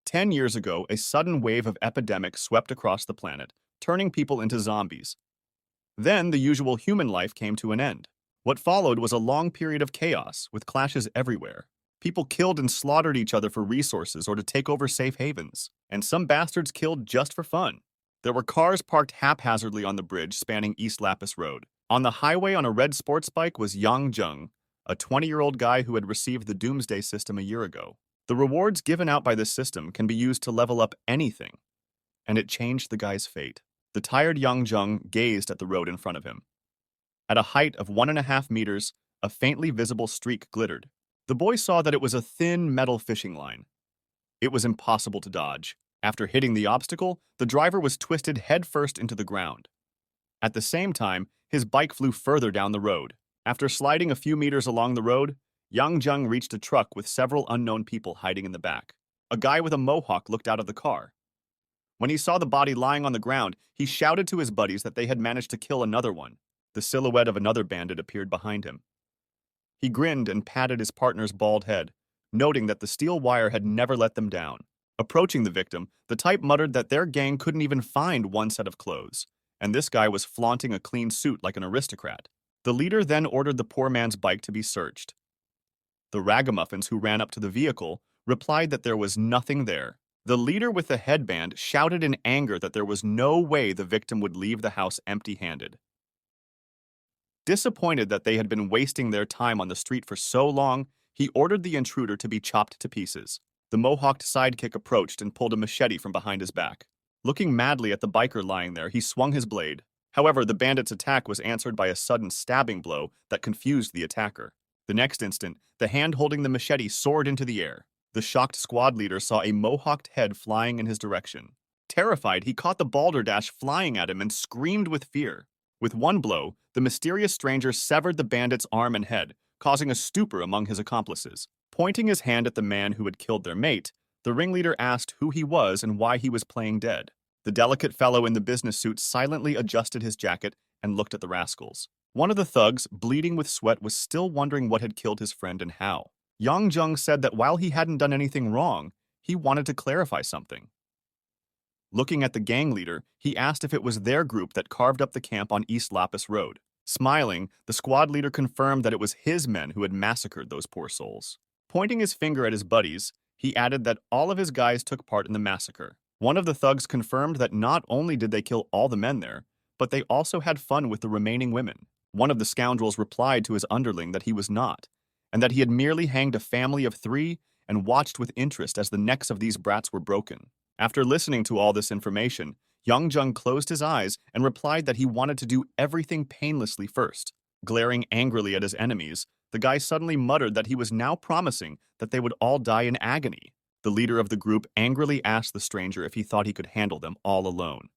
10 years ago, a sudden wave of epidemic swept across the planet, turning people into zombies. Then the usual human life came to an end. What followed was a long period of chaos, with clashes everywhere. People killed and slaughtered each other for resources or to take over safe havens, and some bastards killed just for fun. There were cars parked haphazardly on the bridge spanning East Lapis Road. On the highway on a red sports bike was Yang Jung, a 20-year-old guy who had received the Doomsday System a year ago. The rewards given out by this system can be used to level up anything, and it changed the guy's fate. The tired Yang Jung gazed at the road in front of him. At a height of 1.5 meters, a faintly visible streak glittered. The boy saw that it was a thin metal fishing line. It was impossible to dodge. After hitting the obstacle, the driver was twisted headfirst into the ground. At the same time, his bike flew further down the road. After sliding a few meters along the road, Yang Jung reached a truck with several unknown people hiding in the back. A guy with a mohawk looked out of the car. When he saw the body lying on the ground, he shouted to his buddies that they had managed to kill another one. The silhouette of another bandit appeared behind him. He grinned and patted his partner's bald head, noting that the steel wire had never let them down. Approaching the victim, the type muttered that their gang couldn't even find one set of clothes, and this guy was flaunting a clean suit like an aristocrat. The leader then ordered the poor man's bike to be searched. The ragamuffins who ran up to the vehicle replied that there was nothing there. The leader with the headband shouted in anger that there was no way the victim would leave the house empty-handed. Disappointed that they had been wasting their time on the street for so long, he ordered the intruder to be chopped to pieces. The mohawked sidekick approached and pulled a machete from behind his back. Looking madly at the biker lying there, he swung his blade. However, the bandit's attack was answered by a sudden stabbing blow that confused the attacker. The next instant, the hand holding the machete soared into the air. The shocked squad leader saw a mohawked head flying in his direction. Terrified, he caught the balderdash flying at him and screamed with fear. With one blow, the mysterious stranger severed the bandit's arm and head, causing a stupor among his accomplices. Pointing his hand at the man who had killed their mate, the ringleader asked who he was and why he was playing dead. The delicate fellow in the business suit silently adjusted his jacket and looked at the rascals. One of the thugs, bleeding with sweat, was still wondering what had killed his friend and how. Yang Jung said that while he hadn't done anything wrong, he wanted to clarify something. Looking at the gang leader, he asked if it was their group that carved up the camp on East Lapis Road. Smiling, the squad leader confirmed that it was his men who had massacred those poor souls. Pointing his finger at his buddies, he added that all of his guys took part in the massacre. One of the thugs confirmed that not only did they kill all the men there, but they also had fun with the remaining women. One of the scoundrels replied to his underling that he was not, and that he had merely hanged a family of 3 and watched with interest as the necks of these brats were broken. After listening to all this information, Yang Jung closed his eyes and replied that he wanted to do everything painlessly first. Glaring angrily at his enemies, the guy suddenly muttered that he was now promising that they would all die in agony. The leader of the group angrily asked the stranger if he thought he could handle them all alone.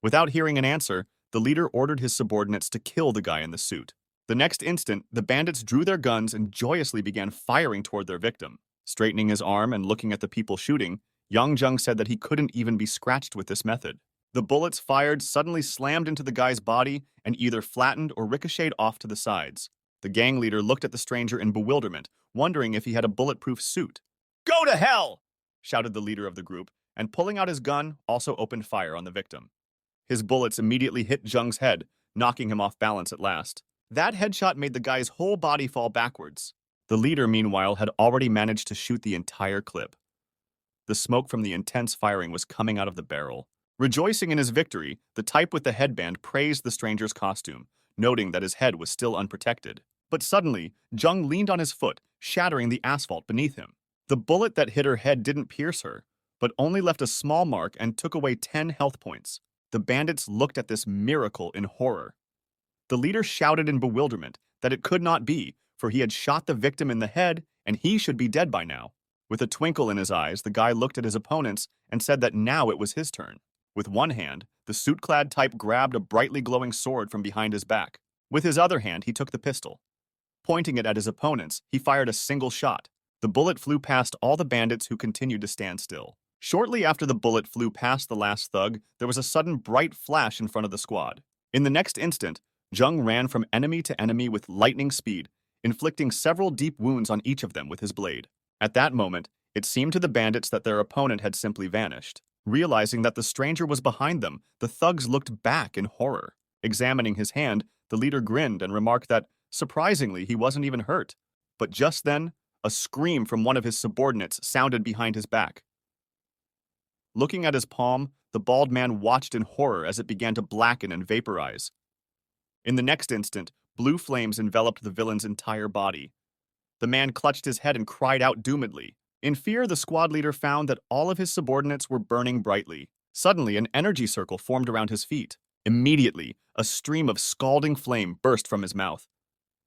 Without hearing an answer, the leader ordered his subordinates to kill the guy in the suit. The next instant, the bandits drew their guns and joyously began firing toward their victim. Straightening his arm and looking at the people shooting, Yang Jung said that he couldn't even be scratched with this method. The bullets fired suddenly slammed into the guy's body and either flattened or ricocheted off to the sides. The gang leader looked at the stranger in bewilderment, wondering if he had a bulletproof suit. "Go to hell!" shouted the leader of the group, and pulling out his gun, also opened fire on the victim. His bullets immediately hit Jung's head, knocking him off balance at last. That headshot made the guy's whole body fall backwards. The leader, meanwhile, had already managed to shoot the entire clip. The smoke from the intense firing was coming out of the barrel. Rejoicing in his victory, the type with the headband praised the stranger's costume, noting that his head was still unprotected. But suddenly, Jung leaned on his foot, shattering the asphalt beneath him. The bullet that hit her head didn't pierce her, but only left a small mark and took away 10 health points. The bandits looked at this miracle in horror. The leader shouted in bewilderment that it could not be, for he had shot the victim in the head and he should be dead by now. With a twinkle in his eyes, the guy looked at his opponents and said that now it was his turn. With one hand, the suit-clad type grabbed a brightly glowing sword from behind his back. With his other hand, he took the pistol. Pointing it at his opponents, he fired a single shot. The bullet flew past all the bandits who continued to stand still. Shortly after the bullet flew past the last thug, there was a sudden bright flash in front of the squad. In the next instant, Jung ran from enemy to enemy with lightning speed, inflicting several deep wounds on each of them with his blade. At that moment, It seemed to the bandits that their opponent had simply vanished. Realizing that the stranger was behind them, the thugs looked back in horror. Examining his hand, the leader grinned and remarked that, surprisingly, he wasn't even hurt. But just then, a scream from one of his subordinates sounded behind his back. Looking at his palm, the bald man watched in horror as it began to blacken and vaporize. In the next instant, blue flames enveloped the villain's entire body. The man clutched his head and cried out doomedly. In fear, the squad leader found that all of his subordinates were burning brightly. Suddenly, an energy circle formed around his feet. Immediately, a stream of scalding flame burst from his mouth.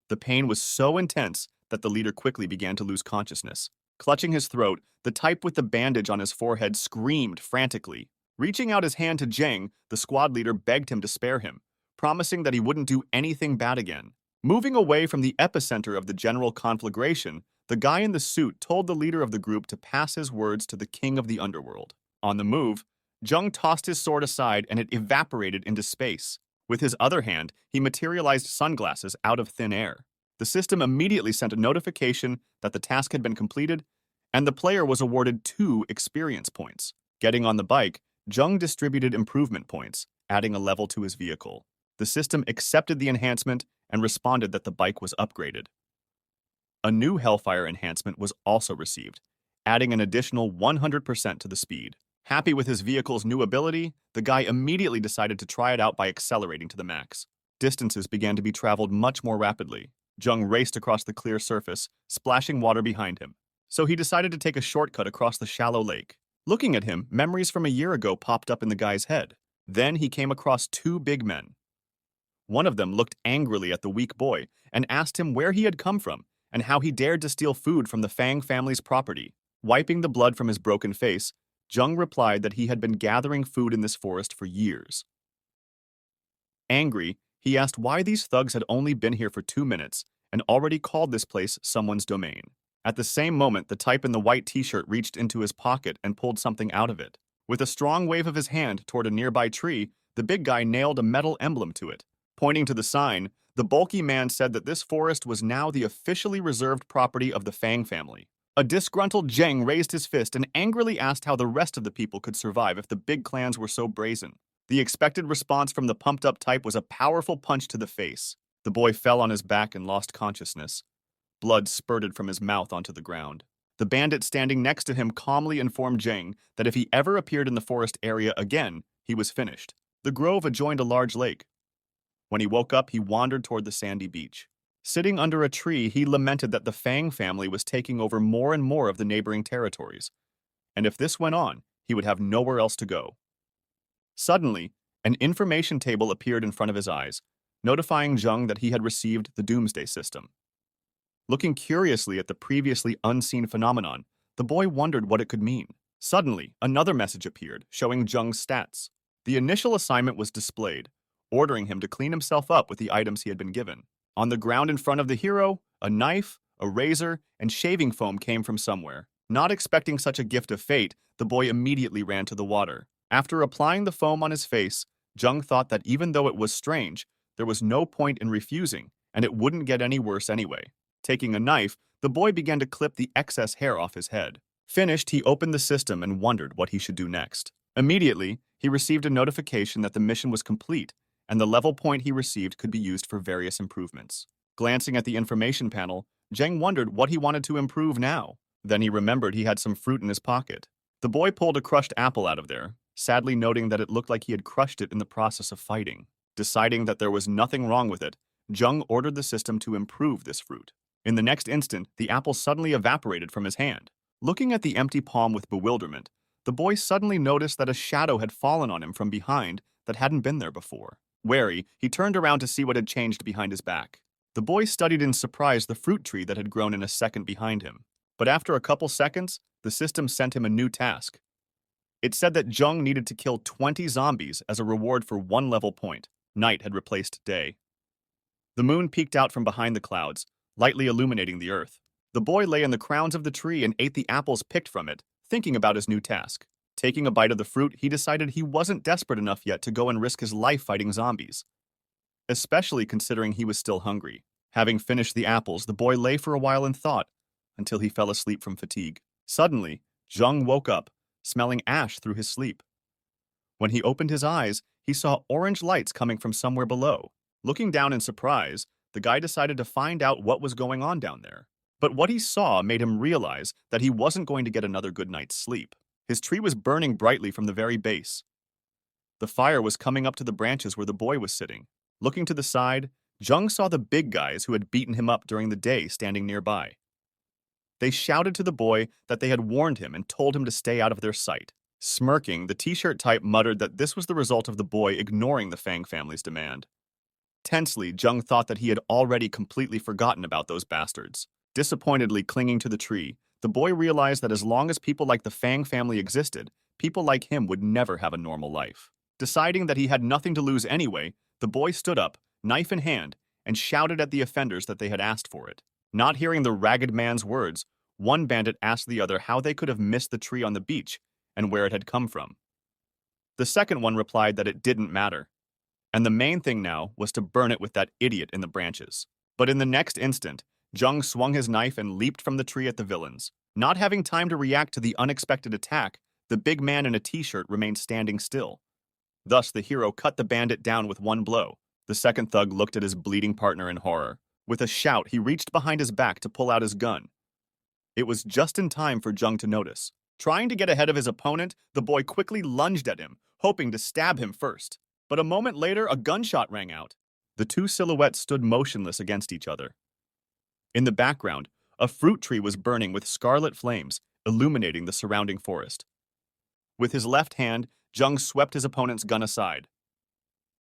The pain was so intense that the leader quickly began to lose consciousness. Clutching his throat, the type with the bandage on his forehead screamed frantically. Reaching out his hand to Zheng, the squad leader begged him to spare him, promising that he wouldn't do anything bad again. Moving away from the epicenter of the general conflagration, the guy in the suit told the leader of the group to pass his words to the king of the underworld. On the move, Zheng tossed his sword aside and it evaporated into space. With his other hand, he materialized sunglasses out of thin air. The system immediately sent a notification that the task had been completed, and the player was awarded 2 experience points. Getting on the bike, Zheng distributed improvement points, adding a level to his vehicle. The system accepted the enhancement and responded that the bike was upgraded. A new Hellfire enhancement was also received, adding an additional 100% to the speed. Happy with his vehicle's new ability, the guy immediately decided to try it out by accelerating to the max. Distances began to be traveled much more rapidly. Zheng raced across the clear surface, splashing water behind him. So he decided to take a shortcut across the shallow lake. Looking at him, memories from a year ago popped up in the guy's head. Then he came across 2 big men. One of them looked angrily at the weak boy and asked him where he had come from and how he dared to steal food from the Fang family's property. Wiping the blood from his broken face, Zheng replied that he had been gathering food in this forest for years. Angry, he asked why these thugs had only been here for 2 minutes and already called this place someone's domain. At the same moment, the type in the white t-shirt reached into his pocket and pulled something out of it. With a strong wave of his hand toward a nearby tree, the big guy nailed a metal emblem to it. Pointing to the sign, the bulky man said that this forest was now the officially reserved property of the Fang family. A disgruntled Zheng raised his fist and angrily asked how the rest of the people could survive if the big clans were so brazen. The expected response from the pumped-up type was a powerful punch to the face. The boy fell on his back and lost consciousness. Blood spurted from his mouth onto the ground. The bandit standing next to him calmly informed Zheng that if he ever appeared in the forest area again, he was finished. The grove adjoined a large lake. When he woke up, he wandered toward the sandy beach. Sitting under a tree, he lamented that the Fang family was taking over more and more of the neighboring territories, and if this went on, he would have nowhere else to go. Suddenly, an information table appeared in front of his eyes, notifying Zheng that he had received the Doomsday System. Looking curiously at the previously unseen phenomenon, the boy wondered what it could mean. Suddenly, another message appeared, showing Zheng's stats. The initial assignment was displayed, ordering him to clean himself up with the items he had been given. On the ground in front of the hero, a knife, a razor, and shaving foam came from somewhere. Not expecting such a gift of fate, the boy immediately ran to the water. After applying the foam on his face, Zheng thought that even though it was strange, there was no point in refusing, and it wouldn't get any worse anyway. Taking a knife, the boy began to clip the excess hair off his head. Finished, he opened the system and wondered what he should do next. Immediately, he received a notification that the mission was complete, and the level point he received could be used for various improvements. Glancing at the information panel, Zheng wondered what he wanted to improve now. Then he remembered he had some fruit in his pocket. The boy pulled a crushed apple out of there, sadly noting that it looked like he had crushed it in the process of fighting. Deciding that there was nothing wrong with it, Zheng ordered the system to improve this fruit. In the next instant, the apple suddenly evaporated from his hand. Looking at the empty palm with bewilderment, the boy suddenly noticed that a shadow had fallen on him from behind that hadn't been there before. Wary, he turned around to see what had changed behind his back. The boy studied in surprise the fruit tree that had grown in a second behind him. But after a couple seconds, the system sent him a new task. It said that Zheng needed to kill 20 zombies as a reward for 1 level point. Night had replaced day. The moon peeked out from behind the clouds, lightly illuminating the earth. The boy lay in the crowns of the tree and ate the apples picked from it, thinking about his new task. Taking a bite of the fruit, he decided he wasn't desperate enough yet to go and risk his life fighting zombies, especially considering he was still hungry. Having finished the apples, the boy lay for a while in thought, until he fell asleep from fatigue. Suddenly, Zheng woke up, smelling ash through his sleep. When he opened his eyes, he saw orange lights coming from somewhere below. Looking down in surprise, the guy decided to find out what was going on down there. But what he saw made him realize that he wasn't going to get another good night's sleep. His tree was burning brightly from the very base. The fire was coming up to the branches where the boy was sitting. Looking to the side, Zheng saw the big guys who had beaten him up during the day standing nearby. They shouted to the boy that they had warned him and told him to stay out of their sight. Smirking, the t-shirt type muttered that this was the result of the boy ignoring the Fang family's demand. Tensely, Zheng thought that he had already completely forgotten about those bastards. Disappointedly clinging to the tree, the boy realized that as long as people like the Fang family existed, people like him would never have a normal life. Deciding that he had nothing to lose anyway, the boy stood up, knife in hand, and shouted at the offenders that they had asked for it. Not hearing the ragged man's words, one bandit asked the other how they could have missed the tree on the beach and where it had come from. The second one replied that it didn't matter, and the main thing now was to burn it with that idiot in the branches. But in the next instant, Zheng swung his knife and leaped from the tree at the villains. Not having time to react to the unexpected attack, the big man in a t-shirt remained standing still. Thus, the hero cut the bandit down with one blow. The second thug looked at his bleeding partner in horror. With a shout, he reached behind his back to pull out his gun. It was just in time for Zheng to notice. Trying to get ahead of his opponent, the boy quickly lunged at him, hoping to stab him first. But a moment later, a gunshot rang out. The two silhouettes stood motionless against each other. In the background, a fruit tree was burning with scarlet flames, illuminating the surrounding forest. With his left hand, Zheng swept his opponent's gun aside.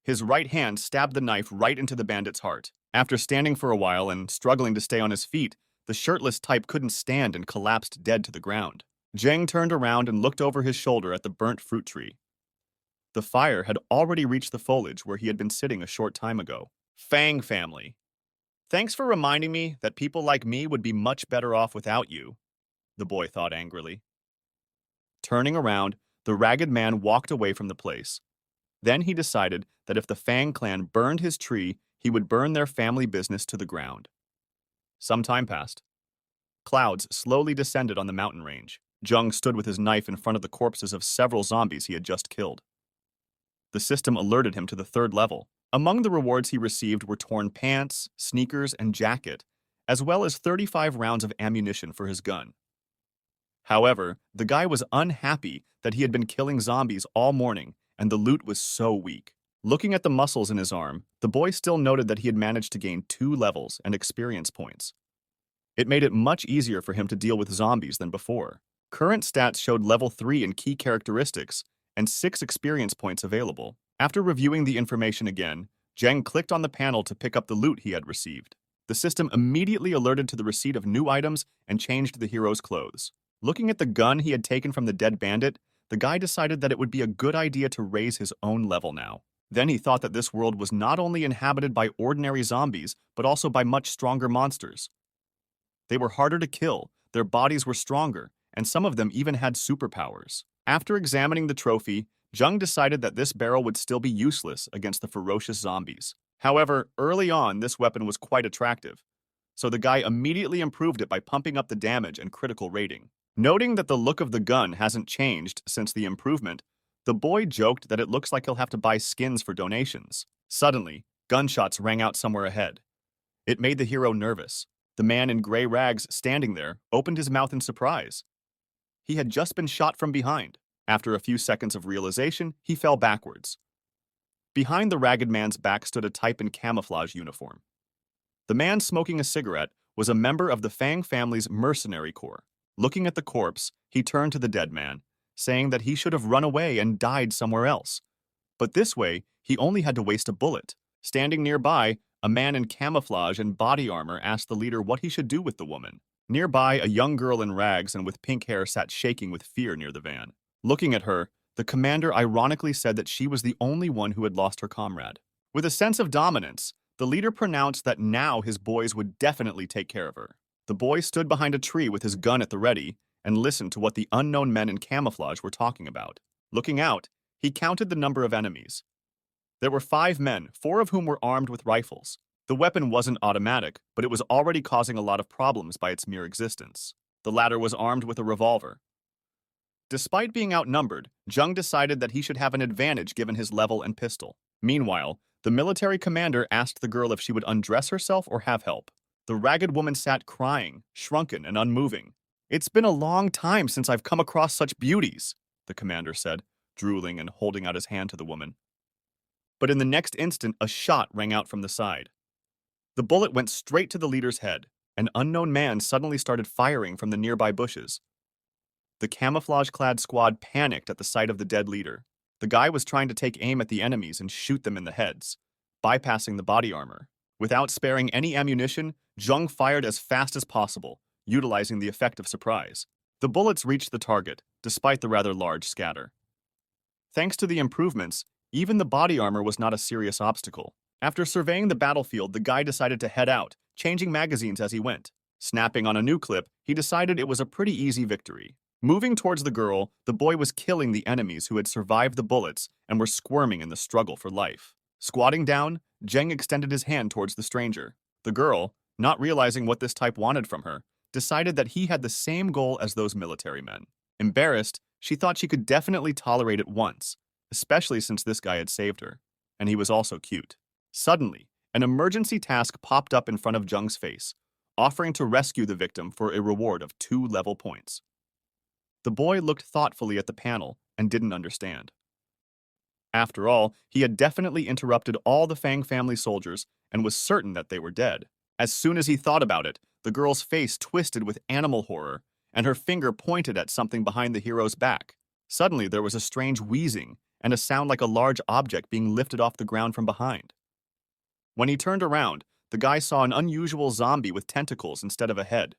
His right hand stabbed the knife right into the bandit's heart. After standing for a while and struggling to stay on his feet, the shirtless type couldn't stand and collapsed dead to the ground. Zheng turned around and looked over his shoulder at the burnt fruit tree. The fire had already reached the foliage where he had been sitting a short time ago. Fang family. Thanks for reminding me that people like me would be much better off without you, the boy thought angrily. Turning around, the ragged man walked away from the place. Then he decided that if the Fang clan burned his tree, he would burn their family business to the ground. Some time passed. Clouds slowly descended on the mountain range. Zheng stood with his knife in front of the corpses of several zombies he had just killed. The system alerted him to the third level. Among the rewards he received were torn pants, sneakers, and jacket, as well as 35 rounds of ammunition for his gun. However, the guy was unhappy that he had been killing zombies all morning, and the loot was so weak. Looking at the muscles in his arm, the boy still noted that he had managed to gain 2 levels and experience points. It made it much easier for him to deal with zombies than before. Current stats showed level 3 in key characteristics, and 6 experience points available. After reviewing the information again, Zheng clicked on the panel to pick up the loot he had received. The system immediately alerted to the receipt of new items and changed the hero's clothes. Looking at the gun he had taken from the dead bandit, the guy decided that it would be a good idea to raise his own level now. Then he thought that this world was not only inhabited by ordinary zombies, but also by much stronger monsters. They were harder to kill, their bodies were stronger, and some of them even had superpowers. After examining the trophy, Zheng decided that this barrel would still be useless against the ferocious zombies. However, early on, this weapon was quite attractive, so the guy immediately improved it by pumping up the damage and critical rating. Noting that the look of the gun hasn't changed since the improvement, the boy joked that it looks like he'll have to buy skins for donations. Suddenly, gunshots rang out somewhere ahead. It made the hero nervous. The man in gray rags standing there opened his mouth in surprise. He had just been shot from behind. After a few seconds of realization, he fell backwards. Behind the ragged man's back stood a type in camouflage uniform. The man smoking a cigarette was a member of the Fang family's mercenary corps. Looking at the corpse, he turned to the dead man, saying that he should have run away and died somewhere else. But this way, he only had to waste a bullet. Standing nearby, a man in camouflage and body armor asked the leader what he should do with the woman. Nearby, a young girl in rags and with pink hair sat shaking with fear near the van. Looking at her, the commander ironically said that she was the only one who had lost her comrade. With a sense of dominance, the leader pronounced that now his boys would definitely take care of her. The boy stood behind a tree with his gun at the ready and listened to what the unknown men in camouflage were talking about. Looking out, he counted the number of enemies. There were 5 men, 4 of whom were armed with rifles. The weapon wasn't automatic, but it was already causing a lot of problems by its mere existence. The latter was armed with a revolver. Despite being outnumbered, Jung decided that he should have an advantage given his level and pistol. Meanwhile, the military commander asked the girl if she would undress herself or have help. The ragged woman sat crying, shrunken and unmoving. "It's been a long time since I've come across such beauties," the commander said, drooling and holding out his hand to the woman. But in the next instant, a shot rang out from the side. The bullet went straight to the leader's head. An unknown man suddenly started firing from the nearby bushes. The camouflage-clad squad panicked at the sight of the dead leader. The guy was trying to take aim at the enemies and shoot them in the heads, bypassing the body armor. Without sparing any ammunition, Jung fired as fast as possible, utilizing the effect of surprise. The bullets reached the target, despite the rather large scatter. Thanks to the improvements, even the body armor was not a serious obstacle. After surveying the battlefield, the guy decided to head out, changing magazines as he went. Snapping on a new clip, he decided it was a pretty easy victory. Moving towards the girl, the boy was killing the enemies who had survived the bullets and were squirming in the struggle for life. Squatting down, Jeng extended his hand towards the stranger. The girl, not realizing what this type wanted from her, decided that he had the same goal as those military men. Embarrassed, she thought she could definitely tolerate it once, especially since this guy had saved her, and he was also cute. Suddenly, an emergency task popped up in front of Jung's face, offering to rescue the victim for a reward of 2 level points. The boy looked thoughtfully at the panel and didn't understand. After all, he had definitely interrupted all the Fang family soldiers and was certain that they were dead. As soon as he thought about it, the girl's face twisted with animal horror, and her finger pointed at something behind the hero's back. Suddenly, there was a strange wheezing and a sound like a large object being lifted off the ground from behind. When he turned around, the guy saw an unusual zombie with tentacles instead of a head.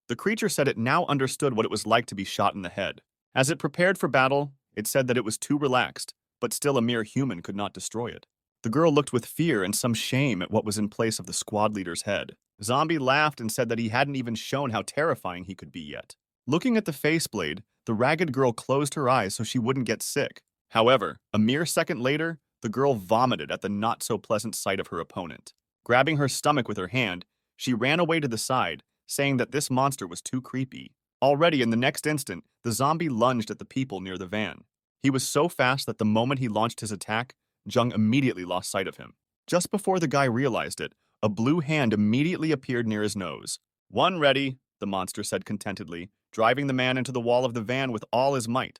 The creature said it now understood what it was like to be shot in the head. As it prepared for battle, it said that it was too relaxed, but still a mere human could not destroy it. The girl looked with fear and some shame at what was in place of the squad leader's head. Zombie laughed and said that he hadn't even shown how terrifying he could be yet. Looking at the faceblade, the ragged girl closed her eyes so she wouldn't get sick. However, a mere second later, the girl vomited at the not-so-pleasant sight of her opponent. Grabbing her stomach with her hand, she ran away to the side, saying that this monster was too creepy. Already in the next instant, the zombie lunged at the people near the van. He was so fast that the moment he launched his attack, Jung immediately lost sight of him. Just before the guy realized it, a blue hand immediately appeared near his nose. "One ready," the monster said contentedly, driving the man into the wall of the van with all his might.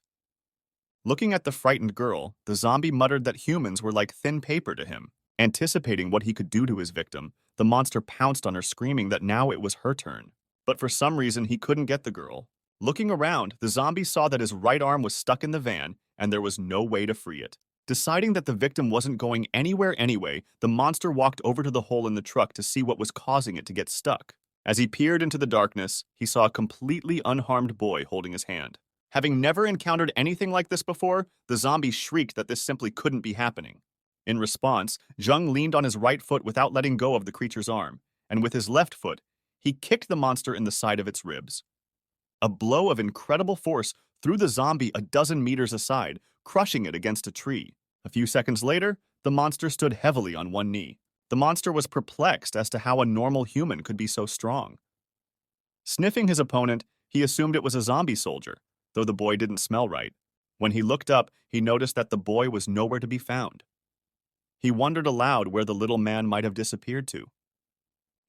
Looking at the frightened girl, the zombie muttered that humans were like thin paper to him. Anticipating what he could do to his victim, the monster pounced on her, screaming that now it was her turn. But for some reason, he couldn't get the girl. Looking around, the zombie saw that his right arm was stuck in the van, and there was no way to free it. Deciding that the victim wasn't going anywhere anyway, the monster walked over to the hole in the truck to see what was causing it to get stuck. As he peered into the darkness, he saw a completely unharmed boy holding his hand. Having never encountered anything like this before, the zombie shrieked that this simply couldn't be happening. In response, Jung leaned on his right foot without letting go of the creature's arm, and with his left foot, he kicked the monster in the side of its ribs. A blow of incredible force threw the zombie a dozen meters aside, crushing it against a tree. A few seconds later, the monster stood heavily on one knee. The monster was perplexed as to how a normal human could be so strong. Sniffing his opponent, he assumed it was a zombie soldier, though the boy didn't smell right. When he looked up, he noticed that the boy was nowhere to be found. He wondered aloud where the little man might have disappeared to.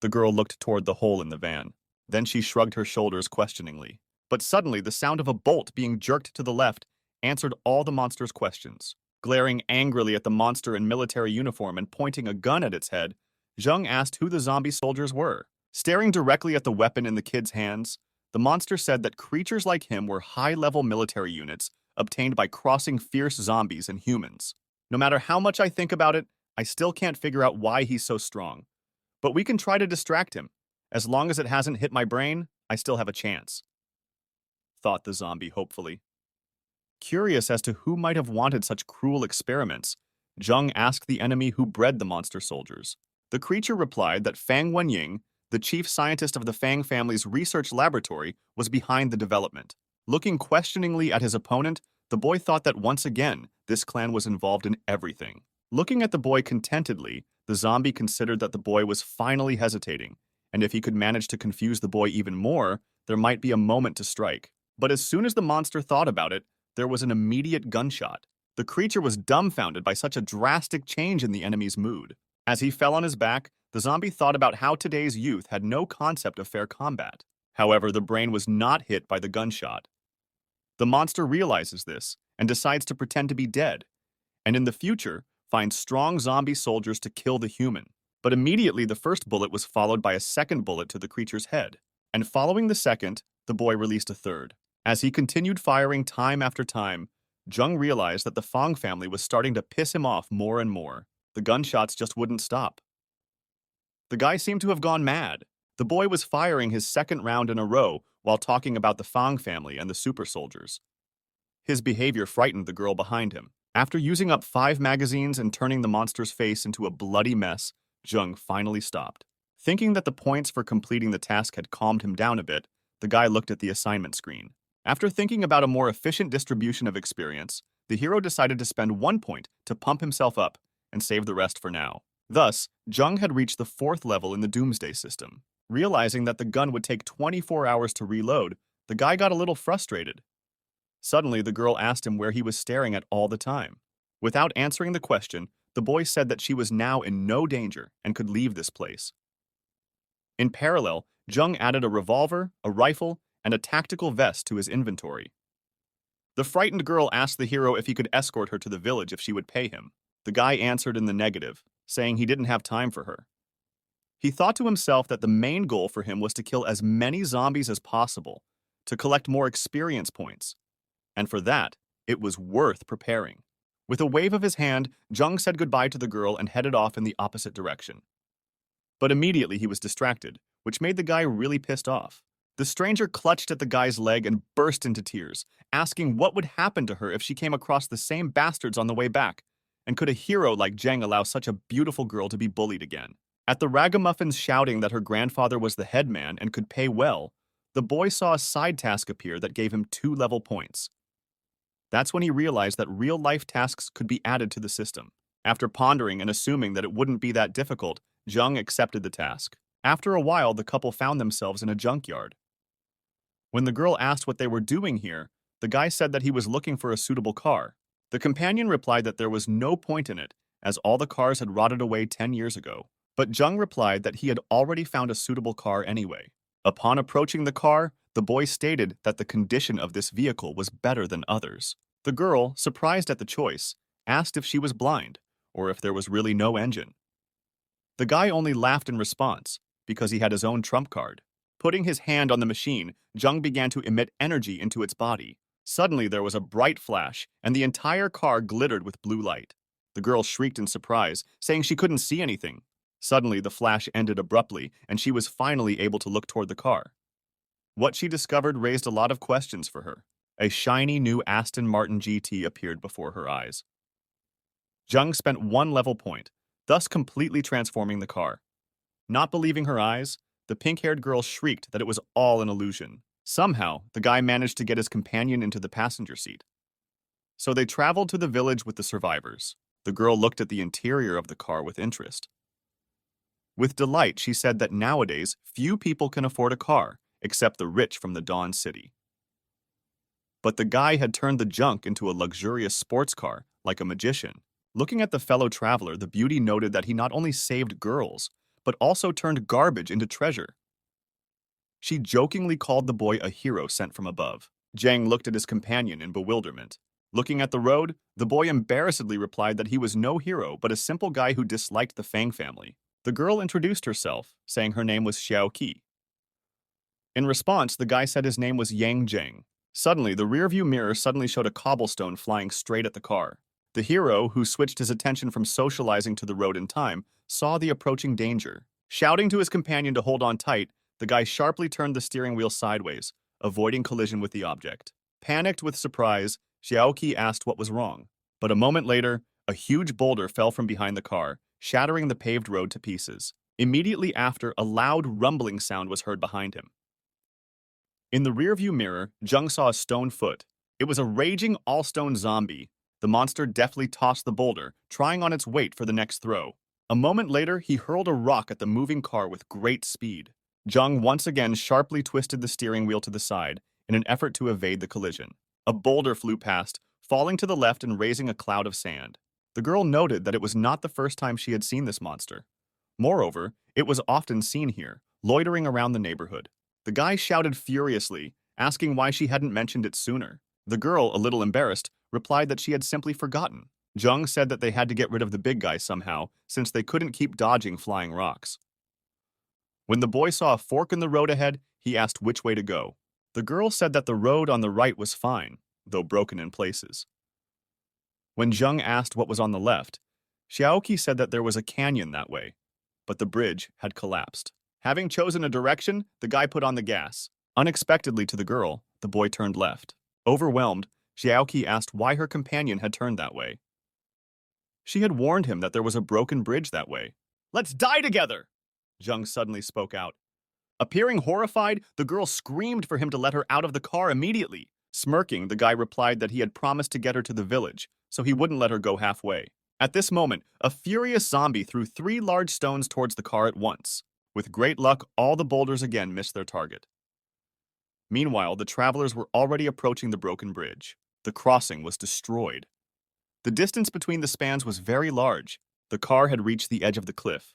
The girl looked toward the hole in the van. Then she shrugged her shoulders questioningly. But suddenly, the sound of a bolt being jerked to the left answered all the monster's questions. Glaring angrily at the monster in military uniform and pointing a gun at its head, Jung asked who the zombie soldiers were. Staring directly at the weapon in the kid's hands, the monster said that creatures like him were high-level military units obtained by crossing fierce zombies and humans. No matter how much I think about it, I still can't figure out why he's so strong. But we can try to distract him. As long as it hasn't hit my brain, I still have a chance, thought the zombie hopefully. Curious as to who might have wanted such cruel experiments, Jung asked the enemy who bred the monster soldiers. The creature replied that Fang Wenying, the chief scientist of the Fang family's research laboratory, was behind the development. Looking questioningly at his opponent, the boy thought that once again, this clan was involved in everything. Looking at the boy contentedly, the zombie considered that the boy was finally hesitating, and if he could manage to confuse the boy even more, there might be a moment to strike. But as soon as the monster thought about it, there was an immediate gunshot. The creature was dumbfounded by such a drastic change in the enemy's mood. As he fell on his back, the zombie thought about how today's youth had no concept of fair combat. However, the brain was not hit by the gunshot. The monster realizes this and decides to pretend to be dead, and in the future, finds strong zombie soldiers to kill the human. But immediately the first bullet was followed by a second bullet to the creature's head, and following the second, the boy released a third. As he continued firing time after time, Jung realized that the Fong family was starting to piss him off more and more. The gunshots just wouldn't stop. The guy seemed to have gone mad. The boy was firing his second round in a row while talking about the Fong family and the super soldiers. His behavior frightened the girl behind him. After using up 5 magazines and turning the monster's face into a bloody mess, Jung finally stopped. Thinking that the points for completing the task had calmed him down a bit, the guy looked at the assignment screen. After thinking about a more efficient distribution of experience, the hero decided to spend 1 point to pump himself up and save the rest for now. Thus, Jung had reached the 4th level in the Doomsday system. Realizing that the gun would take 24 hours to reload, the guy got a little frustrated. Suddenly, the girl asked him where he was staring at all the time. Without answering the question, the boy said that she was now in no danger and could leave this place. In parallel, Jung added a revolver, a rifle, and a tactical vest to his inventory. The frightened girl asked the hero if he could escort her to the village if she would pay him. The guy answered in the negative, saying he didn't have time for her. He thought to himself that the main goal for him was to kill as many zombies as possible, to collect more experience points, and for that, it was worth preparing. With a wave of his hand, Jung said goodbye to the girl and headed off in the opposite direction. But immediately he was distracted, which made the guy really pissed off. The stranger clutched at the guy's leg and burst into tears, asking what would happen to her if she came across the same bastards on the way back, and could a hero like Jeng allow such a beautiful girl to be bullied again? At the ragamuffins shouting that her grandfather was the headman and could pay well, the boy saw a side task appear that gave him 2 level points. That's when he realized that real-life tasks could be added to the system. After pondering and assuming that it wouldn't be that difficult, Jung accepted the task. After a while, the couple found themselves in a junkyard. When the girl asked what they were doing here, the guy said that he was looking for a suitable car. The companion replied that there was no point in it, as all the cars had rotted away 10 years ago. But Jung replied that he had already found a suitable car anyway. Upon approaching the car, the boy stated that the condition of this vehicle was better than others. The girl, surprised at the choice, asked if she was blind, or if there was really no engine. The guy only laughed in response, because he had his own trump card. Putting his hand on the machine, Jung began to emit energy into its body. Suddenly there was a bright flash, and the entire car glittered with blue light. The girl shrieked in surprise, saying she couldn't see anything. Suddenly, the flash ended abruptly, and she was finally able to look toward the car. What she discovered raised a lot of questions for her. A shiny new Aston Martin GT appeared before her eyes. Jung spent 1 level point, thus completely transforming the car. Not believing her eyes, the pink-haired girl shrieked that it was all an illusion. Somehow, the guy managed to get his companion into the passenger seat. So they traveled to the village with the survivors. The girl looked at the interior of the car with interest. With delight, she said that nowadays, few people can afford a car, except the rich from the Dawn City. But the guy had turned the junk into a luxurious sports car, like a magician. Looking at the fellow traveler, the beauty noted that he not only saved girls, but also turned garbage into treasure. She jokingly called the boy a hero sent from above. Jang looked at his companion in bewilderment. Looking at the road, the boy embarrassedly replied that he was no hero, but a simple guy who disliked the Fang family. The girl introduced herself, saying her name was Xiao Qi. In response, the guy said his name was Yang Zheng. Suddenly, the rearview mirror suddenly showed a cobblestone flying straight at the car. The hero, who switched his attention from socializing to the road in time, saw the approaching danger. Shouting to his companion to hold on tight, the guy sharply turned the steering wheel sideways, avoiding collision with the object. Panicked with surprise, Xiaoqi asked what was wrong. But a moment later, a huge boulder fell from behind the car, shattering the paved road to pieces. Immediately after, a loud rumbling sound was heard behind him. In the rearview mirror, Jung saw a stone foot. It was a raging all-stone zombie. The monster deftly tossed the boulder, trying on its weight for the next throw. A moment later, he hurled a rock at the moving car with great speed. Jung once again sharply twisted the steering wheel to the side in an effort to evade the collision. A boulder flew past, falling to the left and raising a cloud of sand. The girl noted that it was not the first time she had seen this monster. Moreover, it was often seen here, loitering around the neighborhood. The guy shouted furiously, asking why she hadn't mentioned it sooner. The girl, a little embarrassed, replied that she had simply forgotten. Jung said that they had to get rid of the big guy somehow, since they couldn't keep dodging flying rocks. When the boy saw a fork in the road ahead, he asked which way to go. The girl said that the road on the right was fine, though broken in places. When Jung asked what was on the left, Xiaoqi said that there was a canyon that way, but the bridge had collapsed. Having chosen a direction, the guy put on the gas. Unexpectedly to the girl, the boy turned left. Overwhelmed, Xiaoqi asked why her companion had turned that way. She had warned him that there was a broken bridge that way. "Let's die together!" Jung suddenly spoke out. Appearing horrified, the girl screamed for him to let her out of the car immediately. Smirking, the guy replied that he had promised to get her to the village, so he wouldn't let her go halfway. At this moment, a furious zombie threw 3 large stones towards the car at once. With great luck, all the boulders again missed their target. Meanwhile, the travelers were already approaching the broken bridge. The crossing was destroyed. The distance between the spans was very large. The car had reached the edge of the cliff.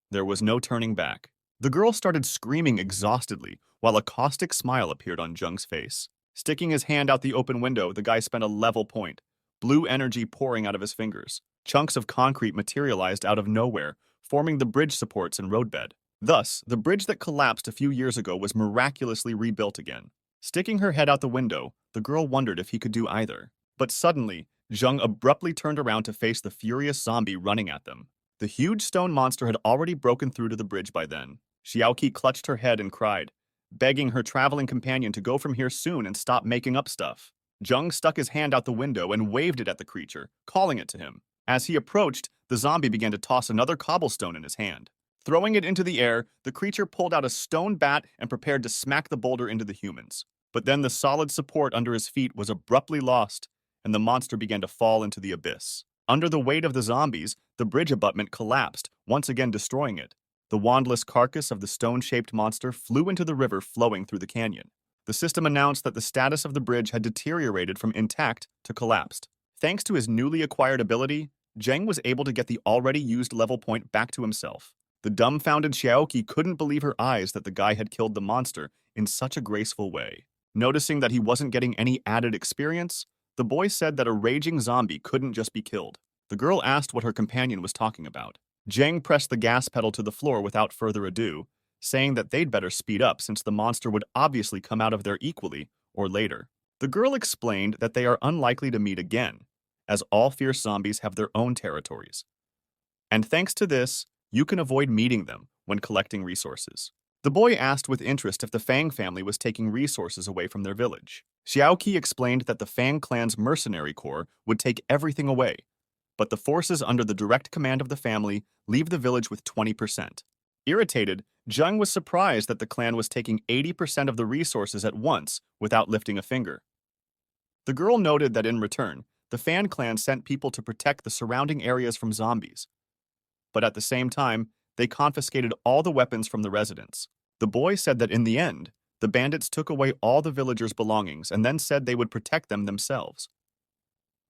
There was no turning back. The girl started screaming exhaustedly, while a caustic smile appeared on Jung's face. Sticking his hand out the open window, the guy spent a level point, blue energy pouring out of his fingers. Chunks of concrete materialized out of nowhere, forming the bridge supports and roadbed. Thus, the bridge that collapsed a few years ago was miraculously rebuilt again. Sticking her head out the window, the girl wondered if he could do either. But suddenly, Jung abruptly turned around to face the furious zombie running at them. The huge stone monster had already broken through to the bridge by then. Xiaoqi clutched her head and cried, begging her traveling companion to go from here soon and stop making up stuff. Jung stuck his hand out the window and waved it at the creature, calling it to him. As he approached, the zombie began to toss another cobblestone in his hand. Throwing it into the air, the creature pulled out a stone bat and prepared to smack the boulder into the humans. But then the solid support under his feet was abruptly lost, and the monster began to fall into the abyss. Under the weight of the zombies, the bridge abutment collapsed, once again destroying it. The wandless carcass of the stone-shaped monster flew into the river flowing through the canyon. The system announced that the status of the bridge had deteriorated from intact to collapsed. Thanks to his newly acquired ability, Zheng was able to get the already used level point back to himself. The dumbfounded Xiaoqi couldn't believe her eyes that the guy had killed the monster in such a graceful way. Noticing that he wasn't getting any added experience, the boy said that a raging zombie couldn't just be killed. The girl asked what her companion was talking about. Zheng pressed the gas pedal to the floor without further ado, saying that they'd better speed up since the monster would obviously come out of there equally or later. The girl explained that they are unlikely to meet again, as all fierce zombies have their own territories. And thanks to this, you can avoid meeting them when collecting resources. The boy asked with interest if the Fang family was taking resources away from their village. Xiaoqi explained that the Fang clan's mercenary corps would take everything away, but the forces under the direct command of the family leave the village with 20%. Irritated, Zheng was surprised that the clan was taking 80% of the resources at once without lifting a finger. The girl noted that in return, the Fan clan sent people to protect the surrounding areas from zombies. But at the same time, they confiscated all the weapons from the residents. The boy said that in the end, the bandits took away all the villagers' belongings and then said they would protect them themselves.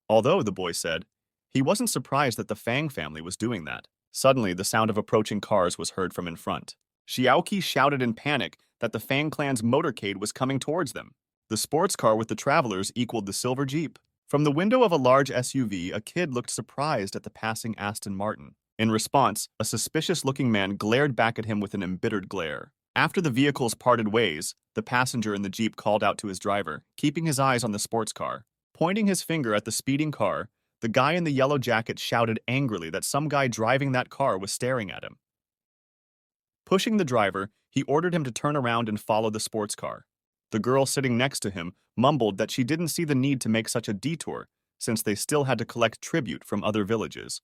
Although, the boy said, he wasn't surprised that the Fang family was doing that. Suddenly, the sound of approaching cars was heard from in front. Xiaoqi shouted in panic that the Fang clan's motorcade was coming towards them. The sports car with the travelers equaled the silver Jeep. From the window of a large SUV, a kid looked surprised at the passing Aston Martin. In response, a suspicious-looking man glared back at him with an embittered glare. After the vehicles parted ways, the passenger in the Jeep called out to his driver, keeping his eyes on the sports car. Pointing his finger at the speeding car, the guy in the yellow jacket shouted angrily that some guy driving that car was staring at him. Pushing the driver, he ordered him to turn around and follow the sports car. The girl sitting next to him mumbled that she didn't see the need to make such a detour, since they still had to collect tribute from other villages.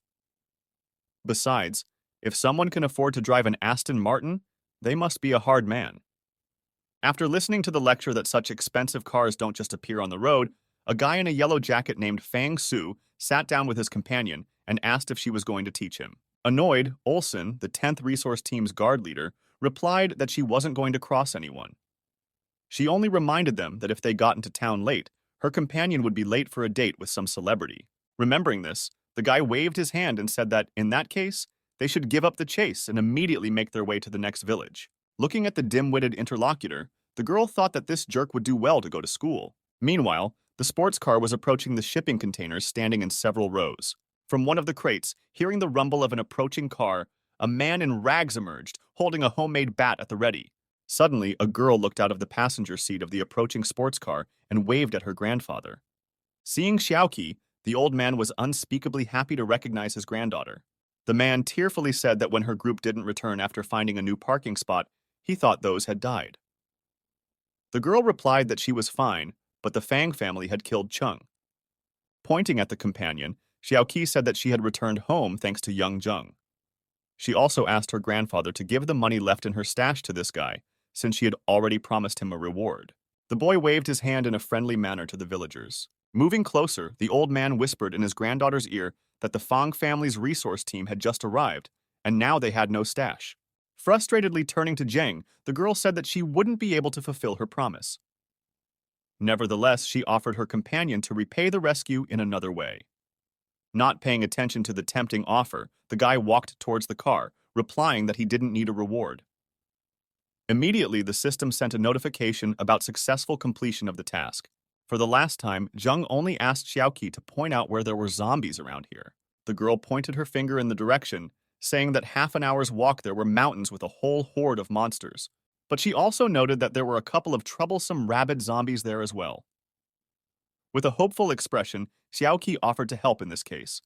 Besides, if someone can afford to drive an Aston Martin, they must be a hard man. After listening to the lecture that such expensive cars don't just appear on the road, a guy in a yellow jacket named Fang Su sat down with his companion and asked if she was going to teach him. Annoyed, Olsen, the 10th Resource Team's guard leader, replied that she wasn't going to cross anyone. She only reminded them that if they got into town late, her companion would be late for a date with some celebrity. Remembering this, the guy waved his hand and said that, in that case, they should give up the chase and immediately make their way to the next village. Looking at the dim-witted interlocutor, the girl thought that this jerk would do well to go to school. Meanwhile, the sports car was approaching the shipping containers standing in several rows. From one of the crates, hearing the rumble of an approaching car, a man in rags emerged, holding a homemade bat at the ready. Suddenly, a girl looked out of the passenger seat of the approaching sports car and waved at her grandfather. Seeing Xiaoqi, the old man was unspeakably happy to recognize his granddaughter. The man tearfully said that when her group didn't return after finding a new parking spot, he thought those had died. The girl replied that she was fine, but the Fang family had killed Chung. Pointing at the companion, Xiaoqi said that she had returned home thanks to young Zheng. She also asked her grandfather to give the money left in her stash to this guy, since she had already promised him a reward. The boy waved his hand in a friendly manner to the villagers. Moving closer, the old man whispered in his granddaughter's ear that the Fang family's resource team had just arrived, and now they had no stash. Frustratedly turning to Zheng, the girl said that she wouldn't be able to fulfill her promise. Nevertheless, she offered her companion to repay the rescue in another way. Not paying attention to the tempting offer, the guy walked towards the car, replying that he didn't need a reward. Immediately, the system sent a notification about successful completion of the task. For the last time, Zheng only asked Xiaoqi to point out where there were zombies around here. The girl pointed her finger in the direction, saying that half an hour's walk there were mountains with a whole horde of monsters. But she also noted that there were a couple of troublesome rabid zombies there as well. With a hopeful expression, Xiaoqi offered to help in this case.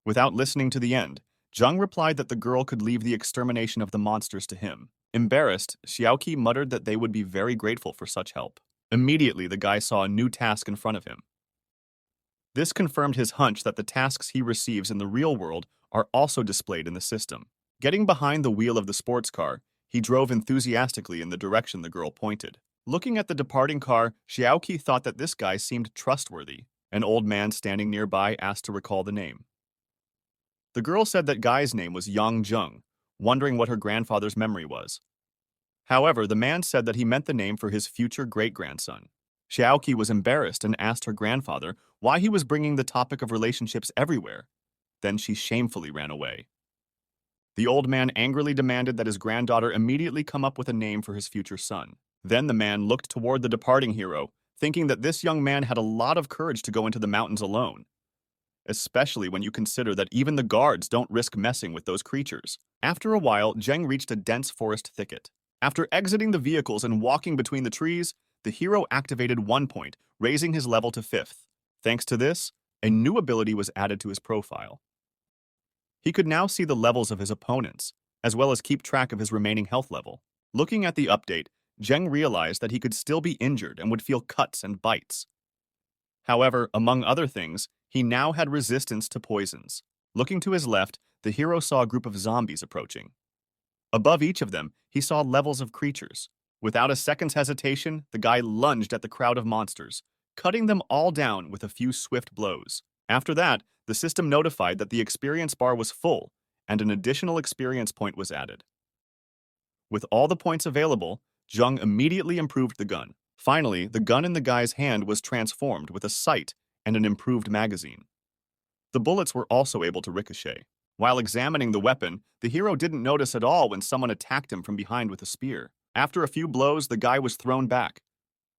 Without listening to the end, Zheng replied that the girl could leave the extermination of the monsters to him. Embarrassed, Xiaoqi muttered that they would be very grateful for such help. Immediately, the guy saw a new task in front of him. This confirmed his hunch that the tasks he receives in the real world are also displayed in the system. Getting behind the wheel of the sports car, he drove enthusiastically in the direction the girl pointed. Looking at the departing car, Xiaoqi thought that this guy seemed trustworthy. An old man standing nearby asked to recall the name. The girl said that guy's name was Yang Zheng, wondering what her grandfather's memory was. However, the man said that he meant the name for his future great-grandson. Xiaoqi was embarrassed and asked her grandfather why he was bringing the topic of relationships everywhere. Then she shamefully ran away. The old man angrily demanded that his granddaughter immediately come up with a name for his future son. Then the man looked toward the departing hero, thinking that this young man had a lot of courage to go into the mountains alone. Especially when you consider that even the guards don't risk messing with those creatures. After a while, Zheng reached a dense forest thicket. After exiting the vehicles and walking between the trees, the hero activated 1 point, raising his level to 5th. Thanks to this, a new ability was added to his profile. He could now see the levels of his opponents, as well as keep track of his remaining health level. Looking at the update, Zheng realized that he could still be injured and would feel cuts and bites. However, among other things, he now had resistance to poisons. Looking to his left, the hero saw a group of zombies approaching. Above each of them, he saw levels of creatures. Without a second's hesitation, the guy lunged at the crowd of monsters, cutting them all down with a few swift blows. After that, the system notified that the experience bar was full, and an additional experience point was added. With all the points available, Zheng immediately improved the gun. Finally, the gun in the guy's hand was transformed with a sight and an improved magazine. The bullets were also able to ricochet. While examining the weapon, the hero didn't notice at all when someone attacked him from behind with a spear. After a few blows, the guy was thrown back.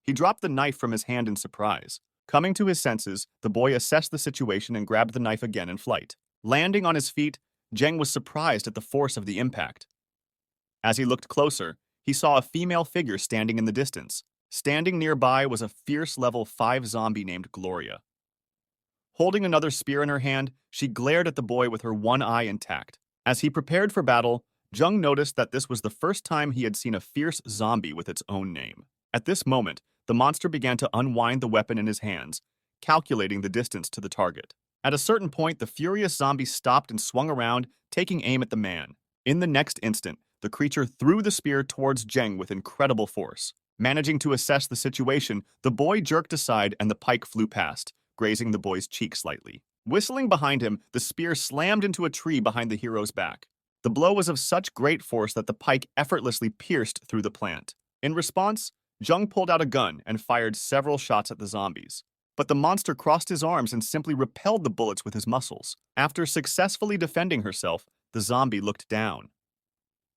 He dropped the knife from his hand in surprise. Coming to his senses, the boy assessed the situation and grabbed the knife again in flight. Landing on his feet, Zheng was surprised at the force of the impact. As he looked closer, he saw a female figure standing in the distance. Standing nearby was a fierce level 5 zombie named Gloria. Holding another spear in her hand, she glared at the boy with her one eye intact. As he prepared for battle, Zheng noticed that this was the first time he had seen a fierce zombie with its own name. At this moment, the monster began to unwind the weapon in his hands, calculating the distance to the target. At a certain point, the furious zombie stopped and swung around, taking aim at the man. In the next instant, the creature threw the spear towards Zheng with incredible force. Managing to assess the situation, the boy jerked aside and the pike flew past, grazing the boy's cheek slightly. Whistling behind him, the spear slammed into a tree behind the hero's back. The blow was of such great force that the pike effortlessly pierced through the plant. In response, Jung pulled out a gun and fired several shots at the zombies. But the monster crossed his arms and simply repelled the bullets with his muscles. After successfully defending herself, the zombie looked down.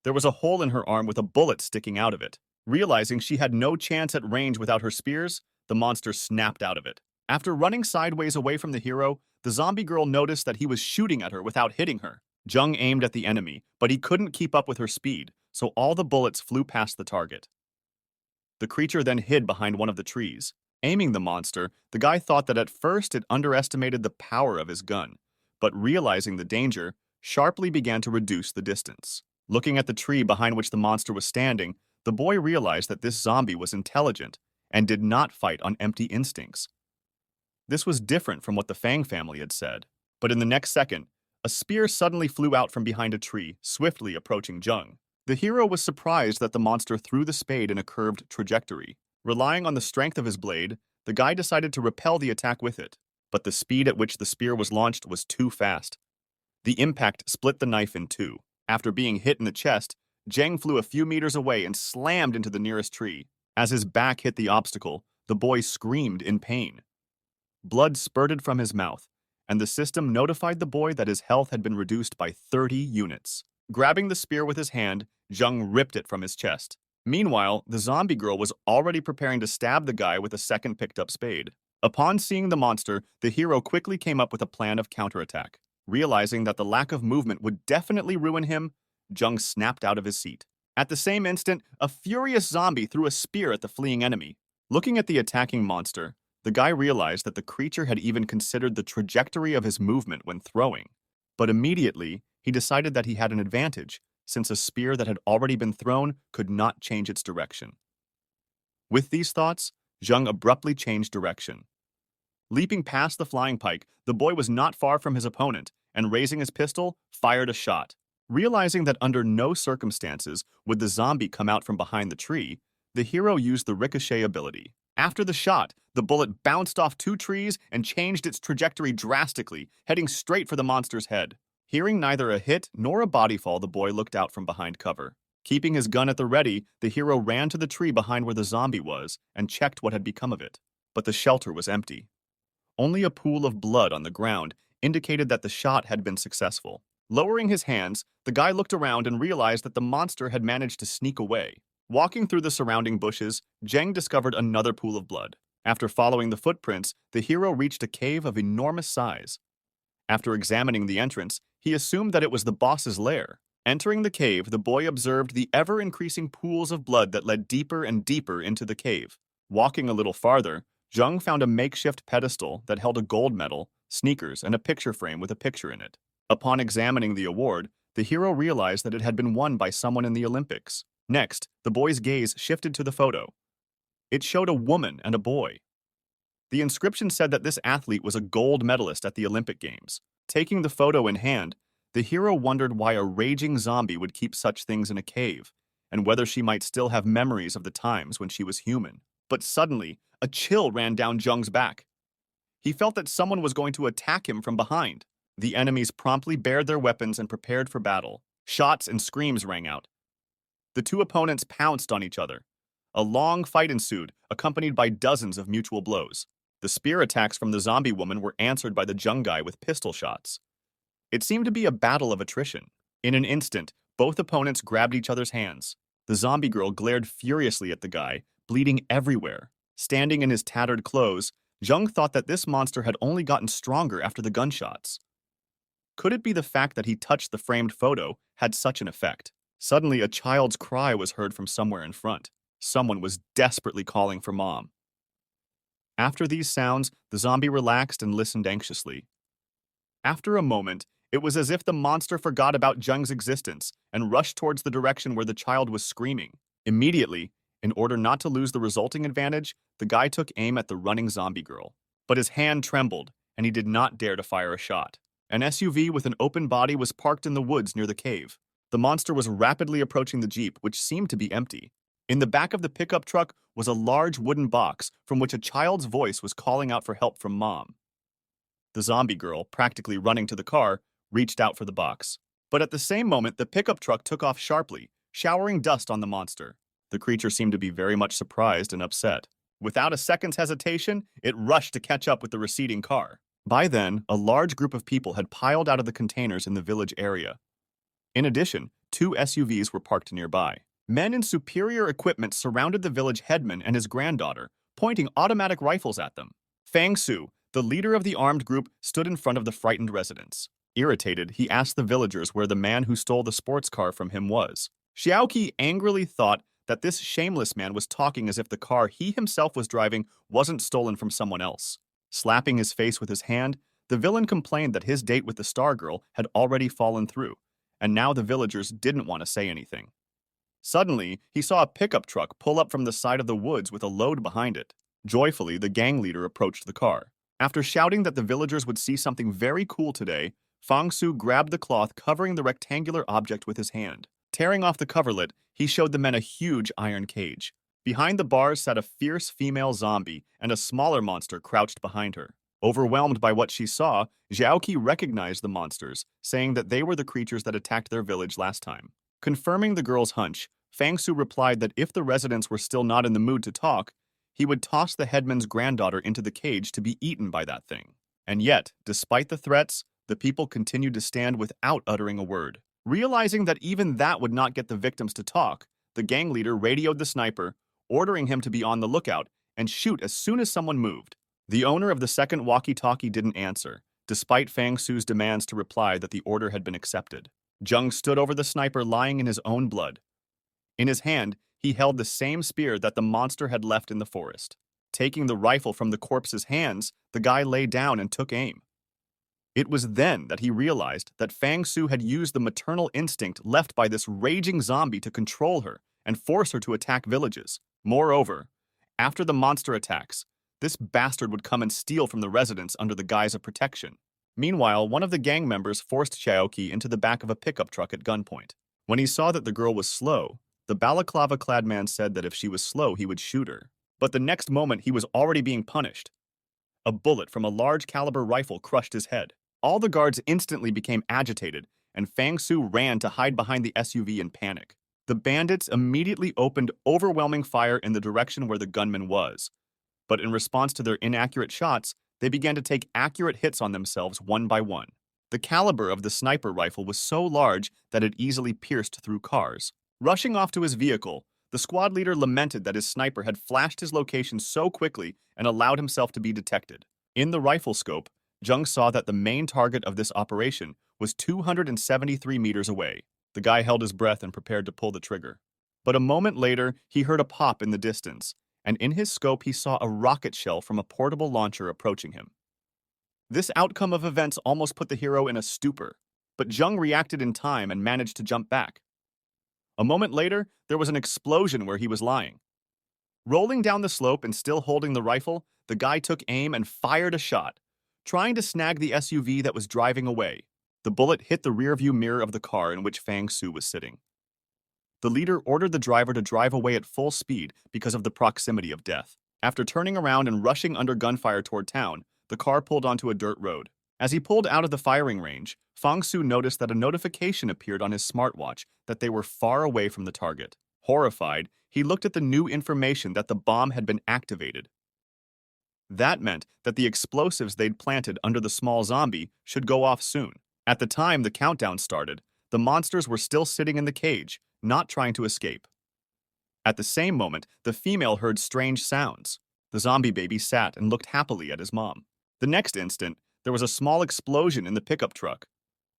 There was a hole in her arm with a bullet sticking out of it. Realizing she had no chance at range without her spears, the monster snapped out of it. After running sideways away from the hero, the zombie girl noticed that he was shooting at her without hitting her. Jung aimed at the enemy, but he couldn't keep up with her speed, so all the bullets flew past the target. The creature then hid behind one of the trees. Aiming the monster, the guy thought that at first it underestimated the power of his gun, but realizing the danger, sharply began to reduce the distance. Looking at the tree behind which the monster was standing, the boy realized that this zombie was intelligent and did not fight on empty instincts. This was different from what the Fang family had said. But in the next second, a spear suddenly flew out from behind a tree, swiftly approaching Jung. The hero was surprised that the monster threw the spade in a curved trajectory. Relying on the strength of his blade, the guy decided to repel the attack with it, but the speed at which the spear was launched was too fast. The impact split the knife in two. After being hit in the chest, Jeng flew a few meters away and slammed into the nearest tree. As his back hit the obstacle, the boy screamed in pain. Blood spurted from his mouth, and the system notified the boy that his health had been reduced by 30 units. Grabbing the spear with his hand, Jung ripped it from his chest. Meanwhile, the zombie girl was already preparing to stab the guy with a second picked-up spade. Upon seeing the monster, the hero quickly came up with a plan of counterattack. Realizing that the lack of movement would definitely ruin him, Jung snapped out of his seat. At the same instant, a furious zombie threw a spear at the fleeing enemy. Looking at the attacking monster, the guy realized that the creature had even considered the trajectory of his movement when throwing. But immediately, he decided that he had an advantage, since a spear that had already been thrown could not change its direction. With these thoughts, Jung abruptly changed direction. Leaping past the flying pike, the boy was not far from his opponent, and raising his pistol, fired a shot. Realizing that under no circumstances would the zombie come out from behind the tree, the hero used the ricochet ability. After the shot, the bullet bounced off two trees and changed its trajectory drastically, heading straight for the monster's head. Hearing neither a hit nor a body fall, the boy looked out from behind cover. Keeping his gun at the ready, the hero ran to the tree behind where the zombie was and checked what had become of it. But the shelter was empty. Only a pool of blood on the ground indicated that the shot had been successful. Lowering his hands, the guy looked around and realized that the monster had managed to sneak away. Walking through the surrounding bushes, Jeng discovered another pool of blood. After following the footprints, the hero reached a cave of enormous size. After examining the entrance, he assumed that it was the boss's lair. Entering the cave, the boy observed the ever-increasing pools of blood that led deeper and deeper into the cave. Walking a little farther, Jung found a makeshift pedestal that held a gold medal, sneakers, and a picture frame with a picture in it. Upon examining the award, the hero realized that it had been won by someone in the Olympics. Next, the boy's gaze shifted to the photo. It showed a woman and a boy. The inscription said that this athlete was a gold medalist at the Olympic Games. Taking the photo in hand, the hero wondered why a raging zombie would keep such things in a cave, and whether she might still have memories of the times when she was human. But suddenly, a chill ran down Jung's back. He felt that someone was going to attack him from behind. The enemies promptly bared their weapons and prepared for battle. Shots and screams rang out. The two opponents pounced on each other. A long fight ensued, accompanied by dozens of mutual blows. The spear attacks from the zombie woman were answered by the Jung guy with pistol shots. It seemed to be a battle of attrition. In an instant, both opponents grabbed each other's hands. The zombie girl glared furiously at the guy, bleeding everywhere. Standing in his tattered clothes, Jung thought that this monster had only gotten stronger after the gunshots. Could it be the fact that he touched the framed photo had such an effect? Suddenly, a child's cry was heard from somewhere in front. Someone was desperately calling for mom. After these sounds, the zombie relaxed and listened anxiously. After a moment, it was as if the monster forgot about Jung's existence and rushed towards the direction where the child was screaming. Immediately, in order not to lose the resulting advantage, the guy took aim at the running zombie girl. But his hand trembled, and he did not dare to fire a shot. An SUV with an open body was parked in the woods near the cave. The monster was rapidly approaching the Jeep, which seemed to be empty. In the back of the pickup truck was a large wooden box from which a child's voice was calling out for help from mom. The zombie girl, practically running to the car, reached out for the box. But at the same moment, the pickup truck took off sharply, showering dust on the monster. The creature seemed to be very much surprised and upset. Without a second's hesitation, it rushed to catch up with the receding car. By then, a large group of people had piled out of the containers in the village area. In addition, 2 SUVs were parked nearby. Men in superior equipment surrounded the village headman and his granddaughter, pointing automatic rifles at them. Fang Su, the leader of the armed group, stood in front of the frightened residents. Irritated, he asked the villagers where the man who stole the sports car from him was. Xiaoqi angrily thought that this shameless man was talking as if the car he himself was driving wasn't stolen from someone else. Slapping his face with his hand, the villain complained that his date with the star girl had already fallen through, and now the villagers didn't want to say anything. Suddenly, he saw a pickup truck pull up from the side of the woods with a load behind it. Joyfully, the gang leader approached the car. After shouting that the villagers would see something very cool today, Fang Su grabbed the cloth covering the rectangular object with his hand. Tearing off the coverlet, he showed the men a huge iron cage. Behind the bars sat a fierce female zombie, and a smaller monster crouched behind her. Overwhelmed by what she saw, Xiaoqi recognized the monsters, saying that they were the creatures that attacked their village last time. Confirming the girl's hunch, Fang Su replied that if the residents were still not in the mood to talk, he would toss the headman's granddaughter into the cage to be eaten by that thing. And yet, despite the threats, the people continued to stand without uttering a word. Realizing that even that would not get the victims to talk, the gang leader radioed the sniper, ordering him to be on the lookout and shoot as soon as someone moved. The owner of the second walkie-talkie didn't answer, despite Fang Su's demands to reply that the order had been accepted. Zheng stood over the sniper lying in his own blood. In his hand, he held the same spear that the monster had left in the forest. Taking the rifle from the corpse's hands, the guy lay down and took aim. It was then that he realized that Fang Su had used the maternal instinct left by this raging zombie to control her and force her to attack villages. Moreover, after the monster attacks, this bastard would come and steal from the residents under the guise of protection. Meanwhile, one of the gang members forced Xiaoqi into the back of a pickup truck at gunpoint. When he saw that the girl was slow, the balaclava-clad man said that if she was slow, he would shoot her. But the next moment, he was already being punished. A bullet from a large-caliber rifle crushed his head. All the guards instantly became agitated, and Fang Su ran to hide behind the SUV in panic. The bandits immediately opened overwhelming fire in the direction where the gunman was. But in response to their inaccurate shots, they began to take accurate hits on themselves one by one. The caliber of the sniper rifle was so large that it easily pierced through cars. Rushing off to his vehicle, the squad leader lamented that his sniper had flashed his location so quickly and allowed himself to be detected. In the rifle scope, Zheng saw that the main target of this operation was 273 meters away. The guy held his breath and prepared to pull the trigger. But a moment later, he heard a pop in the distance, and in his scope he saw a rocket shell from a portable launcher approaching him. This outcome of events almost put the hero in a stupor, but Zheng reacted in time and managed to jump back. A moment later, there was an explosion where he was lying. Rolling down the slope and still holding the rifle, the guy took aim and fired a shot, trying to snag the SUV that was driving away. The bullet hit the rearview mirror of the car in which Fang Su was sitting. The leader ordered the driver to drive away at full speed because of the proximity of death. After turning around and rushing under gunfire toward town, the car pulled onto a dirt road. As he pulled out of the firing range, Fang Su noticed that a notification appeared on his smartwatch that they were far away from the target. Horrified, he looked at the new information that the bomb had been activated. That meant that the explosives they'd planted under the small zombie should go off soon. At the time the countdown started, the monsters were still sitting in the cage, not trying to escape. At the same moment, the female heard strange sounds. The zombie baby sat and looked happily at his mom. The next instant, there was a small explosion in the pickup truck.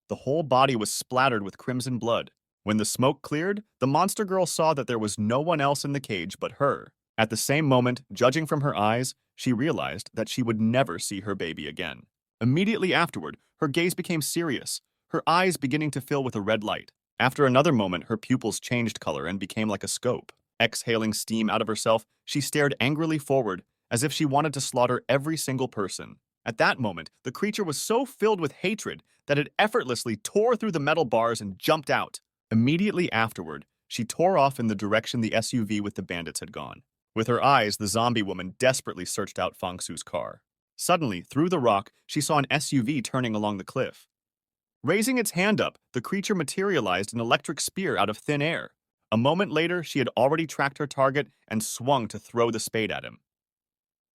The whole body was splattered with crimson blood. When the smoke cleared, the monster girl saw that there was no one else in the cage but her. At the same moment, judging from her eyes, she realized that she would never see her baby again. Immediately afterward, her gaze became serious, her eyes beginning to fill with a red light. After another moment, her pupils changed color and became like a scope. Exhaling steam out of herself, she stared angrily forward, as if she wanted to slaughter every single person. At that moment, the creature was so filled with hatred that it effortlessly tore through the metal bars and jumped out. Immediately afterward, she tore off in the direction the SUV with the bandits had gone. With her eyes, the zombie woman desperately searched out Fang Su's car. Suddenly, through the rock, she saw an SUV turning along the cliff. Raising its hand up, the creature materialized an electric spear out of thin air. A moment later, she had already tracked her target and swung to throw the spade at him.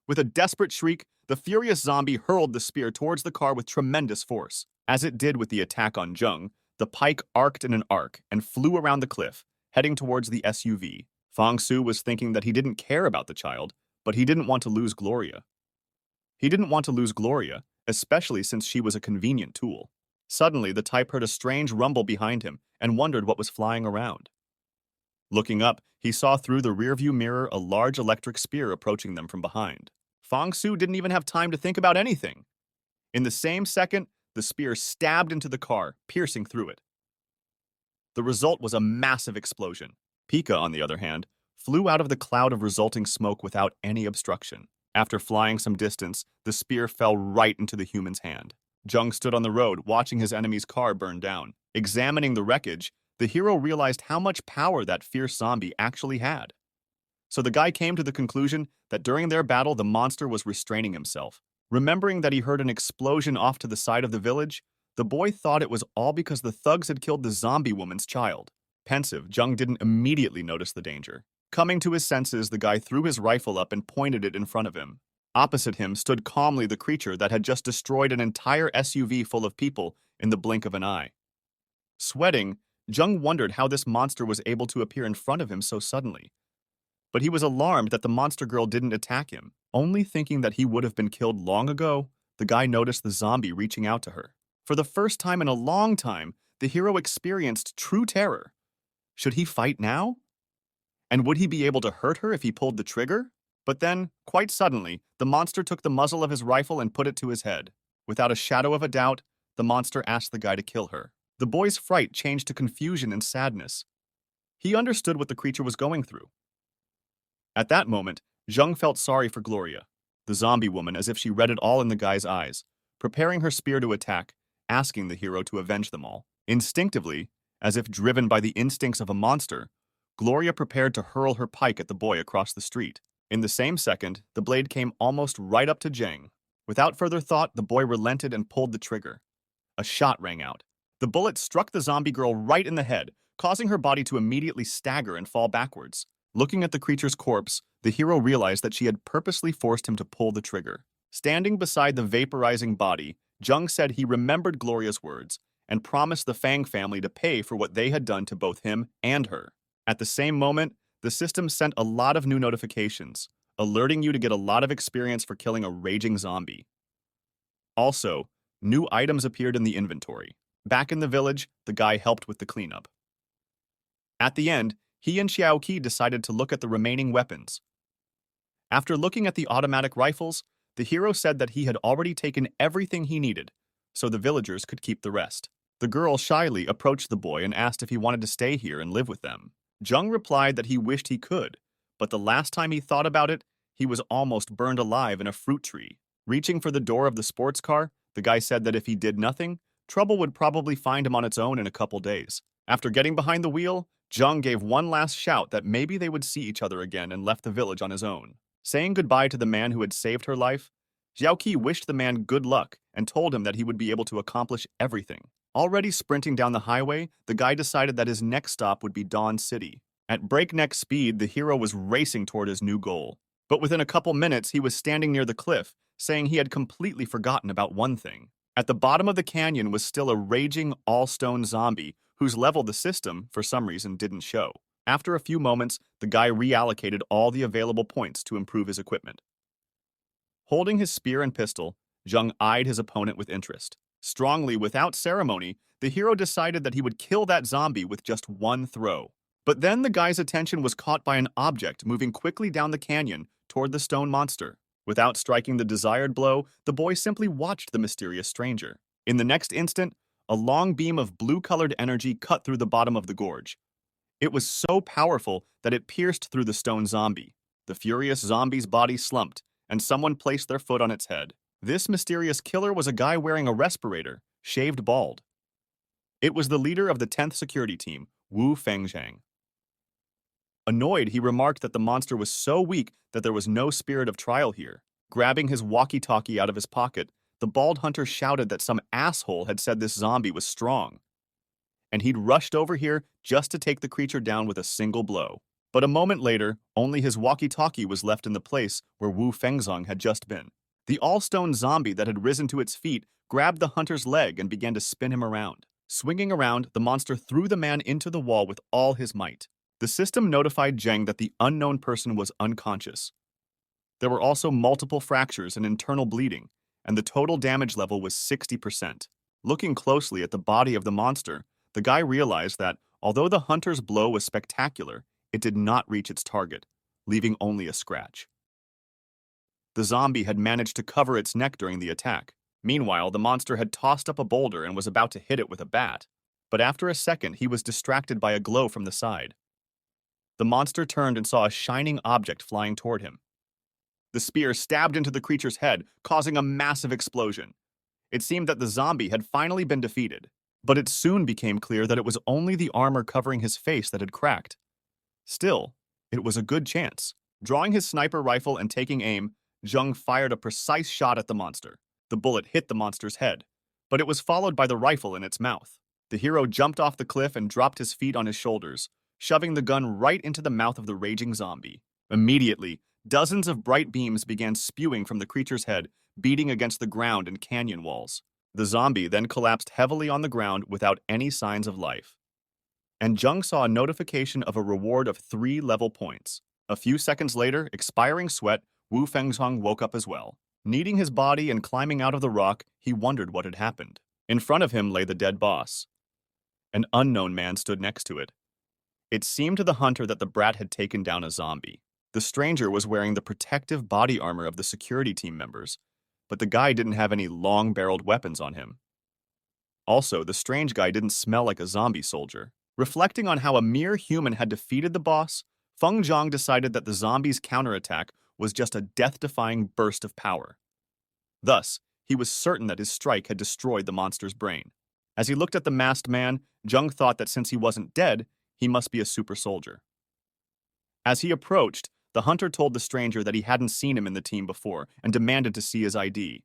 With a desperate shriek, the furious zombie hurled the spear towards the car with tremendous force. As it did with the attack on Jung, the pike arced in an arc and flew around the cliff, heading towards the SUV. Fong Su was thinking that he didn't care about the child, but he didn't want to lose Gloria. He didn't want to lose Gloria, especially since she was a convenient tool. Suddenly, the type heard a strange rumble behind him and wondered what was flying around. Looking up, he saw through the rearview mirror a large electric spear approaching them from behind. Fong Su didn't even have time to think about anything. In the same second, the spear stabbed into the car, piercing through it. The result was a massive explosion. Pika, on the other hand, flew out of the cloud of resulting smoke without any obstruction. After flying some distance, the spear fell right into the human's hand. Jung stood on the road, watching his enemy's car burn down. Examining the wreckage, the hero realized how much power that fierce zombie actually had. So the guy came to the conclusion that during their battle, the monster was restraining himself. Remembering that he heard an explosion off to the side of the village, the boy thought it was all because the thugs had killed the zombie woman's child. Pensive, Jung didn't immediately notice the danger. Coming to his senses, the guy threw his rifle up and pointed it in front of him. Opposite him stood calmly the creature that had just destroyed an entire SUV full of people in the blink of an eye. Sweating, Jung wondered how this monster was able to appear in front of him so suddenly. But he was alarmed that the monster girl didn't attack him. Only thinking that he would have been killed long ago, the guy noticed the zombie reaching out to her. For the first time in a long time, the hero experienced true terror. Should he fight now? And would he be able to hurt her if he pulled the trigger? But then, quite suddenly, the monster took the muzzle of his rifle and put it to his head. Without a shadow of a doubt, the monster asked the guy to kill her. The boy's fright changed to confusion and sadness. He understood what the creature was going through. At that moment, Jung felt sorry for Gloria, the zombie woman, as if she read it all in the guy's eyes, preparing her spear to attack, asking the hero to avenge them all. Instinctively, as if driven by the instincts of a monster, Gloria prepared to hurl her pike at the boy across the street. In the same second, the blade came almost right up to Jang. Without further thought, the boy relented and pulled the trigger. A shot rang out. The bullet struck the zombie girl right in the head, causing her body to immediately stagger and fall backwards. Looking at the creature's corpse, the hero realized that she had purposely forced him to pull the trigger. Standing beside the vaporizing body, Jung said he remembered Gloria's words and promised the Fang family to pay for what they had done to both him and her. At the same moment, the system sent a lot of new notifications, alerting you to get a lot of experience for killing a raging zombie. Also, new items appeared in the inventory. Back in the village, the guy helped with the cleanup. At the end, he and Xiaoqi decided to look at the remaining weapons. After looking at the automatic rifles, the hero said that he had already taken everything he needed, so the villagers could keep the rest. The girl shyly approached the boy and asked if he wanted to stay here and live with them. Jung replied that he wished he could, but the last time he thought about it, he was almost burned alive in a fruit tree. Reaching for the door of the sports car, the guy said that if he did nothing, trouble would probably find him on its own in a couple days. After getting behind the wheel, Jung gave one last shout that maybe they would see each other again and left the village on his own. Saying goodbye to the man who had saved her life, Xiaoqi wished the man good luck and told him that he would be able to accomplish everything. Already sprinting down the highway, the guy decided that his next stop would be Dawn City. At breakneck speed, the hero was racing toward his new goal. But within a couple minutes, he was standing near the cliff, saying he had completely forgotten about one thing. At the bottom of the canyon was still a raging all-stone zombie whose level the system, for some reason, didn't show. After a few moments, the guy reallocated all the available points to improve his equipment. Holding his spear and pistol, Jung eyed his opponent with interest. Strongly, without ceremony, the hero decided that he would kill that zombie with just one throw. But then the guy's attention was caught by an object moving quickly down the canyon toward the stone monster. Without striking the desired blow, the boy simply watched the mysterious stranger. In the next instant, a long beam of blue-colored energy cut through the bottom of the gorge. It was so powerful that it pierced through the stone zombie. The furious zombie's body slumped, and someone placed their foot on its head. This mysterious killer was a guy wearing a respirator, shaved bald. It was the leader of the 10th security team, Wu Fengzhang. Annoyed, he remarked that the monster was so weak that there was no spirit of trial here. Grabbing his walkie-talkie out of his pocket, the bald hunter shouted that some asshole had said this zombie was strong, and he'd rushed over here just to take the creature down with a single blow. But a moment later, only his walkie-talkie was left in the place where Wu Fengzong had just been. The all-stone zombie that had risen to its feet grabbed the hunter's leg and began to spin him around. Swinging around, the monster threw the man into the wall with all his might. The system notified Zheng that the unknown person was unconscious. There were also multiple fractures and internal bleeding, and the total damage level was 60%. Looking closely at the body of the monster, the guy realized that, although the hunter's blow was spectacular, it did not reach its target, leaving only a scratch. The zombie had managed to cover its neck during the attack. Meanwhile, the monster had tossed up a boulder and was about to hit it with a bat. But after a second, he was distracted by a glow from the side. The monster turned and saw a shining object flying toward him. The spear stabbed into the creature's head, causing a massive explosion. It seemed that the zombie had finally been defeated, but it soon became clear that it was only the armor covering his face that had cracked. Still, it was a good chance. Drawing his sniper rifle and taking aim, Zheng fired a precise shot at the monster. The bullet hit the monster's head, but it was followed by the rifle in its mouth. The hero jumped off the cliff and dropped his feet on his shoulders, shoving the gun right into the mouth of the raging zombie. Immediately, dozens of bright beams began spewing from the creature's head, beating against the ground and canyon walls. The zombie then collapsed heavily on the ground without any signs of life. And Zheng saw a notification of a reward of 3 level points. A few seconds later, expiring sweat, Wu Fengzong woke up as well. Kneading his body and climbing out of the rock, he wondered what had happened. In front of him lay the dead boss. An unknown man stood next to it. It seemed to the hunter that the brat had taken down a zombie. The stranger was wearing the protective body armor of the security team members, but the guy didn't have any long-barreled weapons on him. Also, the strange guy didn't smell like a zombie soldier. Reflecting on how a mere human had defeated the boss, Feng Zhang decided that the zombie's counterattack was just a death-defying burst of power. Thus, he was certain that his strike had destroyed the monster's brain. As he looked at the masked man, Zheng thought that since he wasn't dead, he must be a super soldier. As he approached, the hunter told the stranger that he hadn't seen him in the team before and demanded to see his ID.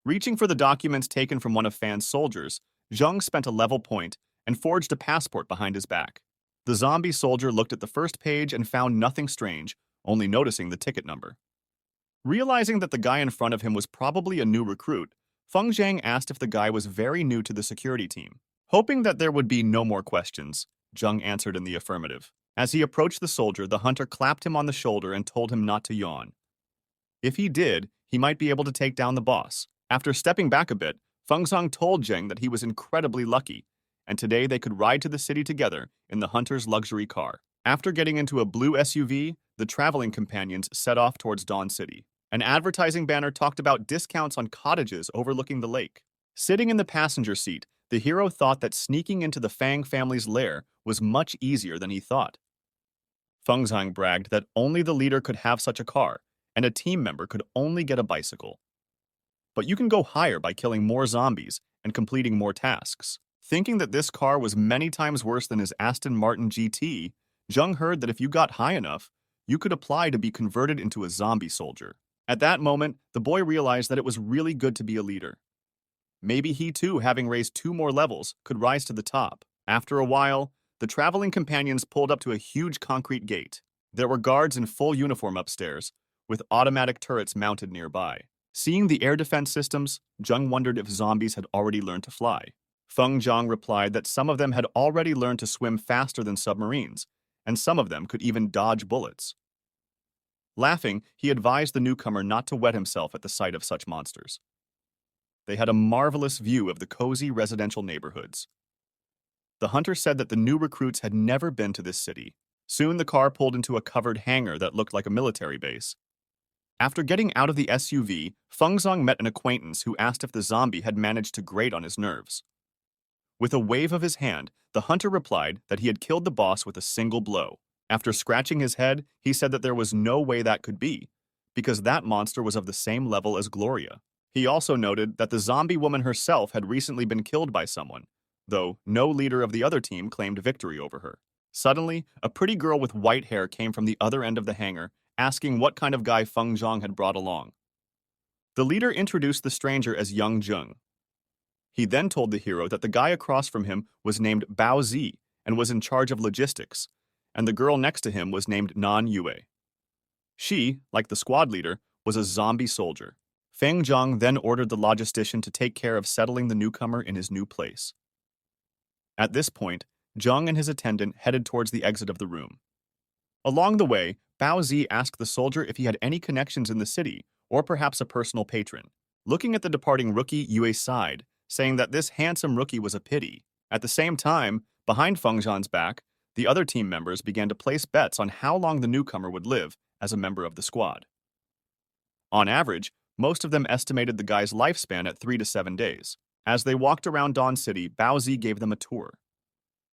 Reaching for the documents taken from one of Fan's soldiers, Zheng spent a level point and forged a passport behind his back. The zombie soldier looked at the first page and found nothing strange, only noticing the ticket number. Realizing that the guy in front of him was probably a new recruit, Feng Zhang asked if the guy was very new to the security team. Hoping that there would be no more questions, Zheng answered in the affirmative. As he approached the soldier, the hunter clapped him on the shoulder and told him not to yawn. If he did, he might be able to take down the boss. After stepping back a bit, Feng Zhang told Zheng that he was incredibly lucky, and today they could ride to the city together in the hunter's luxury car. After getting into a blue SUV, the traveling companions set off towards Dawn City. An advertising banner talked about discounts on cottages overlooking the lake. Sitting in the passenger seat, the hero thought that sneaking into the Fang family's lair was much easier than he thought. Feng Zhang bragged that only the leader could have such a car, and a team member could only get a bicycle. But you can go higher by killing more zombies and completing more tasks. Thinking that this car was many times worse than his Aston Martin GT, Zheng heard that if you got high enough, you could apply to be converted into a zombie soldier. At that moment, the boy realized that it was really good to be a leader. Maybe he too, having raised 2 more levels, could rise to the top. After a while, the traveling companions pulled up to a huge concrete gate. There were guards in full uniform upstairs, with automatic turrets mounted nearby. Seeing the air defense systems, Zheng wondered if zombies had already learned to fly. Feng Zhang replied that some of them had already learned to swim faster than submarines, and some of them could even dodge bullets. Laughing, he advised the newcomer not to wet himself at the sight of such monsters. They had a marvelous view of the cozy residential neighborhoods. The hunter said that the new recruits had never been to this city. Soon the car pulled into a covered hangar that looked like a military base. After getting out of the SUV, Feng Zhang met an acquaintance who asked if the zombie had managed to grate on his nerves. With a wave of his hand, the hunter replied that he had killed the boss with a single blow. After scratching his head, he said that there was no way that could be, because that monster was of the same level as Gloria. He also noted that the zombie woman herself had recently been killed by someone, though no leader of the other team claimed victory over her. Suddenly, a pretty girl with white hair came from the other end of the hangar, asking what kind of guy Feng Zhang had brought along. The leader introduced the stranger as young Jung. He then told the hero that the guy across from him was named Bao Zi and was in charge of logistics, and the girl next to him was named Nan Yue. She, like the squad leader, was a zombie soldier. Feng Zhang then ordered the logistician to take care of settling the newcomer in his new place. At this point, Zhang and his attendant headed towards the exit of the room. Along the way, Bao Zi asked the soldier if he had any connections in the city, or perhaps a personal patron. Looking at the departing rookie, Yue sighed, saying that this handsome rookie was a pity. At the same time, behind Feng Zhan's back, the other team members began to place bets on how long the newcomer would live as a member of the squad. On average, most of them estimated the guy's lifespan at 3 to 7 days. As they walked around Dawn City, Bao Zi gave them a tour.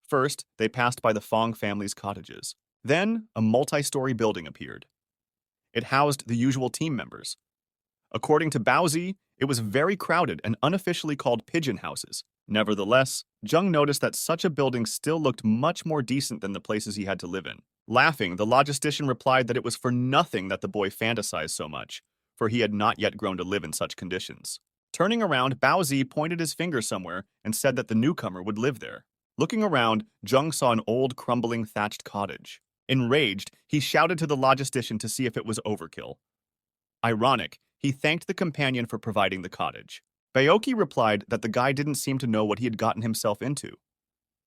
First, they passed by the Fong family's cottages. Then, a multi-story building appeared. It housed the usual team members. According to Bao Zi, it was very crowded and unofficially called pigeon houses. Nevertheless, Zheng noticed that such a building still looked much more decent than the places he had to live in. Laughing, the logistician replied that it was for nothing that the boy fantasized so much, for he had not yet grown to live in such conditions. Turning around, Bao Zi pointed his finger somewhere and said that the newcomer would live there. Looking around, Zheng saw an old, crumbling, thatched cottage. Enraged, he shouted to the logistician to see if it was overkill. Ironic, he thanked the companion for providing the cottage. Baoki replied that the guy didn't seem to know what he had gotten himself into.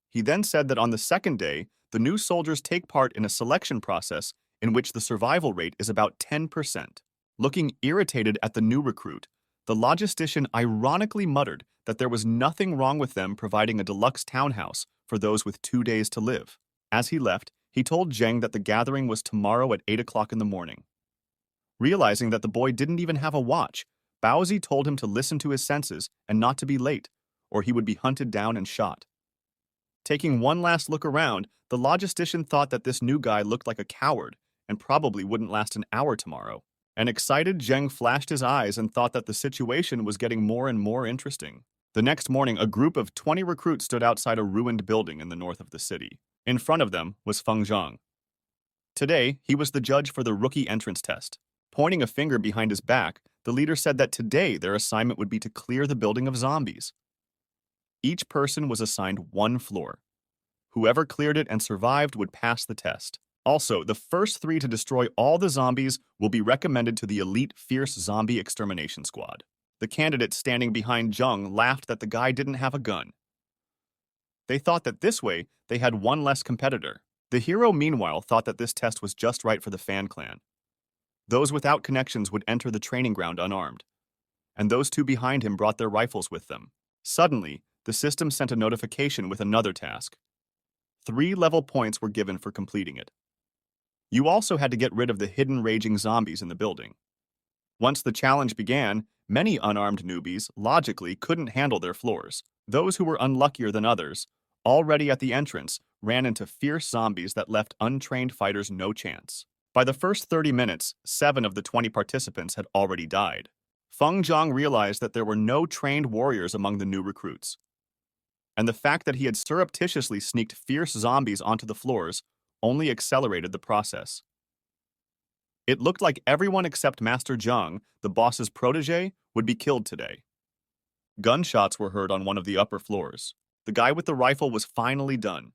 He then said that on the second day, the new soldiers take part in a selection process in which the survival rate is about 10%. Looking irritated at the new recruit, the logistician ironically muttered that there was nothing wrong with them providing a deluxe townhouse for those with 2 days to live. As he left, he told Zheng that the gathering was tomorrow at 8 o'clock in the morning. Realizing that the boy didn't even have a watch, Bao Zi told him to listen to his senses and not to be late, or he would be hunted down and shot. Taking one last look around, the logistician thought that this new guy looked like a coward and probably wouldn't last an hour tomorrow. An excited Zheng flashed his eyes and thought that the situation was getting more and more interesting. The next morning, a group of 20 recruits stood outside a ruined building in the north of the city. In front of them was Feng Zhang. Today, he was the judge for the rookie entrance test. Pointing a finger behind his back, the leader said that today their assignment would be to clear the building of zombies. Each person was assigned one floor. Whoever cleared it and survived would pass the test. Also, the first 3 to destroy all the zombies will be recommended to the elite Fierce Zombie Extermination Squad. The candidate standing behind Zheng laughed that the guy didn't have a gun. They thought that this way they had one less competitor. The hero, meanwhile, thought that this test was just right for the Fan Clan. Those without connections would enter the training ground unarmed, and those 2 behind him brought their rifles with them. Suddenly, the system sent a notification with another task. 3 level points were given for completing it. You also had to get rid of the hidden raging zombies in the building. Once the challenge began, many unarmed newbies, logically, couldn't handle their floors. Those who were unluckier than others, already at the entrance, ran into fierce zombies that left untrained fighters no chance. By the first 30 minutes, 7 of the 20 participants had already died. Feng Zhang realized that there were no trained warriors among the new recruits. And the fact that he had surreptitiously sneaked fierce zombies onto the floors only accelerated the process. It looked like everyone except Master Zhang, the boss's protege, would be killed today. Gunshots were heard on one of the upper floors. The guy with the rifle was finally done.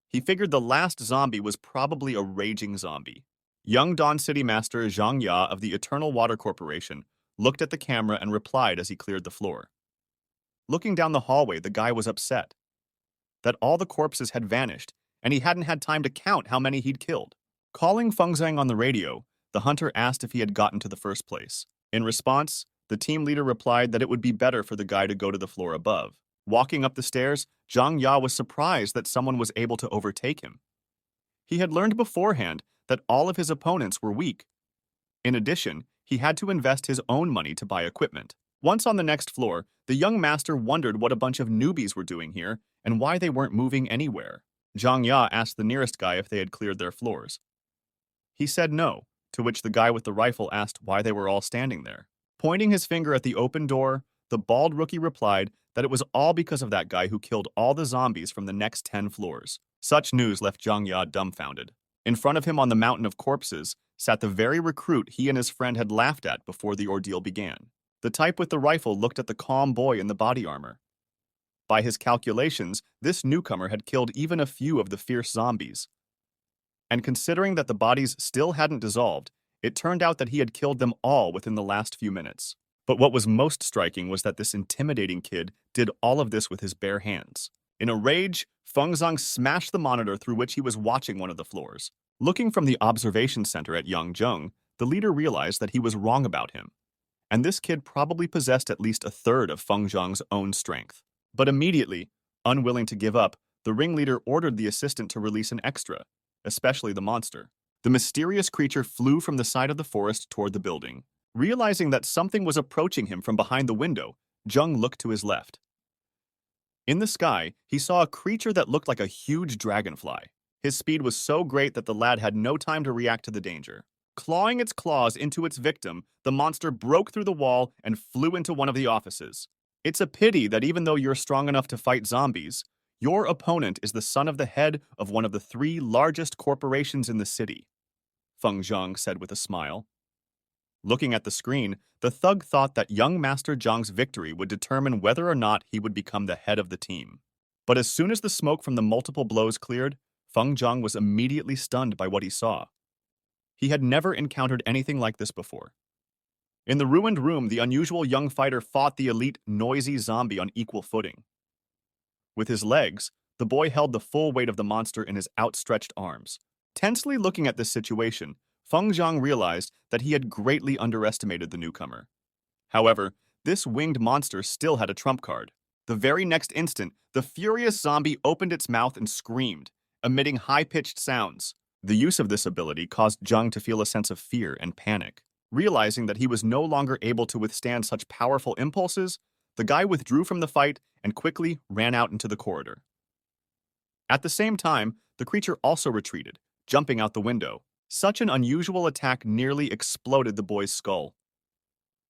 He figured the last zombie was probably a raging zombie. Young Dawn City Master Zhang Ya of the Eternal Water Corporation looked at the camera and replied as he cleared the floor. Looking down the hallway, the guy was upset that all the corpses had vanished, and he hadn't had time to count how many he'd killed. Calling Feng Zhang on the radio, the hunter asked if he had gotten to the first place. In response, the team leader replied that it would be better for the guy to go to the floor above. Walking up the stairs, Zhang Ya was surprised that someone was able to overtake him. He had learned beforehand that all of his opponents were weak. In addition, he had to invest his own money to buy equipment. Once on the next floor, the young master wondered what a bunch of newbies were doing here and why they weren't moving anywhere. Zhang Ya asked the nearest guy if they had cleared their floors. He said no, to which the guy with the rifle asked why they were all standing there. Pointing his finger at the open door, the bald rookie replied that it was all because of that guy who killed all the zombies from the next 10 floors. Such news left Zhang Ya dumbfounded. In front of him on the mountain of corpses sat the very recruit he and his friend had laughed at before the ordeal began. The type with the rifle looked at the calm boy in the body armor. By his calculations, this newcomer had killed even a few of the fierce zombies. And considering that the bodies still hadn't dissolved, it turned out that he had killed them all within the last few minutes. But what was most striking was that this intimidating kid did all of this with his bare hands. In a rage, Feng Zhang smashed the monitor through which he was watching one of the floors. Looking from the observation center at Yangzheng, the leader realized that he was wrong about him. And this kid probably possessed at least a third of Feng Zhang's own strength. But immediately, unwilling to give up, the ringleader ordered the assistant to release an extra, especially the monster. The mysterious creature flew from the side of the forest toward the building. Realizing that something was approaching him from behind the window, Zheng looked to his left. In the sky, he saw a creature that looked like a huge dragonfly. His speed was so great that the lad had no time to react to the danger. Clawing its claws into its victim, the monster broke through the wall and flew into one of the offices. It's a pity that even though you're strong enough to fight zombies, your opponent is the son of the head of one of the 3 largest corporations in the city, Feng Zhang said with a smile. Looking at the screen, the thug thought that young Master Zhang's victory would determine whether or not he would become the head of the team. But as soon as the smoke from the multiple blows cleared, Feng Zhang was immediately stunned by what he saw. He had never encountered anything like this before. In the ruined room, the unusual young fighter fought the elite, noisy zombie on equal footing. With his legs, the boy held the full weight of the monster in his outstretched arms. Tensely looking at this situation, Feng Zhang realized that he had greatly underestimated the newcomer. However, this winged monster still had a trump card. The very next instant, the furious zombie opened its mouth and screamed, emitting high-pitched sounds. The use of this ability caused Zhang to feel a sense of fear and panic. Realizing that he was no longer able to withstand such powerful impulses, the guy withdrew from the fight and quickly ran out into the corridor. At the same time, the creature also retreated, jumping out the window. Such an unusual attack nearly exploded the boy's skull.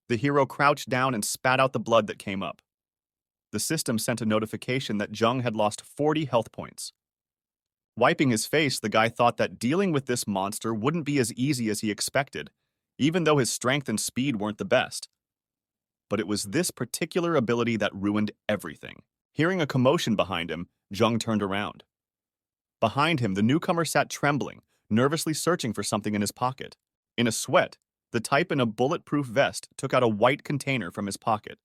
The hero crouched down and spat out the blood that came up. The system sent a notification that Zhang had lost 40 health points. Wiping his face, the guy thought that dealing with this monster wouldn't be as easy as he expected, even though his strength and speed weren't the best. But it was this particular ability that ruined everything. Hearing a commotion behind him, Zhang turned around. Behind him, the newcomer sat trembling, nervously searching for something in his pocket. In a sweat, the type in a bulletproof vest took out a white container from his pocket.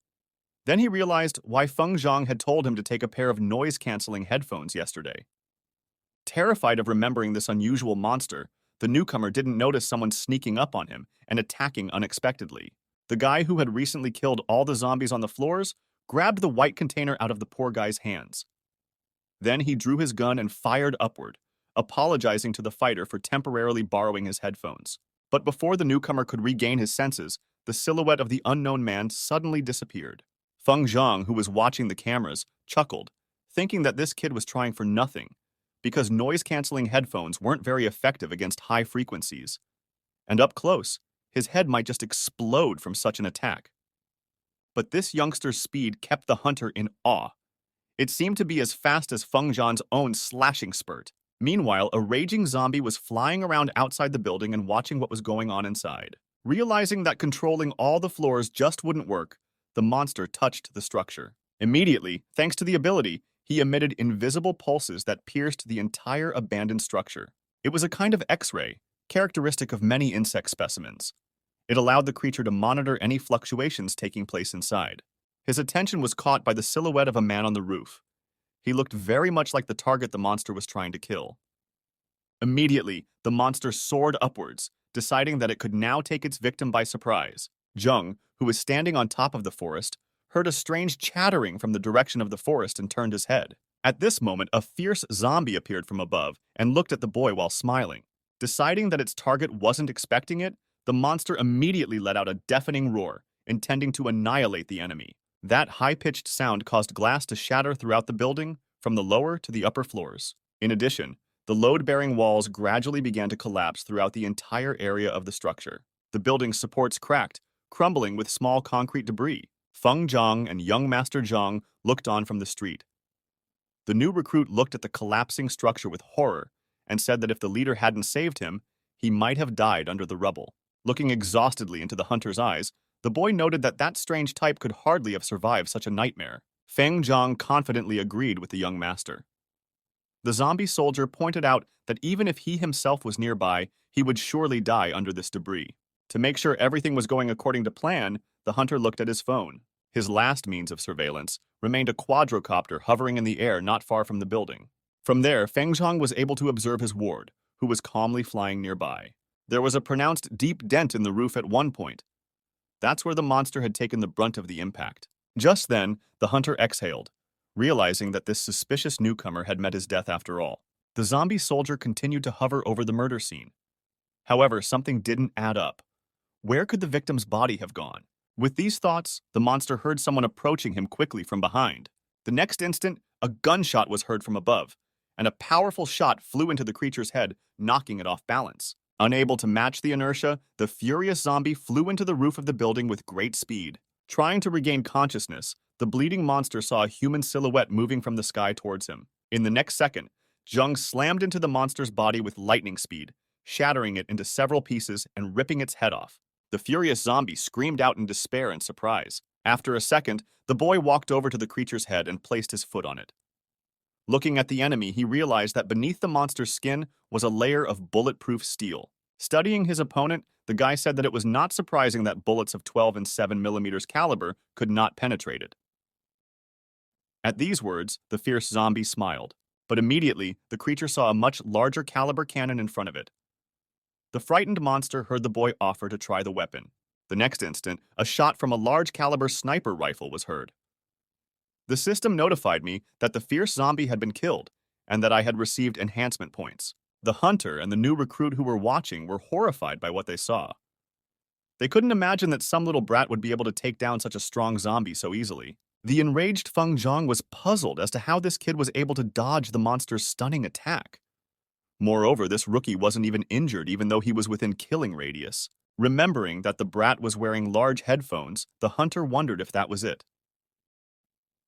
Then he realized why Feng Zhang had told him to take a pair of noise-canceling headphones yesterday. Terrified of remembering this unusual monster, the newcomer didn't notice someone sneaking up on him and attacking unexpectedly. The guy who had recently killed all the zombies on the floors grabbed the white container out of the poor guy's hands. Then he drew his gun and fired upward, apologizing to the fighter for temporarily borrowing his headphones. But before the newcomer could regain his senses, the silhouette of the unknown man suddenly disappeared. Feng Zhang, who was watching the cameras, chuckled, thinking that this kid was trying for nothing, because noise-canceling headphones weren't very effective against high frequencies. And up close, his head might just explode from such an attack. But this youngster's speed kept the hunter in awe. It seemed to be as fast as Feng Zhang's own slashing spurt. Meanwhile, a raging zombie was flying around outside the building and watching what was going on inside. Realizing that controlling all the floors just wouldn't work, the monster touched the structure. Immediately, thanks to the ability, he emitted invisible pulses that pierced the entire abandoned structure. It was a kind of X-ray, characteristic of many insect specimens. It allowed the creature to monitor any fluctuations taking place inside. His attention was caught by the silhouette of a man on the roof. He looked very much like the target the monster was trying to kill. Immediately, the monster soared upwards, deciding that it could now take its victim by surprise. Zheng, who was standing on top of the forest, heard a strange chattering from the direction of the forest and turned his head. At this moment, a fierce zombie appeared from above and looked at the boy while smiling. Deciding that its target wasn't expecting it, the monster immediately let out a deafening roar, intending to annihilate the enemy. That high-pitched sound caused glass to shatter throughout the building, from the lower to the upper floors. In addition, the load-bearing walls gradually began to collapse throughout the entire area of the structure. The building's supports cracked, crumbling with small concrete debris. Feng Zhang and young Master Zhang looked on from the street. The new recruit looked at the collapsing structure with horror and said that if the leader hadn't saved him, he might have died under the rubble. Looking exhaustedly into the hunter's eyes, The boy noted that that strange type could hardly have survived such a nightmare. Feng Zhang confidently agreed with the young master. The zombie soldier pointed out that even if he himself was nearby, he would surely die under this debris. To make sure everything was going according to plan, the hunter looked at his phone. His last means of surveillance remained a quadrocopter hovering in the air not far from the building. From there, Feng Zhang was able to observe his ward, who was calmly flying nearby. There was a pronounced deep dent in the roof at one point. That's where the monster had taken the brunt of the impact. Just then, the hunter exhaled, realizing that this suspicious newcomer had met his death after all. The zombie soldier continued to hover over the murder scene. However, something didn't add up. Where could the victim's body have gone? With these thoughts, the monster heard someone approaching him quickly from behind. The next instant, a gunshot was heard from above, and a powerful shot flew into the creature's head, knocking it off balance. Unable to match the inertia, the furious zombie flew into the roof of the building with great speed. Trying to regain consciousness, the bleeding monster saw a human silhouette moving from the sky towards him. In the next second, Zhang slammed into the monster's body with lightning speed, shattering it into several pieces and ripping its head off. The furious zombie screamed out in despair and surprise. After a second, the boy walked over to the creature's head and placed his foot on it. Looking at the enemy, he realized that beneath the monster's skin was a layer of bulletproof steel. Studying his opponent, the guy said that it was not surprising that bullets of 12 and 7 millimeters caliber could not penetrate it. At these words, the fierce zombie smiled, but immediately the creature saw a much larger caliber cannon in front of it. The frightened monster heard the boy offer to try the weapon. The next instant, a shot from a large caliber sniper rifle was heard. The system notified me that the fierce zombie had been killed and that I had received enhancement points. The hunter and the new recruit who were watching were horrified by what they saw. They couldn't imagine that some little brat would be able to take down such a strong zombie so easily. The enraged Feng Zhang was puzzled as to how this kid was able to dodge the monster's stunning attack. Moreover, this rookie wasn't even injured even though he was within killing radius. Remembering that the brat was wearing large headphones, the hunter wondered if that was it.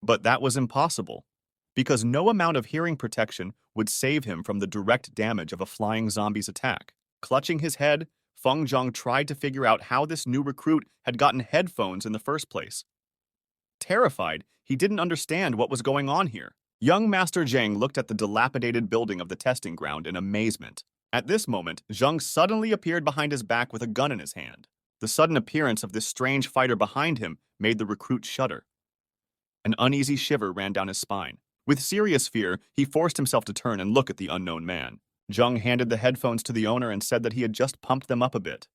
But that was impossible, because no amount of hearing protection would save him from the direct damage of a flying zombie's attack. Clutching his head, Feng Zhang tried to figure out how this new recruit had gotten headphones in the first place. Terrified, he didn't understand what was going on here. Young Master Zhang looked at the dilapidated building of the testing ground in amazement. At this moment, Zhang suddenly appeared behind his back with a gun in his hand. The sudden appearance of this strange fighter behind him made the recruit shudder. An uneasy shiver ran down his spine. With serious fear, he forced himself to turn and look at the unknown man. Zhang handed the headphones to the owner and said that he had just pumped them up a bit.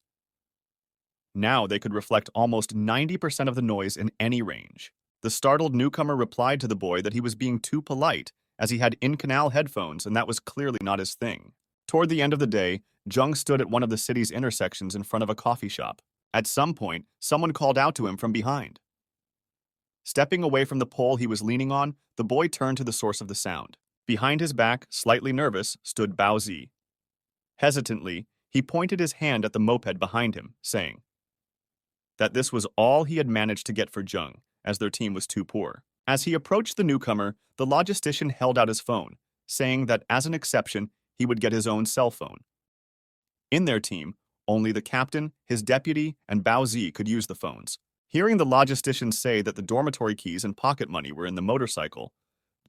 Now they could reflect almost 90% of the noise in any range. The startled newcomer replied to the boy that he was being too polite, as he had in-canal headphones and that was clearly not his thing. Toward the end of the day, Zhang stood at one of the city's intersections in front of a coffee shop. At some point, someone called out to him from behind. Stepping away from the pole he was leaning on, the boy turned to the source of the sound. Behind his back, slightly nervous, stood Bao Zi. Hesitantly, he pointed his hand at the moped behind him, saying that this was all he had managed to get for Zhang, as their team was too poor. As he approached the newcomer, the logistician held out his phone, saying that as an exception, he would get his own cell phone. In their team, only the captain, his deputy, and Bao Zi could use the phones. Hearing the logistician say that the dormitory keys and pocket money were in the motorcycle,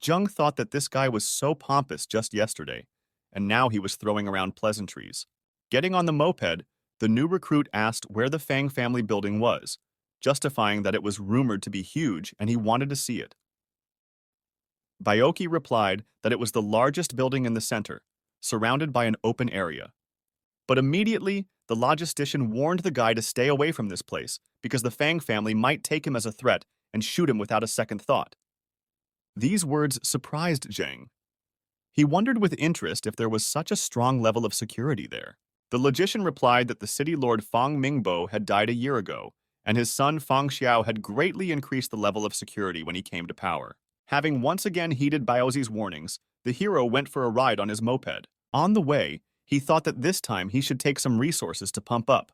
Zhang thought that this guy was so pompous just yesterday, and now he was throwing around pleasantries. Getting on the moped, the new recruit asked where the Fang family building was, justifying that it was rumored to be huge and he wanted to see it. Byoki replied that it was the largest building in the center, surrounded by an open area. But immediately, the logistician warned the guy to stay away from this place because the Fang family might take him as a threat and shoot him without a second thought. These words surprised Zhang. He wondered with interest if there was such a strong level of security there. The logician replied that the city lord Fang Mingbo had died a year ago, and his son Fang Xiao had greatly increased the level of security when he came to power. Having once again heeded Baozi's warnings, the hero went for a ride on his moped. On the way, he thought that this time he should take some resources to pump up.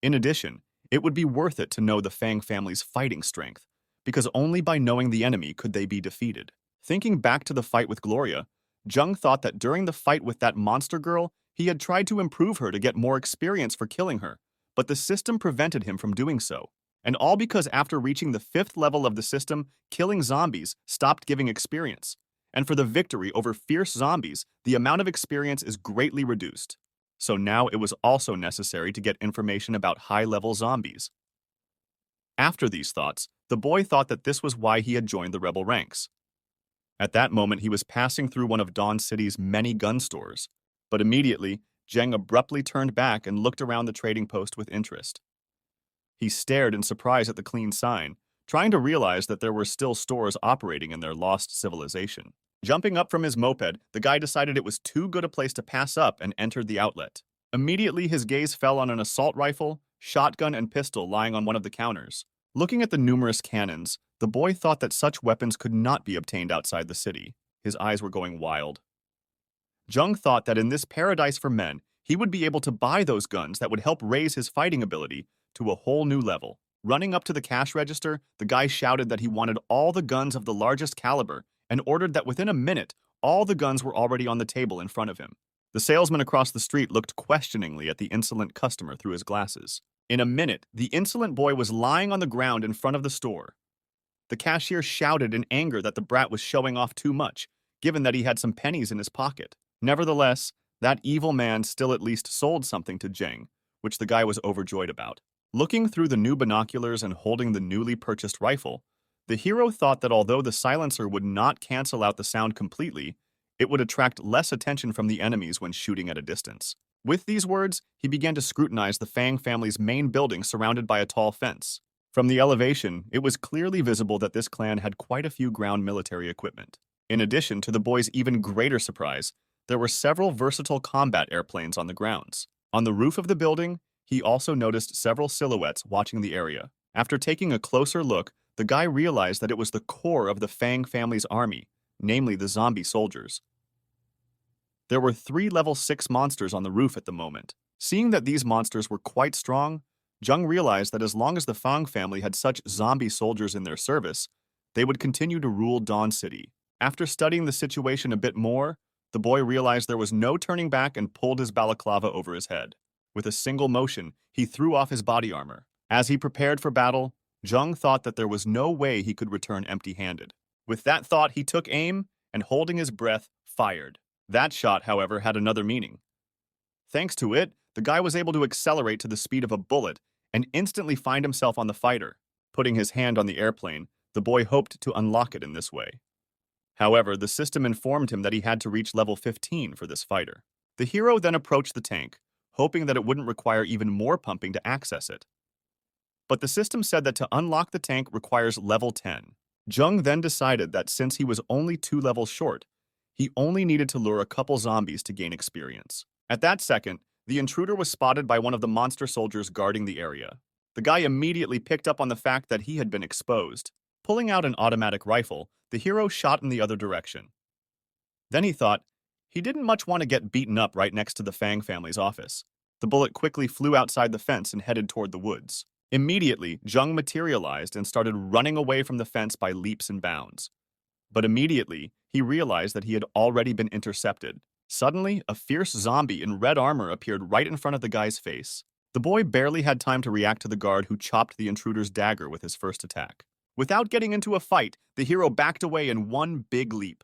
In addition, it would be worth it to know the Fang family's fighting strength, because only by knowing the enemy could they be defeated. Thinking back to the fight with Gloria, Zhang thought that during the fight with that monster girl, he had tried to improve her to get more experience for killing her, but the system prevented him from doing so. And all because after reaching the 5th level of the system, killing zombies stopped giving experience. And for the victory over fierce zombies, the amount of experience is greatly reduced. So now it was also necessary to get information about high-level zombies. After these thoughts, the boy thought that this was why he had joined the rebel ranks. At that moment, he was passing through one of Dawn City's many gun stores. But immediately, Zheng abruptly turned back and looked around the trading post with interest. He stared in surprise at the clean sign, trying to realize that there were still stores operating in their lost civilization. Jumping up from his moped, the guy decided it was too good a place to pass up and entered the outlet. Immediately, his gaze fell on an assault rifle, shotgun, and pistol lying on one of the counters. Looking at the numerous cannons, the boy thought that such weapons could not be obtained outside the city. His eyes were going wild. Zheng thought that in this paradise for men, he would be able to buy those guns that would help raise his fighting ability to a whole new level. Running up to the cash register, the guy shouted that he wanted all the guns of the largest caliber and ordered that within a minute, all the guns were already on the table in front of him. The salesman across the street looked questioningly at the insolent customer through his glasses. In a minute, the insolent boy was lying on the ground in front of the store. The cashier shouted in anger that the brat was showing off too much, given that he had some pennies in his pocket. Nevertheless, that evil man still at least sold something to Zheng, which the guy was overjoyed about. Looking through the new binoculars and holding the newly purchased rifle, the hero thought that although the silencer would not cancel out the sound completely, it would attract less attention from the enemies when shooting at a distance. With these words, he began to scrutinize the Fang family's main building surrounded by a tall fence. From the elevation, it was clearly visible that this clan had quite a few ground military equipment. In addition to the boy's even greater surprise, there were several versatile combat airplanes on the grounds. On the roof of the building, he also noticed several silhouettes watching the area. After taking a closer look, the guy realized that it was the core of the Fang family's army, namely the zombie soldiers. There were 3 level 6 monsters on the roof at the moment. Seeing that these monsters were quite strong, Zheng realized that as long as the Fang family had such zombie soldiers in their service, they would continue to rule Dawn City. After studying the situation a bit more, the boy realized there was no turning back and pulled his balaclava over his head. With a single motion, he threw off his body armor. As he prepared for battle, Zheng thought that there was no way he could return empty-handed. With that thought, he took aim and, holding his breath, fired. That shot, however, had another meaning. Thanks to it, the guy was able to accelerate to the speed of a bullet and instantly find himself on the fighter. Putting his hand on the airplane, the boy hoped to unlock it in this way. However, the system informed him that he had to reach level 15 for this fighter. The hero then approached the tank, hoping that it wouldn't require even more pumping to access it. But the system said that to unlock the tank requires level 10. Zheng then decided that since he was only 2 levels short, he only needed to lure a couple zombies to gain experience. At that second, the intruder was spotted by one of the monster soldiers guarding the area. The guy immediately picked up on the fact that he had been exposed. Pulling out an automatic rifle, the hero shot in the other direction. Then he thought, he didn't much want to get beaten up right next to the Fang family's office. The bullet quickly flew outside the fence and headed toward the woods. Immediately, Zheng materialized and started running away from the fence by leaps and bounds. But immediately, he realized that he had already been intercepted. Suddenly, a fierce zombie in red armor appeared right in front of the guy's face. The boy barely had time to react to the guard who chopped the intruder's dagger with his first attack. Without getting into a fight, the hero backed away in one big leap.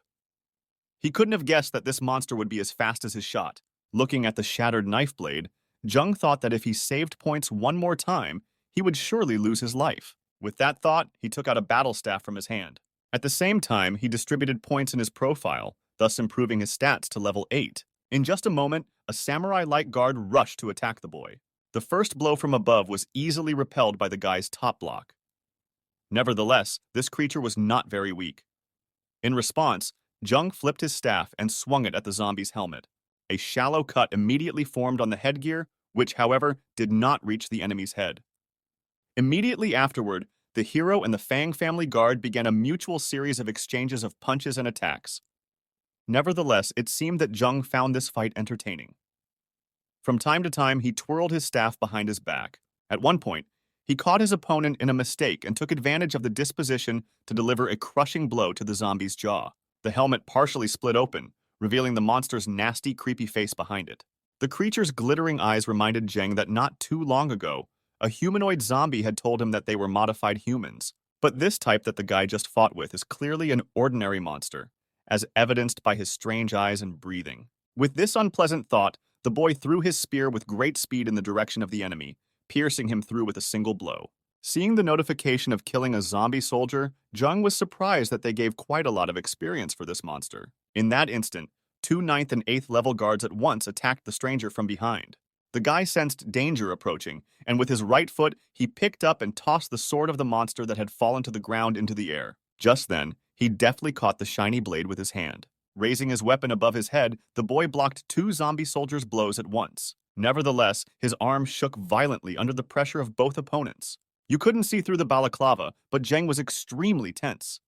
He couldn't have guessed that this monster would be as fast as his shot. Looking at the shattered knife blade, Zheng thought that if he saved points one more time, he would surely lose his life. With that thought, he took out a battle staff from his hand. At the same time, he distributed points in his profile, thus improving his stats to level 8. In just a moment, a samurai-like guard rushed to attack the boy. The first blow from above was easily repelled by the guy's top block. Nevertheless, this creature was not very weak. In response, Zheng flipped his staff and swung it at the zombie's helmet. A shallow cut immediately formed on the headgear, which, however, did not reach the enemy's head. Immediately afterward, the hero and the Fang family guard began a mutual series of exchanges of punches and attacks. Nevertheless, it seemed that Zheng found this fight entertaining. From time to time, he twirled his staff behind his back. At one point, he caught his opponent in a mistake and took advantage of the disposition to deliver a crushing blow to the zombie's jaw. The helmet partially split open, revealing the monster's nasty, creepy face behind it. The creature's glittering eyes reminded Zheng that not too long ago, A humanoid zombie had told him that they were modified humans. But this type that the guy just fought with is clearly an ordinary monster, as evidenced by his strange eyes and breathing. With this unpleasant thought, the boy threw his spear with great speed in the direction of the enemy, piercing him through with a single blow. Seeing the notification of killing a zombie soldier, Jung was surprised that they gave quite a lot of experience for this monster. In that instant, two 9th and 8th level guards at once attacked the stranger from behind. The guy sensed danger approaching, and with his right foot, he picked up and tossed the sword of the monster that had fallen to the ground into the air. Just then, he deftly caught the shiny blade with his hand. Raising his weapon above his head, the boy blocked two zombie soldiers' blows at once. Nevertheless, his arm shook violently under the pressure of both opponents. You couldn't see through the balaclava, but Jeng was extremely tense.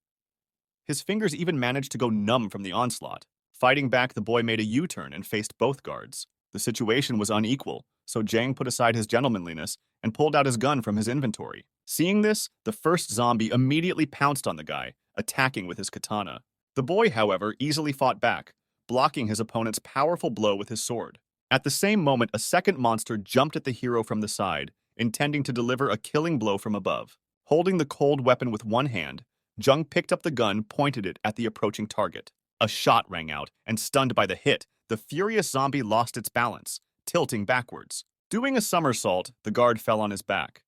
His fingers even managed to go numb from the onslaught. Fighting back, the boy made a U-turn and faced both guards. The situation was unequal, so Jang put aside his gentlemanliness and pulled out his gun from his inventory. Seeing this, the first zombie immediately pounced on the guy, attacking with his katana. The boy, however, easily fought back, blocking his opponent's powerful blow with his sword. At the same moment, a second monster jumped at the hero from the side, intending to deliver a killing blow from above. Holding the cold weapon with one hand, Jung picked up the gun, pointed it at the approaching target. A shot rang out, and stunned by the hit, the furious zombie lost its balance, tilting backwards. Doing a somersault, the guard fell on his back.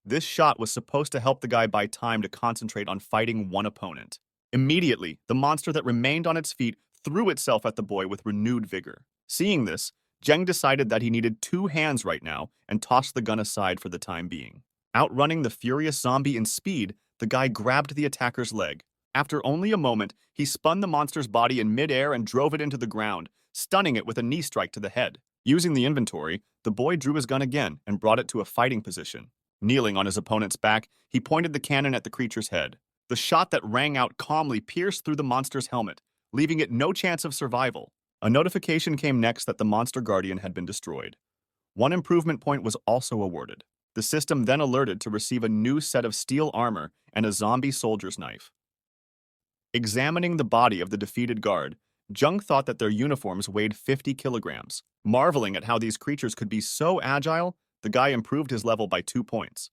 This shot was supposed to help the guy buy time to concentrate on fighting one opponent. Immediately, the monster that remained on its feet threw itself at the boy with renewed vigor. Seeing this, Jeng decided that he needed two hands right now and tossed the gun aside for the time being. Outrunning the furious zombie in speed, the guy grabbed the attacker's leg. After only a moment, he spun the monster's body in midair and drove it into the ground, stunning it with a knee strike to the head. Using the inventory, the boy drew his gun again and brought it to a fighting position. Kneeling on his opponent's back, he pointed the cannon at the creature's head. The shot that rang out calmly pierced through the monster's helmet, leaving it no chance of survival. A notification came next that the monster guardian had been destroyed. One improvement point was also awarded. The system then alerted to receive a new set of steel armor and a zombie soldier's knife. Examining the body of the defeated guard, Jung thought that their uniforms weighed 50 kilograms. Marveling at how these creatures could be so agile, the guy improved his level by 2 points.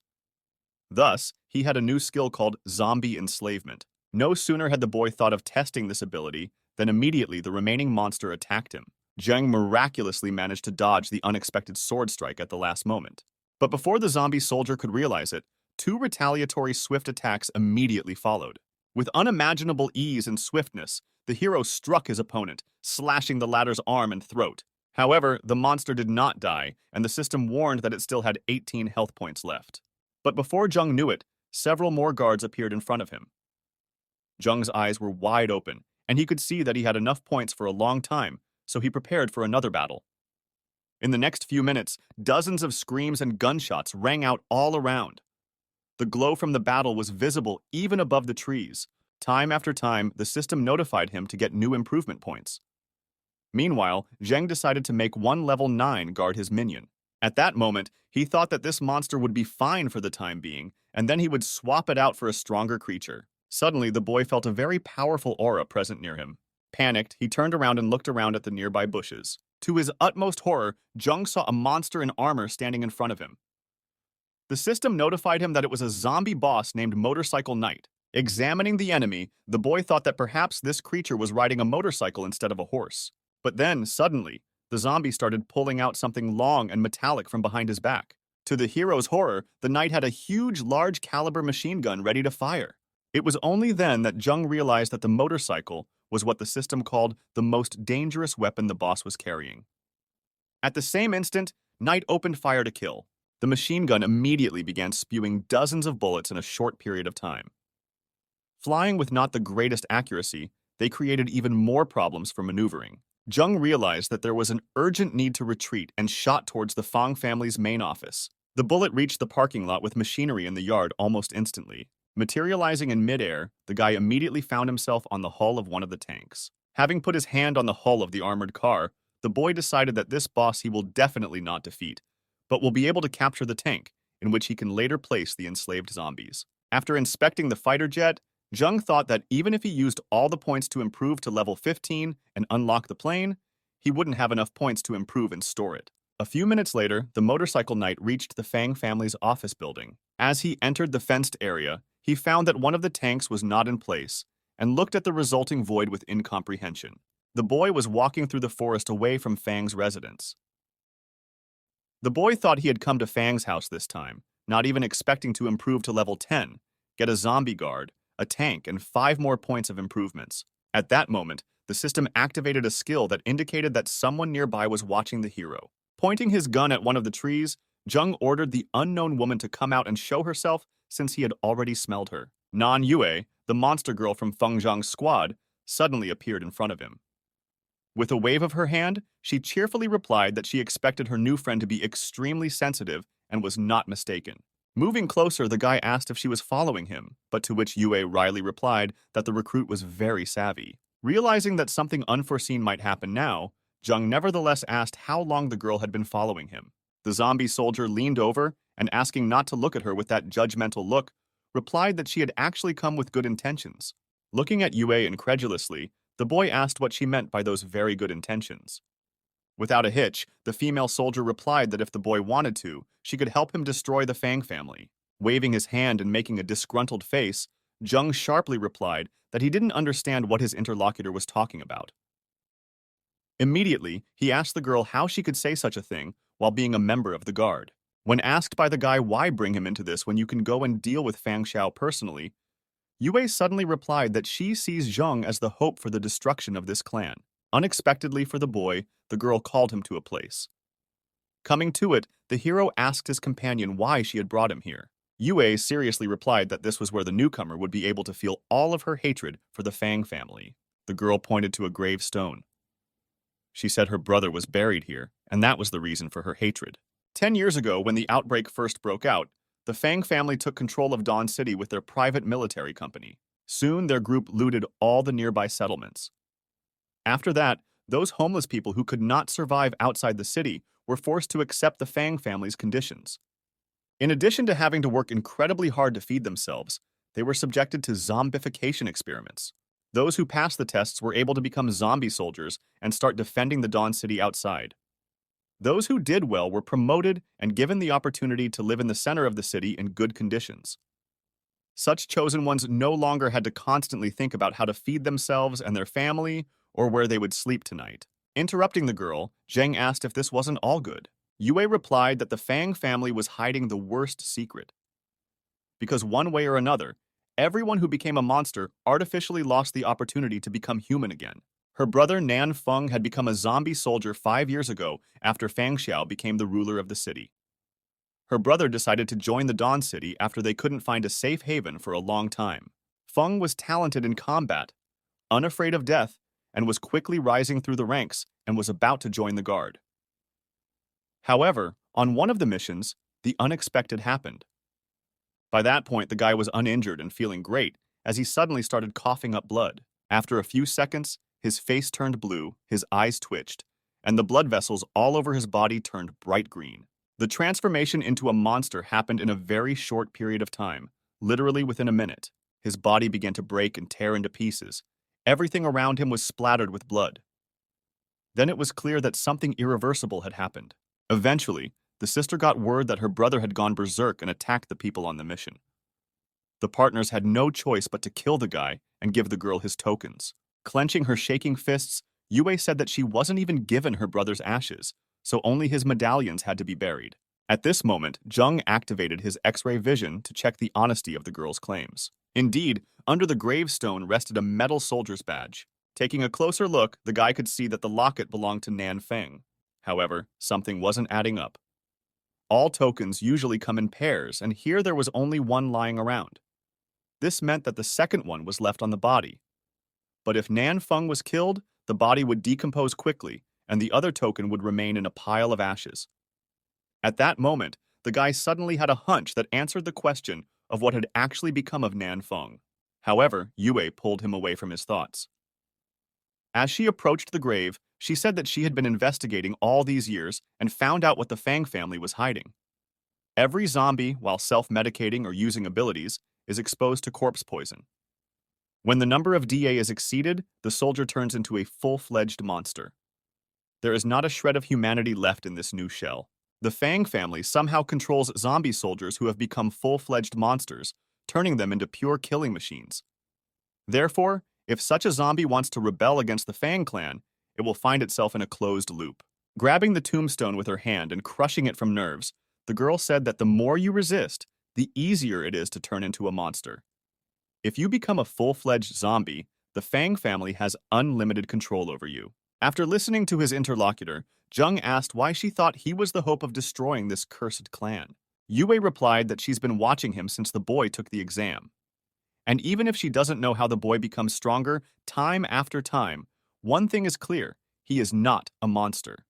Thus, he had a new skill called zombie enslavement. No sooner had the boy thought of testing this ability than immediately the remaining monster attacked him. Jung miraculously managed to dodge the unexpected sword strike at the last moment. But before the zombie soldier could realize it, two retaliatory swift attacks immediately followed. With unimaginable ease and swiftness, the hero struck his opponent, slashing the latter's arm and throat. However, the monster did not die, and the system warned that it still had 18 health points left. But before Jung knew it, several more guards appeared in front of him. Jung's eyes were wide open, and he could see that he had enough points for a long time, so he prepared for another battle. In the next few minutes, dozens of screams and gunshots rang out all around. The glow from the battle was visible even above the trees. Time after time, the system notified him to get new improvement points. Meanwhile, Zheng decided to make one level 9 guard his minion. At that moment, he thought that this monster would be fine for the time being, and then he would swap it out for a stronger creature. Suddenly, the boy felt a very powerful aura present near him. Panicked, he turned around and looked around at the nearby bushes. To his utmost horror, Jung saw a monster in armor standing in front of him. The system notified him that it was a zombie boss named Motorcycle Knight. Examining the enemy, the boy thought that perhaps this creature was riding a motorcycle instead of a horse. But then, suddenly, the zombie started pulling out something long and metallic from behind his back. To the hero's horror, the knight had a huge, large-caliber machine gun ready to fire. It was only then that Jung realized that the motorcycle was what the system called the most dangerous weapon the boss was carrying. At the same instant, Knight opened fire to kill. The machine gun immediately began spewing dozens of bullets in a short period of time. Flying with not the greatest accuracy, they created even more problems for maneuvering. Jung realized that there was an urgent need to retreat and shot towards the Fang family's main office. The bullet reached the parking lot with machinery in the yard almost instantly. Materializing in midair, the guy immediately found himself on the hull of one of the tanks. Having put his hand on the hull of the armored car, the boy decided that this boss he will definitely not defeat, but will be able to capture the tank, in which he can later place the enslaved zombies. After inspecting the fighter jet, Jung thought that even if he used all the points to improve to level 15 and unlock the plane, he wouldn't have enough points to improve and store it. A few minutes later, the motorcycle knight reached the Fang family's office building. As he entered the fenced area, he found that one of the tanks was not in place and looked at the resulting void with incomprehension. The boy was walking through the forest away from Fang's residence. The boy thought he had come to Fang's house this time, not even expecting to improve to level 10, get a zombie guard, a tank, and 5 more points of improvements. At that moment, the system activated a skill that indicated that someone nearby was watching the hero. Pointing his gun at one of the trees, Jung ordered the unknown woman to come out and show herself since he had already smelled her. Nan Yue, the monster girl from Feng Zhang's squad, suddenly appeared in front of him. With a wave of her hand, she cheerfully replied that she expected her new friend to be extremely sensitive and was not mistaken. Moving closer, the guy asked if she was following him, but to which Yue wryly replied that the recruit was very savvy. Realizing that something unforeseen might happen now, Jung nevertheless asked how long the girl had been following him. The zombie soldier leaned over and, asking not to look at her with that judgmental look, replied that she had actually come with good intentions. Looking at Yue incredulously, the boy asked what she meant by those very good intentions. Without a hitch, the female soldier replied that if the boy wanted to, she could help him destroy the Fang family. Waving his hand and making a disgruntled face, Jung sharply replied that he didn't understand what his interlocutor was talking about. Immediately, he asked the girl how she could say such a thing while being a member of the guard. When asked by the guy why bring him into this when you can go and deal with Fang Xiao personally, Yue suddenly replied that she sees Zheng as the hope for the destruction of this clan. Unexpectedly for the boy, the girl called him to a place. Coming to it, the hero asked his companion why she had brought him here. Yue seriously replied that this was where the newcomer would be able to feel all of her hatred for the Fang family. The girl pointed to a gravestone. She said her brother was buried here, and that was the reason for her hatred. 10 years ago, when the outbreak first broke out, the Fang family took control of Dawn City with their private military company. Soon, their group looted all the nearby settlements. After that, those homeless people who could not survive outside the city were forced to accept the Fang family's conditions. In addition to having to work incredibly hard to feed themselves, they were subjected to zombification experiments. Those who passed the tests were able to become zombie soldiers and start defending the Dawn City outside. Those who did well were promoted and given the opportunity to live in the center of the city in good conditions. Such chosen ones no longer had to constantly think about how to feed themselves and their family or where they would sleep tonight. Interrupting the girl, Zheng asked if this wasn't all good. Yue replied that the Fang family was hiding the worst secret. Because one way or another, everyone who became a monster artificially lost the opportunity to become human again. Her brother Nan Feng had become a zombie soldier 5 years ago after Fang Xiao became the ruler of the city. Her brother decided to join the Dawn City after they couldn't find a safe haven for a long time. Feng was talented in combat, unafraid of death, and was quickly rising through the ranks and was about to join the guard. However, on one of the missions, the unexpected happened. By that point, the guy was uninjured and feeling great as he suddenly started coughing up blood. After a few seconds, his face turned blue, his eyes twitched, and the blood vessels all over his body turned bright green. The transformation into a monster happened in a very short period of time, literally within a minute. His body began to break and tear into pieces. Everything around him was splattered with blood. Then it was clear that something irreversible had happened. Eventually, the sister got word that her brother had gone berserk and attacked the people on the mission. The partners had no choice but to kill the guy and give the girl his tokens. Clenching her shaking fists, Yue said that she wasn't even given her brother's ashes, so only his medallions had to be buried. At this moment, Zheng activated his X-ray vision to check the honesty of the girl's claims. Indeed, under the gravestone rested a metal soldier's badge. Taking a closer look, the guy could see that the locket belonged to Nan Feng. However, something wasn't adding up. All tokens usually come in pairs, and here there was only one lying around. This meant that the second one was left on the body. But if Nan Feng was killed, the body would decompose quickly, and the other token would remain in a pile of ashes. At that moment, the guy suddenly had a hunch that answered the question of what had actually become of Nan Feng. However, Yue pulled him away from his thoughts. As she approached the grave, she said that she had been investigating all these years and found out what the Fang family was hiding. Every zombie, while self-medicating or using abilities, is exposed to corpse poison. When the number of DA is exceeded, the soldier turns into a full-fledged monster. There is not a shred of humanity left in this new shell. The Fang family somehow controls zombie soldiers who have become full-fledged monsters, turning them into pure killing machines. Therefore, if such a zombie wants to rebel against the Fang clan, it will find itself in a closed loop. Grabbing the tombstone with her hand and crushing it from nerves, the girl said that the more you resist, the easier it is to turn into a monster. If you become a full-fledged zombie, the Fang family has unlimited control over you. After listening to his interlocutor, Jung asked why she thought he was the hope of destroying this cursed clan. Yue replied that she's been watching him since the boy took the exam. And even if she doesn't know how the boy becomes stronger time after time, one thing is clear: he is not a monster.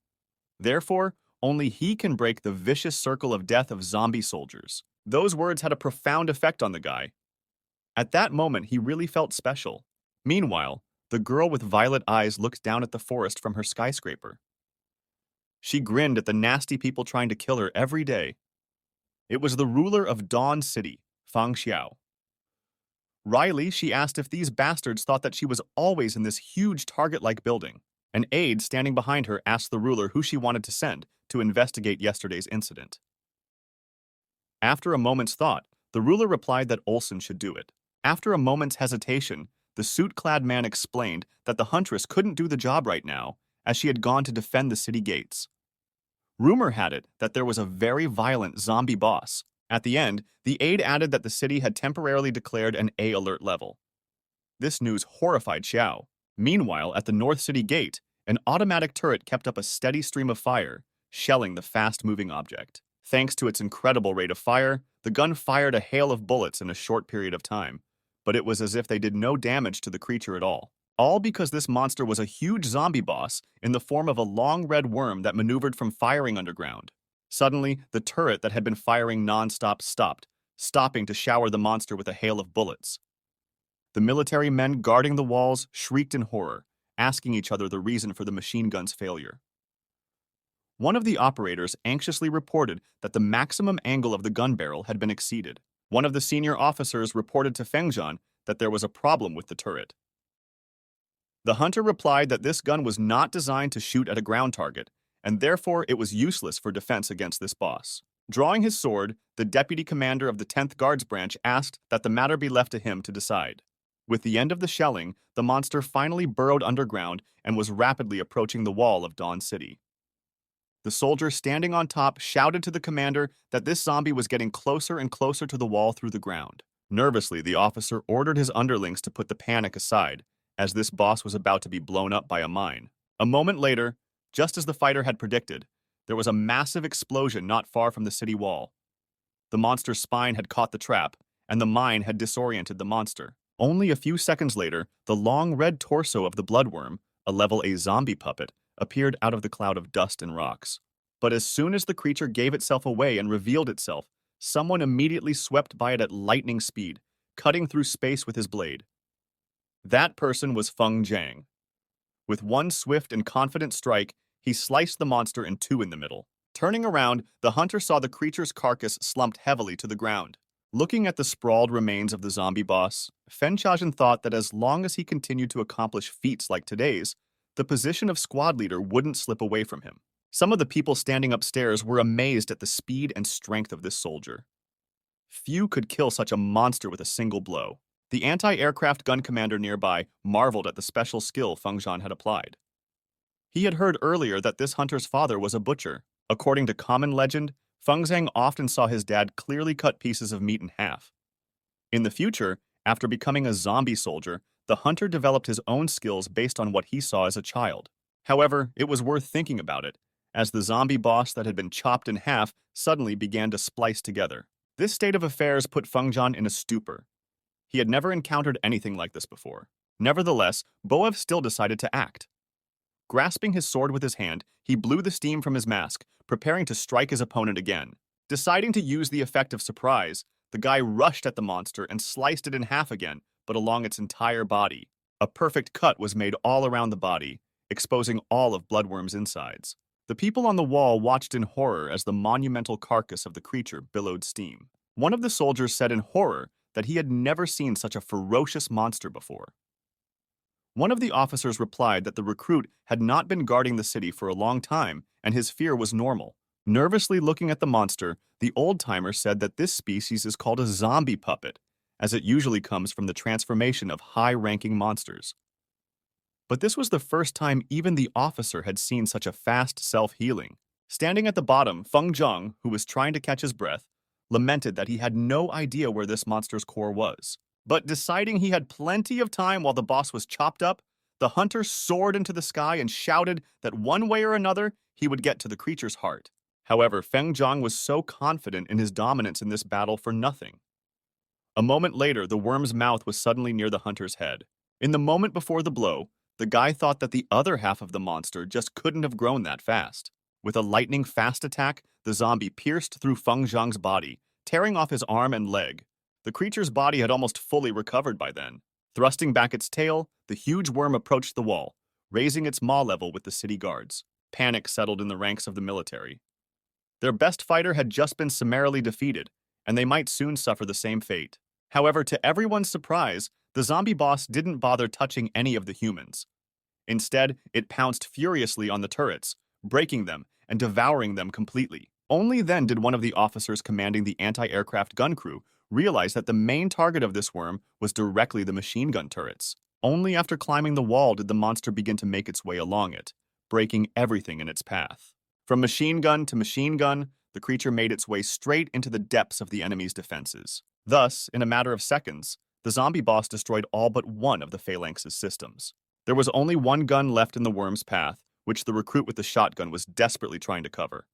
Therefore, only he can break the vicious circle of death of zombie soldiers. Those words had a profound effect on the guy. At that moment, he really felt special. Meanwhile, the girl with violet eyes looked down at the forest from her skyscraper. She grinned at the nasty people trying to kill her every day. It was the ruler of Dawn City, Fang Xiao. Wryly, she asked if these bastards thought that she was always in this huge target-like building. An aide standing behind her asked the ruler who she wanted to send to investigate yesterday's incident. After a moment's thought, the ruler replied that Olsen should do it. After a moment's hesitation, the suit-clad man explained that the huntress couldn't do the job right now, as she had gone to defend the city gates. Rumor had it that there was a very violent zombie boss. At the end, the aide added that the city had temporarily declared an A alert level. This news horrified Xiao. Meanwhile, at the North City gate, an automatic turret kept up a steady stream of fire, shelling the fast-moving object. Thanks to its incredible rate of fire, the gun fired a hail of bullets in a short period of time, but it was as if they did no damage to the creature at all. All because this monster was a huge zombie boss in the form of a long red worm that maneuvered from firing underground. Suddenly, the turret that had been firing non-stop stopped, stopping to shower the monster with a hail of bullets. The military men guarding the walls shrieked in horror, asking each other the reason for the machine gun's failure. One of the operators anxiously reported that the maximum angle of the gun barrel had been exceeded. One of the senior officers reported to Fengzhan that there was a problem with the turret. The hunter replied that this gun was not designed to shoot at a ground target, and therefore it was useless for defense against this boss. Drawing his sword, the deputy commander of the 10th Guards Branch asked that the matter be left to him to decide. With the end of the shelling, the monster finally burrowed underground and was rapidly approaching the wall of Dawn City. The soldier standing on top shouted to the commander that this zombie was getting closer and closer to the wall through the ground. Nervously, the officer ordered his underlings to put the panic aside, as this boss was about to be blown up by a mine. A moment later, just as the fighter had predicted, there was a massive explosion not far from the city wall. The monster's spine had caught the trap, and the mine had disoriented the monster. Only a few seconds later, the long red torso of the bloodworm, a level A zombie puppet, appeared out of the cloud of dust and rocks. But as soon as the creature gave itself away and revealed itself, someone immediately swept by it at lightning speed, cutting through space with his blade. That person was Feng Jiang. With one swift and confident strike, he sliced the monster in two in the middle. Turning around, the hunter saw the creature's carcass slumped heavily to the ground. Looking at the sprawled remains of the zombie boss, Fen Chaozhen thought that as long as he continued to accomplish feats like today's, the position of squad leader wouldn't slip away from him. Some of the people standing upstairs were amazed at the speed and strength of this soldier. Few could kill such a monster with a single blow. The anti-aircraft gun commander nearby marveled at the special skill Fengzhan had applied. He had heard earlier that this hunter's father was a butcher. According to common legend, Fengzhang often saw his dad clearly cut pieces of meat in half. In the future, after becoming a zombie soldier, the hunter developed his own skills based on what he saw as a child. However, it was worth thinking about it, as the zombie boss that had been chopped in half suddenly began to splice together. This state of affairs put Fengzhan in a stupor. He had never encountered anything like this before. Nevertheless, Boev still decided to act. Grasping his sword with his hand, he blew the steam from his mask, preparing to strike his opponent again. Deciding to use the effect of surprise, the guy rushed at the monster and sliced it in half again, but along its entire body. A perfect cut was made all around the body, exposing all of Bloodworm's insides. The people on the wall watched in horror as the monumental carcass of the creature billowed steam. One of the soldiers said in horror that he had never seen such a ferocious monster before. One of the officers replied that the recruit had not been guarding the city for a long time and his fear was normal. Nervously looking at the monster, the old-timer said that this species is called a zombie puppet, as it usually comes from the transformation of high-ranking monsters. But this was the first time even the officer had seen such a fast self-healing. Standing at the bottom, Feng Zhang, who was trying to catch his breath, lamented that he had no idea where this monster's core was. But deciding he had plenty of time while the boss was chopped up, the hunter soared into the sky and shouted that one way or another, he would get to the creature's heart. However, Feng Zhang was so confident in his dominance in this battle for nothing. A moment later, the worm's mouth was suddenly near the hunter's head. In the moment before the blow, the guy thought that the other half of the monster just couldn't have grown that fast. With a lightning-fast attack, the zombie pierced through Feng Zhang's body, tearing off his arm and leg. The creature's body had almost fully recovered by then. Thrusting back its tail, the huge worm approached the wall, raising its maw level with the city guards. Panic settled in the ranks of the military. Their best fighter had just been summarily defeated, and they might soon suffer the same fate. However, to everyone's surprise, the zombie boss didn't bother touching any of the humans. Instead, it pounced furiously on the turrets, breaking them and devouring them completely. Only then did one of the officers commanding the anti-aircraft gun crew realize that the main target of this worm was directly the machine gun turrets. Only after climbing the wall did the monster begin to make its way along it, breaking everything in its path. From machine gun to machine gun, the creature made its way straight into the depths of the enemy's defenses. Thus, in a matter of seconds, the zombie boss destroyed all but one of the phalanx's systems. There was only one gun left in the worm's path, which the recruit with the shotgun was desperately trying to cover.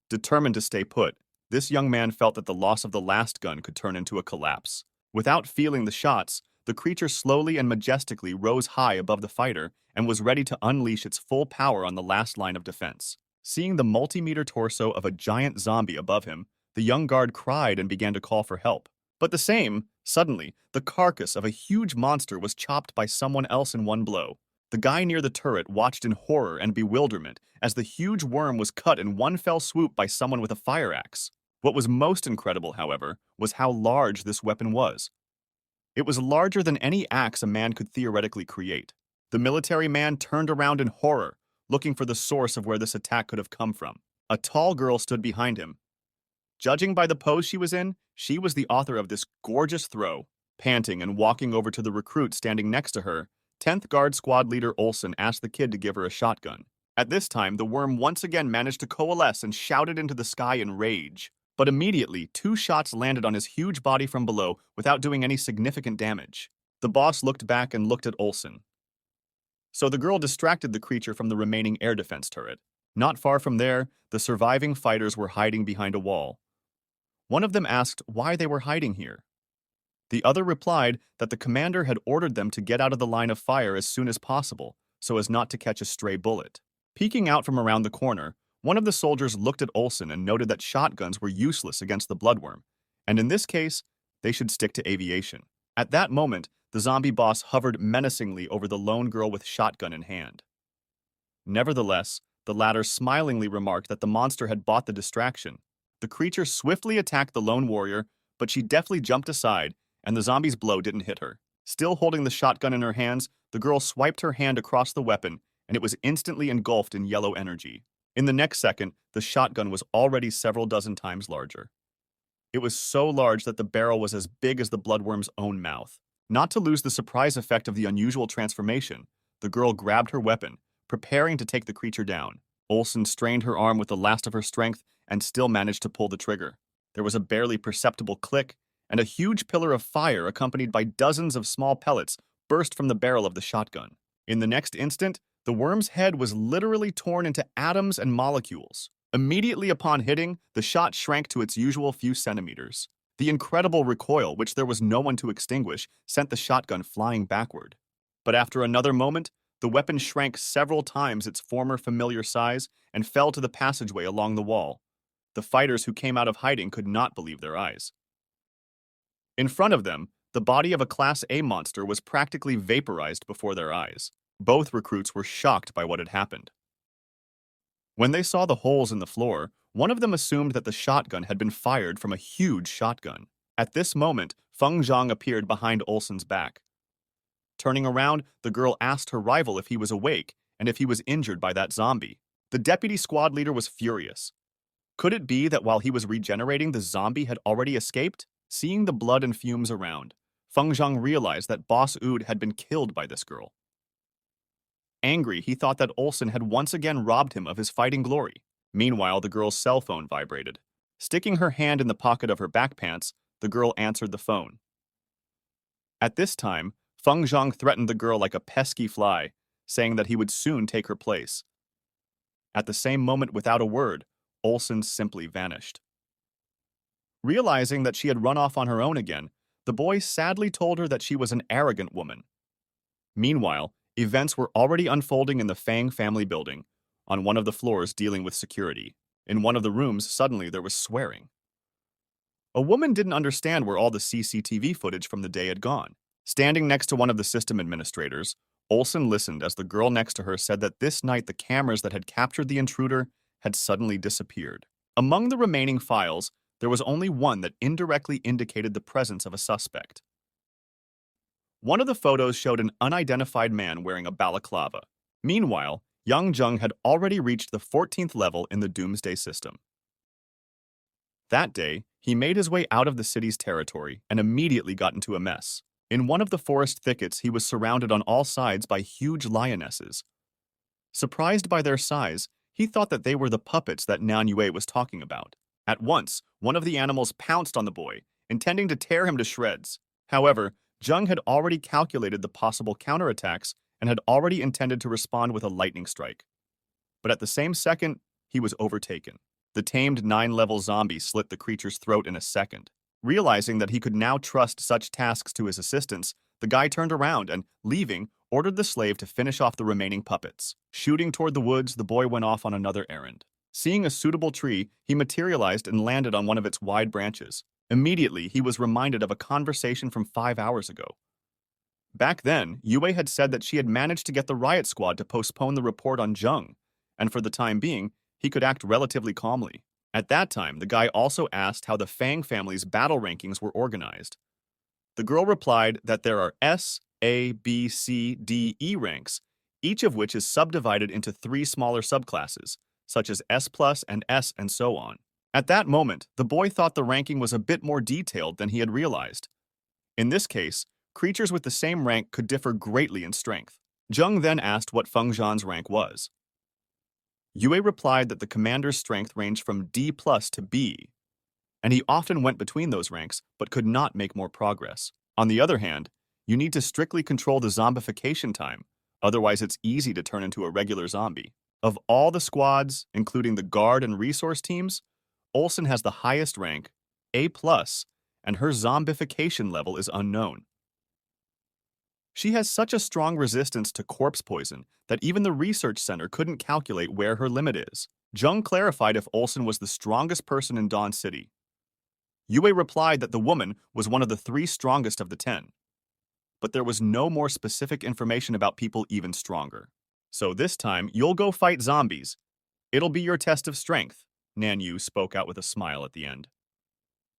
Determined to stay put, this young man felt that the loss of the last gun could turn into a collapse. Without feeling the shots, the creature slowly and majestically rose high above the fighter and was ready to unleash its full power on the last line of defense. Seeing the multi-meter torso of a giant zombie above him, the young guard cried and began to call for help. But suddenly, the carcass of a huge monster was chopped by someone else in one blow. The guy near the turret watched in horror and bewilderment as the huge worm was cut in one fell swoop by someone with a fire axe. What was most incredible, however, was how large this weapon was. It was larger than any axe a man could theoretically create. The military man turned around in horror, looking for the source of where this attack could have come from. A tall girl stood behind him. Judging by the pose she was in, she was the author of this gorgeous throw. Panting and walking over to the recruit standing next to her, 10th Guard Squad Leader Olsen asked the kid to give her a shotgun. At this time, the worm once again managed to coalesce and shouted into the sky in rage. But immediately, 2 shots landed on his huge body from below without doing any significant damage. The boss looked back and looked at Olsen. So the girl distracted the creature from the remaining air defense turret. Not far from there, the surviving fighters were hiding behind a wall. One of them asked why they were hiding here. The other replied that the commander had ordered them to get out of the line of fire as soon as possible, so as not to catch a stray bullet. Peeking out from around the corner, one of the soldiers looked at Olsen and noted that shotguns were useless against the bloodworm, and in this case, they should stick to aviation. At that moment, the zombie boss hovered menacingly over the lone girl with shotgun in hand. Nevertheless, the latter smilingly remarked that the monster had bought the distraction. The creature swiftly attacked the lone warrior, but she deftly jumped aside, and the zombie's blow didn't hit her. Still holding the shotgun in her hands, the girl swiped her hand across the weapon, and it was instantly engulfed in yellow energy. In the next second, the shotgun was already several dozen times larger. It was so large that the barrel was as big as the bloodworm's own mouth. Not to lose the surprise effect of the unusual transformation, the girl grabbed her weapon, preparing to take the creature down. Olsen strained her arm with the last of her strength and still managed to pull the trigger. There was a barely perceptible click, and a huge pillar of fire accompanied by dozens of small pellets burst from the barrel of the shotgun. In the next instant, the worm's head was literally torn into atoms and molecules. Immediately upon hitting, the shot shrank to its usual few centimeters. The incredible recoil, which there was no one to extinguish, sent the shotgun flying backward. But after another moment, the weapon shrank several times its former familiar size and fell to the passageway along the wall. The fighters who came out of hiding could not believe their eyes. In front of them, the body of a Class A monster was practically vaporized before their eyes. Both recruits were shocked by what had happened. When they saw the holes in the floor, one of them assumed that the shotgun had been fired from a huge shotgun. At this moment, Feng Zhang appeared behind Olsen's back. Turning around, the girl asked her rival if he was awake and if he was injured by that zombie. The deputy squad leader was furious. Could it be that while he was regenerating, the zombie had already escaped? Seeing the blood and fumes around, Feng Zhang realized that Boss Ood had been killed by this girl. Angry, he thought that Olsen had once again robbed him of his fighting glory. Meanwhile, the girl's cell phone vibrated. Sticking her hand in the pocket of her back pants, the girl answered the phone. At this time, Feng Zhang threatened the girl like a pesky fly, saying that he would soon take her place. At the same moment, without a word, Olsen simply vanished. Realizing that she had run off on her own again, the boy sadly told her that she was an arrogant woman. Meanwhile, events were already unfolding in the Fang family building, on one of the floors dealing with security. In one of the rooms, suddenly there was swearing. A woman didn't understand where all the CCTV footage from the day had gone. Standing next to one of the system administrators, Olsen listened as the girl next to her said that this night the cameras that had captured the intruder had suddenly disappeared. Among the remaining files, there was only one that indirectly indicated the presence of a suspect. One of the photos showed an unidentified man wearing a balaclava. Meanwhile, Yang Zheng had already reached the 14th level in the Doomsday system. That day, he made his way out of the city's territory and immediately got into a mess. In one of the forest thickets, he was surrounded on all sides by huge lionesses. Surprised by their size, he thought that they were the puppets that Nan Yue was talking about. At once, one of the animals pounced on the boy, intending to tear him to shreds. However, Zheng had already calculated the possible counterattacks and had already intended to respond with a lightning strike. But at the same second, he was overtaken. The tamed 9-level zombie slit the creature's throat in a second. Realizing that he could now trust such tasks to his assistants, the guy turned around and, leaving, ordered the slave to finish off the remaining puppets. Shooting toward the woods, the boy went off on another errand. Seeing a suitable tree, he materialized and landed on one of its wide branches. Immediately, he was reminded of a conversation from 5 hours ago. Back then, Yue had said that she had managed to get the riot squad to postpone the report on Zheng, and for the time being, he could act relatively calmly. At that time, the guy also asked how the Fang family's battle rankings were organized. The girl replied that there are S, A, B, C, D, E ranks, each of which is subdivided into 3 smaller subclasses, such as S+ and S and so on. At that moment, the boy thought the ranking was a bit more detailed than he had realized. In this case, creatures with the same rank could differ greatly in strength. Zheng then asked what Feng Zhan's rank was. Yue replied that the commander's strength ranged from D+ to B, and he often went between those ranks but could not make more progress. On the other hand, you need to strictly control the zombification time, otherwise it's easy to turn into a regular zombie. Of all the squads, including the guard and resource teams, Olsen has the highest rank, A+, and her zombification level is unknown. She has such a strong resistance to corpse poison that even the research center couldn't calculate where her limit is. Zheng clarified if Olsen was the strongest person in Dawn City. Yue replied that the woman was one of the 3 strongest of the 10. But there was no more specific information about people even stronger. So this time, you'll go fight zombies. It'll be your test of strength, Nan Yu spoke out with a smile at the end.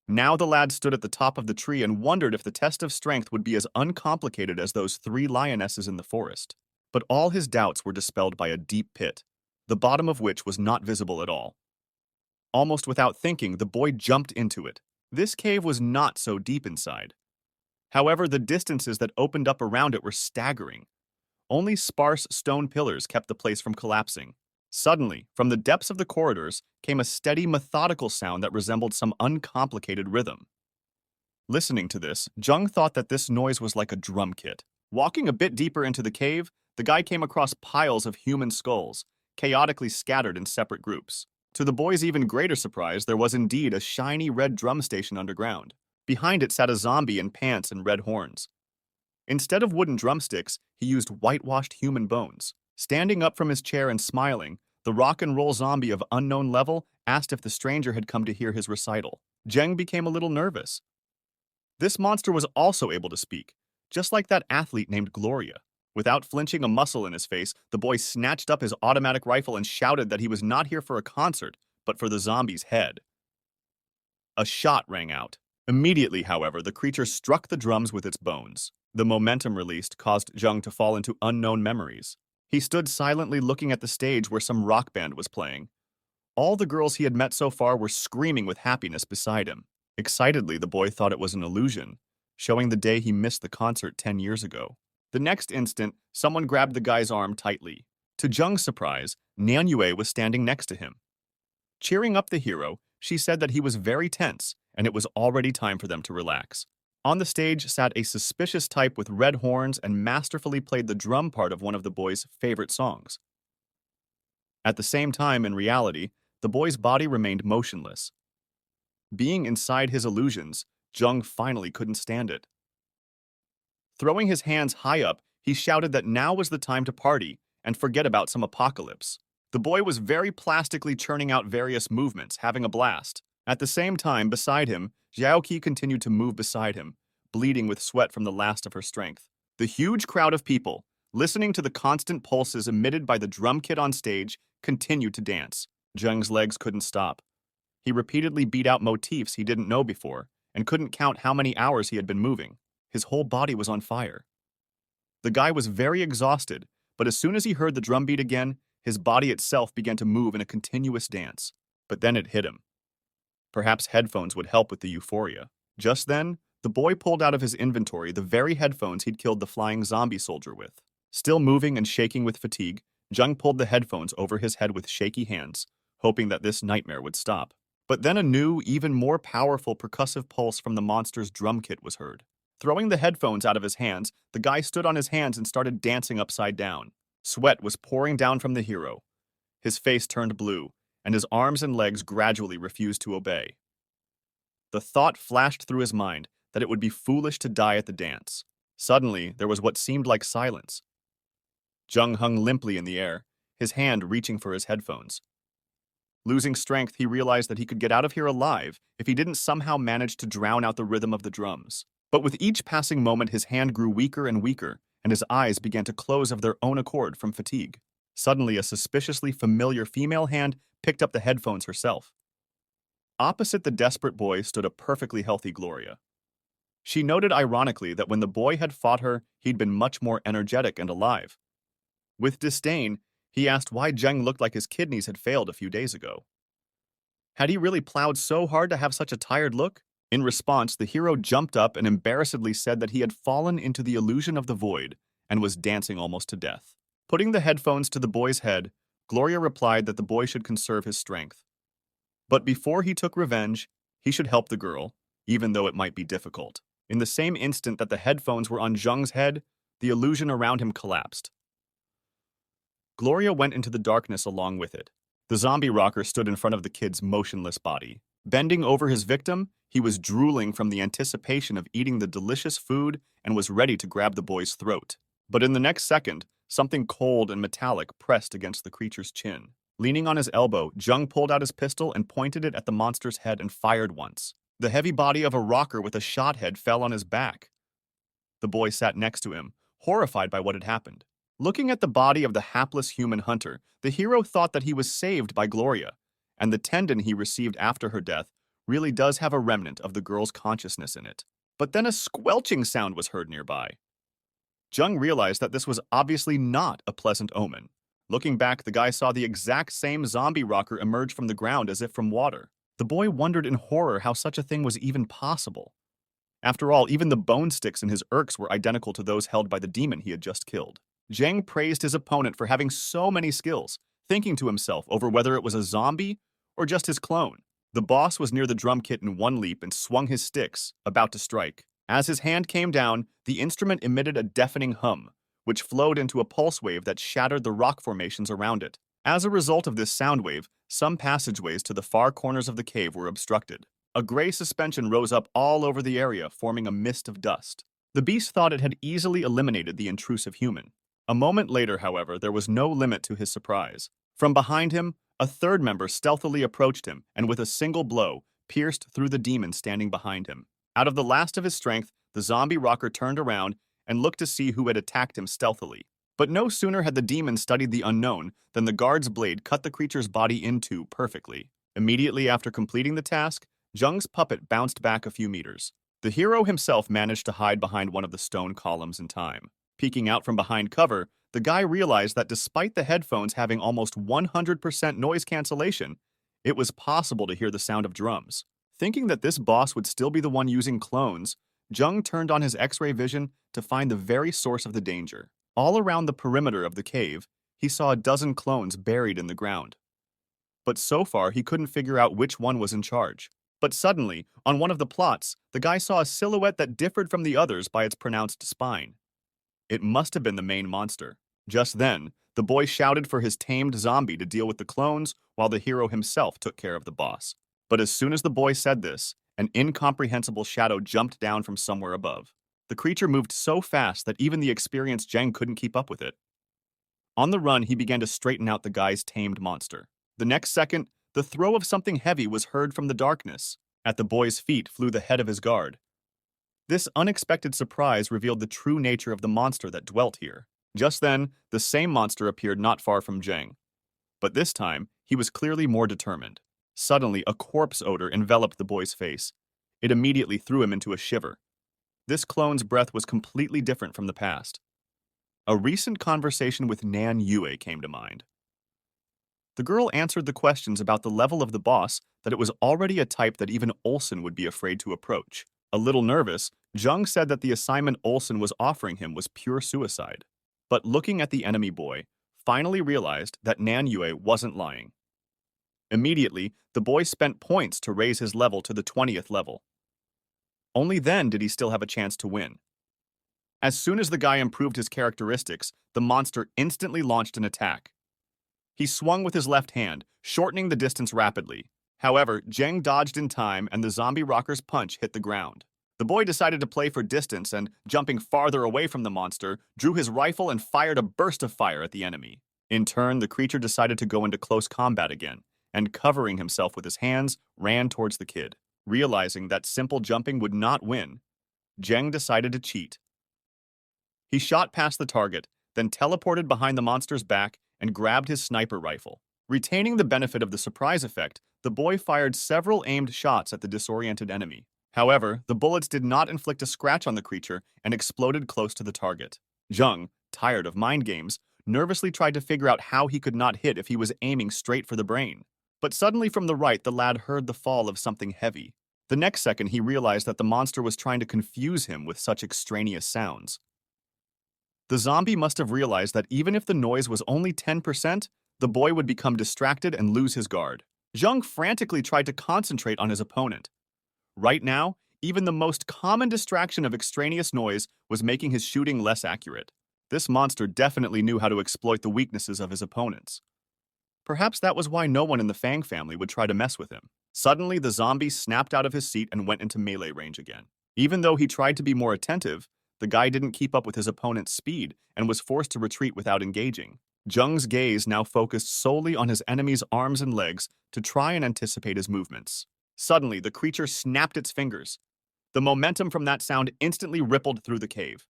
Now the lad stood at the top of the tree and wondered if the test of strength would be as uncomplicated as those 3 lionesses in the forest. But all his doubts were dispelled by a deep pit, the bottom of which was not visible at all. Almost without thinking, the boy jumped into it. This cave was not so deep inside. However, the distances that opened up around it were staggering. Only sparse stone pillars kept the place from collapsing. Suddenly, from the depths of the corridors, came a steady, methodical sound that resembled some uncomplicated rhythm. Listening to this, Zheng thought that this noise was like a drum kit. Walking a bit deeper into the cave, the guy came across piles of human skulls, chaotically scattered in separate groups. To the boy's even greater surprise, there was indeed a shiny red drum station underground. Behind it sat a zombie in pants and red horns. Instead of wooden drumsticks, he used whitewashed human bones. Standing up from his chair and smiling, the rock and roll zombie of unknown level asked if the stranger had come to hear his recital. Zheng became a little nervous. This monster was also able to speak, just like that athlete named Gloria. Without flinching a muscle in his face, the boy snatched up his automatic rifle and shouted that he was not here for a concert, but for the zombie's head. A shot rang out. Immediately, however, the creature struck the drums with its bones. The momentum released caused Jung to fall into unknown memories. He stood silently looking at the stage where some rock band was playing. All the girls he had met so far were screaming with happiness beside him. Excitedly, the boy thought it was an illusion, showing the day he missed the concert 10 years ago. The next instant, someone grabbed the guy's arm tightly. To Jung's surprise, Nanyue was standing next to him. Cheering up the hero, she said that he was very tense, and it was already time for them to relax. On the stage sat a suspicious type with red horns and masterfully played the drum part of one of the boy's favorite songs. At the same time, in reality, the boy's body remained motionless. Being inside his illusions, Jung finally couldn't stand it. Throwing his hands high up, he shouted that now was the time to party and forget about some apocalypse. The boy was very plastically churning out various movements, having a blast. At the same time, beside him, Xiaoqi continued to move beside him, bleeding with sweat from the last of her strength. The huge crowd of people, listening to the constant pulses emitted by the drum kit on stage, continued to dance. Jung's legs couldn't stop. He repeatedly beat out motifs he didn't know before, and couldn't count how many hours he had been moving. His whole body was on fire. The guy was very exhausted, but as soon as he heard the drum beat again, his body itself began to move in a continuous dance. But then it hit him. Perhaps headphones would help with the euphoria. Just then, the boy pulled out of his inventory the very headphones he'd killed the flying zombie soldier with. Still moving and shaking with fatigue, Jung pulled the headphones over his head with shaky hands, hoping that this nightmare would stop. But then a new, even more powerful percussive pulse from the monster's drum kit was heard. Throwing the headphones out of his hands, the guy stood on his hands and started dancing upside down. Sweat was pouring down from the hero. His face turned blue, and his arms and legs gradually refused to obey. The thought flashed through his mind that it would be foolish to die at the dance. Suddenly, there was what seemed like silence. Jung hung limply in the air, his hand reaching for his headphones. Losing strength, he realized that he could get out of here alive if he didn't somehow manage to drown out the rhythm of the drums. But with each passing moment, his hand grew weaker and weaker, and his eyes began to close of their own accord from fatigue. Suddenly, a suspiciously familiar female hand picked up the headphones herself. Opposite the desperate boy stood a perfectly healthy Gloria. She noted ironically that when the boy had fought her, he'd been much more energetic and alive. With disdain, he asked why Jung looked like his kidneys had failed a few days ago. Had he really plowed so hard to have such a tired look? In response, the hero jumped up and embarrassedly said that he had fallen into the illusion of the void and was dancing almost to death. Putting the headphones to the boy's head, Gloria replied that the boy should conserve his strength. But before he took revenge, he should help the girl, even though it might be difficult. In the same instant that the headphones were on Jung's head, the illusion around him collapsed. Gloria went into the darkness along with it. The zombie rocker stood in front of the kid's motionless body. Bending over his victim, he was drooling from the anticipation of eating the delicious food and was ready to grab the boy's throat. But in the next second, something cold and metallic pressed against the creature's chin. Leaning on his elbow, Jung pulled out his pistol and pointed it at the monster's head and fired once. The heavy body of a rocker with a shot head fell on his back. The boy sat next to him, horrified by what had happened. Looking at the body of the hapless human hunter, the hero thought that he was saved by Gloria, and the tendon he received after her death really does have a remnant of the girl's consciousness in it. But then a squelching sound was heard nearby. Jung realized that this was obviously not a pleasant omen. Looking back, the guy saw the exact same zombie rocker emerge from the ground as if from water. The boy wondered in horror how such a thing was even possible. After all, even the bone sticks in his irks were identical to those held by the demon he had just killed. Zhang praised his opponent for having so many skills, thinking to himself over whether it was a zombie or just his clone. The boss was near the drum kit in one leap and swung his sticks, about to strike. As his hand came down, the instrument emitted a deafening hum, which flowed into a pulse wave that shattered the rock formations around it. As a result of this sound wave, some passageways to the far corners of the cave were obstructed. A gray suspension rose up all over the area, forming a mist of dust. The beast thought it had easily eliminated the intrusive human. A moment later, however, there was no limit to his surprise. From behind him, a third member stealthily approached him and with a single blow, pierced through the demon standing behind him. Out of the last of his strength, the zombie rocker turned around and looked to see who had attacked him stealthily. But no sooner had the demon studied the unknown than the guard's blade cut the creature's body in two perfectly. Immediately after completing the task, Jung's puppet bounced back a few meters. The hero himself managed to hide behind one of the stone columns in time. Peeking out from behind cover, the guy realized that despite the headphones having almost 100% noise cancellation, it was possible to hear the sound of drums. Thinking that this boss would still be the one using clones, Jung turned on his X-ray vision to find the very source of the danger. All around the perimeter of the cave, he saw a dozen clones buried in the ground. But so far, he couldn't figure out which one was in charge. But suddenly, on one of the plots, the guy saw a silhouette that differed from the others by its pronounced spine. It must have been the main monster. Just then, the boy shouted for his tamed zombie to deal with the clones while the hero himself took care of the boss. But as soon as the boy said this, an incomprehensible shadow jumped down from somewhere above. The creature moved so fast that even the experienced Jeng couldn't keep up with it. On the run, he began to straighten out the guy's tamed monster. The next second, the throw of something heavy was heard from the darkness. At the boy's feet flew the head of his guard. This unexpected surprise revealed the true nature of the monster that dwelt here. Just then, the same monster appeared not far from Jeng. But this time, he was clearly more determined. Suddenly, a corpse odor enveloped the boy's face. It immediately threw him into a shiver. This clone's breath was completely different from the past. A recent conversation with Nan Yue came to mind. The girl answered the questions about the level of the boss that it was already a type that even Olsen would be afraid to approach. A little nervous, Jung said that the assignment Olsen was offering him was pure suicide. But looking at the enemy boy, finally realized that Nan Yue wasn't lying. Immediately, the boy spent points to raise his level to the 20th level. Only then did he still have a chance to win. As soon as the guy improved his characteristics, the monster instantly launched an attack. He swung with his left hand, shortening the distance rapidly. However, Jeng dodged in time and the zombie rocker's punch hit the ground. The boy decided to play for distance and, jumping farther away from the monster, drew his rifle and fired a burst of fire at the enemy. In turn, the creature decided to go into close combat again, and covering himself with his hands, ran towards the kid. Realizing that simple jumping would not win, Jeng decided to cheat. He shot past the target, then teleported behind the monster's back and grabbed his sniper rifle. Retaining the benefit of the surprise effect, the boy fired several aimed shots at the disoriented enemy. However, the bullets did not inflict a scratch on the creature and exploded close to the target. Jung, tired of mind games, nervously tried to figure out how he could not hit if he was aiming straight for the brain. But suddenly from the right, the lad heard the fall of something heavy. The next second, he realized that the monster was trying to confuse him with such extraneous sounds. The zombie must have realized that even if the noise was only 10%, the boy would become distracted and lose his guard. Jung frantically tried to concentrate on his opponent. Right now, even the most common distraction of extraneous noise was making his shooting less accurate. This monster definitely knew how to exploit the weaknesses of his opponents. Perhaps that was why no one in the Fang family would try to mess with him. Suddenly, the zombie snapped out of his seat and went into melee range again. Even though he tried to be more attentive, the guy didn't keep up with his opponent's speed and was forced to retreat without engaging. Jung's gaze now focused solely on his enemy's arms and legs to try and anticipate his movements. Suddenly, the creature snapped its fingers. The momentum from that sound instantly rippled through the cave.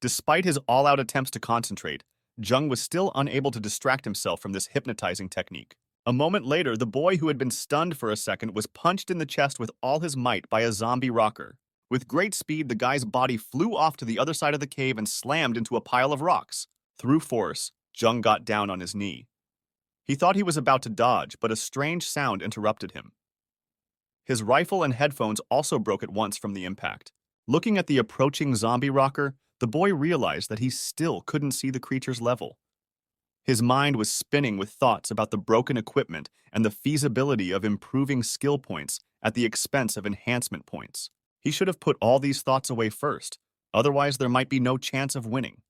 Despite his all-out attempts to concentrate, Jung was still unable to distract himself from this hypnotizing technique. A moment later, the boy who had been stunned for a second was punched in the chest with all his might by a zombie rocker. With great speed, the guy's body flew off to the other side of the cave and slammed into a pile of rocks. Through force, Jung got down on his knee. He thought he was about to dodge, but a strange sound interrupted him. His rifle and headphones also broke at once from the impact. Looking at the approaching zombie rocker, the boy realized that he still couldn't see the creature's level. His mind was spinning with thoughts about the broken equipment and the feasibility of improving skill points at the expense of enhancement points. He should have put all these thoughts away first, otherwise there might be no chance of winning.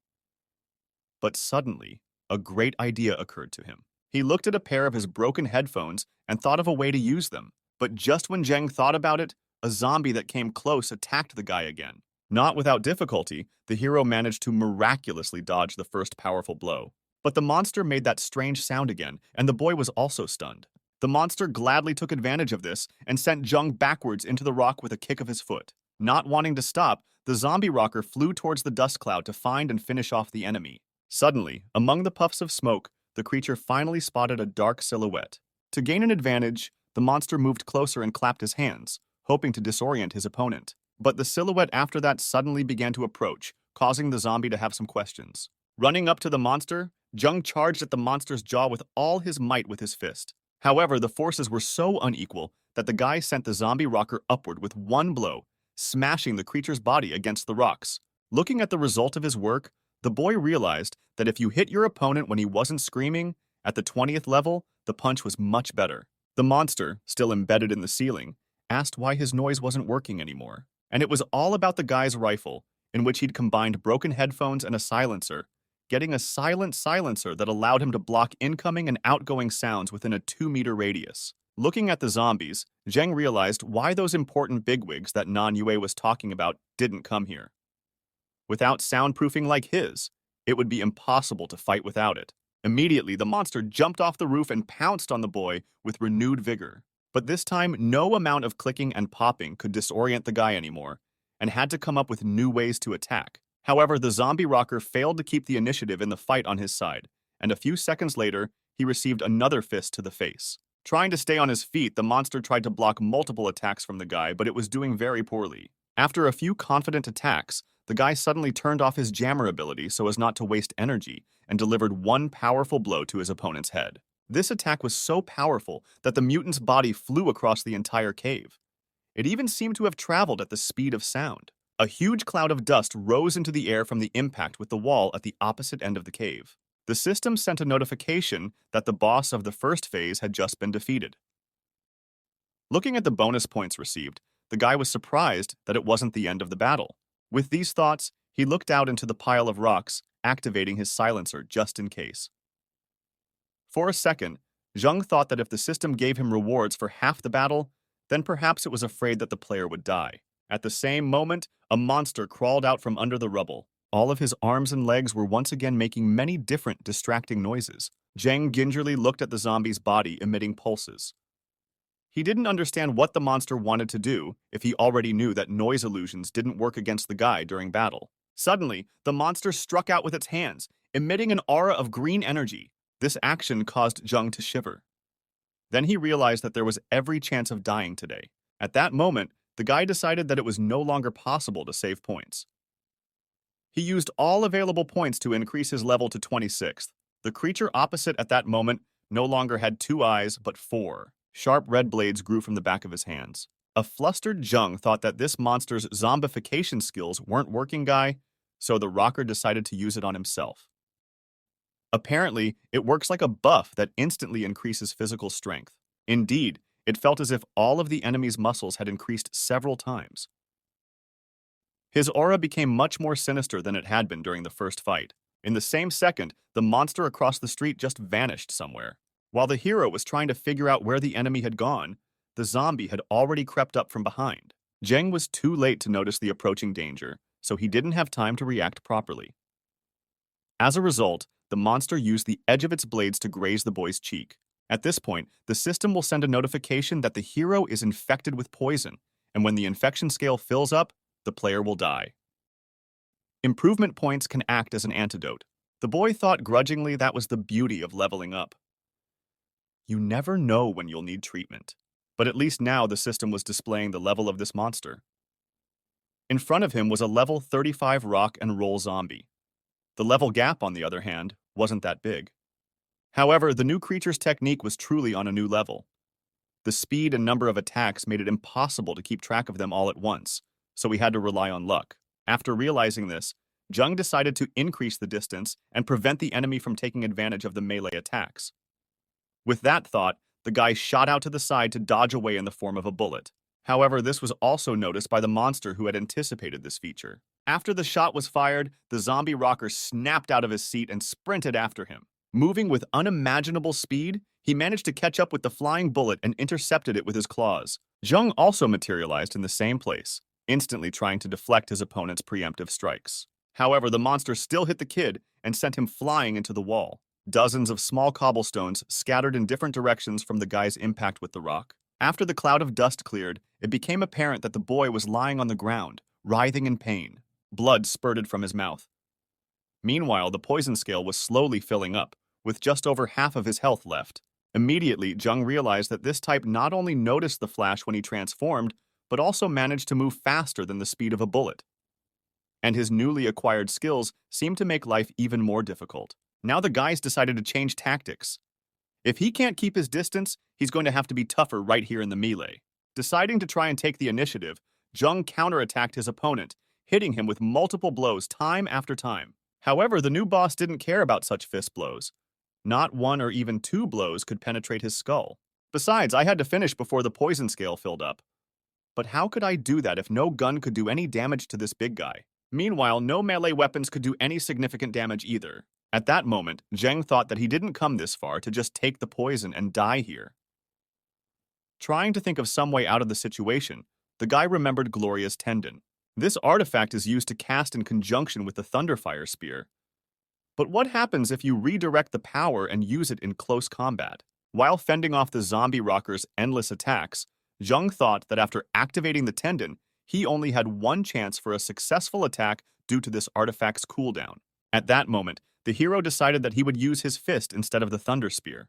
But suddenly, a great idea occurred to him. He looked at a pair of his broken headphones and thought of a way to use them. But just when Jeng thought about it, a zombie that came close attacked the guy again. Not without difficulty, the hero managed to miraculously dodge the first powerful blow. But the monster made that strange sound again, and the boy was also stunned. The monster gladly took advantage of this and sent Jung backwards into the rock with a kick of his foot. Not wanting to stop, the zombie rocker flew towards the dust cloud to find and finish off the enemy. Suddenly, among the puffs of smoke, the creature finally spotted a dark silhouette. To gain an advantage, the monster moved closer and clapped his hands, hoping to disorient his opponent. But the silhouette after that suddenly began to approach, causing the zombie to have some questions. Running up to the monster, Jung charged at the monster's jaw with all his might with his fist. However, the forces were so unequal that the guy sent the zombie rocker upward with one blow, smashing the creature's body against the rocks. Looking at the result of his work, the boy realized that if you hit your opponent when he wasn't screaming, at the 20th level, the punch was much better. The monster, still embedded in the ceiling, asked why his noise wasn't working anymore. And it was all about the guy's rifle, in which he'd combined broken headphones and a silencer, getting a silent silencer that allowed him to block incoming and outgoing sounds within a 2-meter radius. Looking at the zombies, Zheng realized why those important bigwigs that Nan-Yue was talking about didn't come here. Without soundproofing like his, it would be impossible to fight without it. Immediately, the monster jumped off the roof and pounced on the boy with renewed vigor. But this time, no amount of clicking and popping could disorient the guy anymore, and had to come up with new ways to attack. However, the zombie rocker failed to keep the initiative in the fight on his side, and a few seconds later, he received another fist to the face. Trying to stay on his feet, the monster tried to block multiple attacks from the guy, but it was doing very poorly. After a few confident attacks, the guy suddenly turned off his jammer ability so as not to waste energy, and delivered one powerful blow to his opponent's head. This attack was so powerful that the mutant's body flew across the entire cave. It even seemed to have traveled at the speed of sound. A huge cloud of dust rose into the air from the impact with the wall at the opposite end of the cave. The system sent a notification that the boss of the first phase had just been defeated. Looking at the bonus points received, the guy was surprised that it wasn't the end of the battle. With these thoughts, he looked out into the pile of rocks, activating his silencer just in case. For a second, Zheng thought that if the system gave him rewards for half the battle, then perhaps it was afraid that the player would die. At the same moment, a monster crawled out from under the rubble. All of his arms and legs were once again making many different distracting noises. Zheng gingerly looked at the zombie's body emitting pulses. He didn't understand what the monster wanted to do if he already knew that noise illusions didn't work against the guy during battle. Suddenly, the monster struck out with its hands, emitting an aura of green energy. This action caused Zheng to shiver. Then he realized that there was every chance of dying today. At that moment, the guy decided that it was no longer possible to save points. He used all available points to increase his level to 26th. The creature opposite at that moment no longer had 2 eyes, but 4. Sharp red blades grew from the back of his hands. A flustered Zheng thought that this monster's zombification skills weren't working so the rocker decided to use it on himself. Apparently, it works like a buff that instantly increases physical strength. Indeed, it felt as if all of the enemy's muscles had increased several times. His aura became much more sinister than it had been during the first fight. In the same second, the monster across the street just vanished somewhere. While the hero was trying to figure out where the enemy had gone, the zombie had already crept up from behind. Zheng was too late to notice the approaching danger, so he didn't have time to react properly. As a result, the monster used the edge of its blades to graze the boy's cheek. At this point, the system will send a notification that the hero is infected with poison, and when the infection scale fills up, the player will die. Improvement points can act as an antidote. The boy thought grudgingly that was the beauty of leveling up. You never know when you'll need treatment, but at least now the system was displaying the level of this monster. In front of him was a level 35 rock and roll zombie. The level gap, on the other hand, wasn't that big. However, the new creature's technique was truly on a new level. The speed and number of attacks made it impossible to keep track of them all at once, so he had to rely on luck. After realizing this, Zheng decided to increase the distance and prevent the enemy from taking advantage of the melee attacks. With that thought, the guy shot out to the side to dodge away in the form of a bullet. However, this was also noticed by the monster who had anticipated this feature. After the shot was fired, the zombie rocker snapped out of his seat and sprinted after him. Moving with unimaginable speed, he managed to catch up with the flying bullet and intercepted it with his claws. Zheng also materialized in the same place, instantly trying to deflect his opponent's preemptive strikes. However, the monster still hit the kid and sent him flying into the wall. Dozens of small cobblestones scattered in different directions from the guy's impact with the rock. After the cloud of dust cleared, it became apparent that the boy was lying on the ground, writhing in pain. Blood spurted from his mouth. Meanwhile, the poison scale was slowly filling up, with just over half of his health left. Immediately, Jung realized that this type not only noticed the flash when he transformed, but also managed to move faster than the speed of a bullet. And his newly acquired skills seemed to make life even more difficult. Now the guys decided to change tactics. If he can't keep his distance, he's going to have to be tougher right here in the melee. Deciding to try and take the initiative, Jung counterattacked his opponent, hitting him with multiple blows time after time. However, the new boss didn't care about such fist blows. Not one or even two blows could penetrate his skull. Besides, I had to finish before the poison scale filled up. But how could I do that if no gun could do any damage to this big guy? Meanwhile, no melee weapons could do any significant damage either. At that moment, Zheng thought that he didn't come this far to just take the poison and die here. Trying to think of some way out of the situation, the guy remembered Gloria's tendon. This artifact is used to cast in conjunction with the Thunderfire Spear. But what happens if you redirect the power and use it in close combat? While fending off the zombie rocker's endless attacks, Zheng thought that after activating the tendon, he only had one chance for a successful attack due to this artifact's cooldown. At that moment, the hero decided that he would use his fist instead of the Thunder Spear.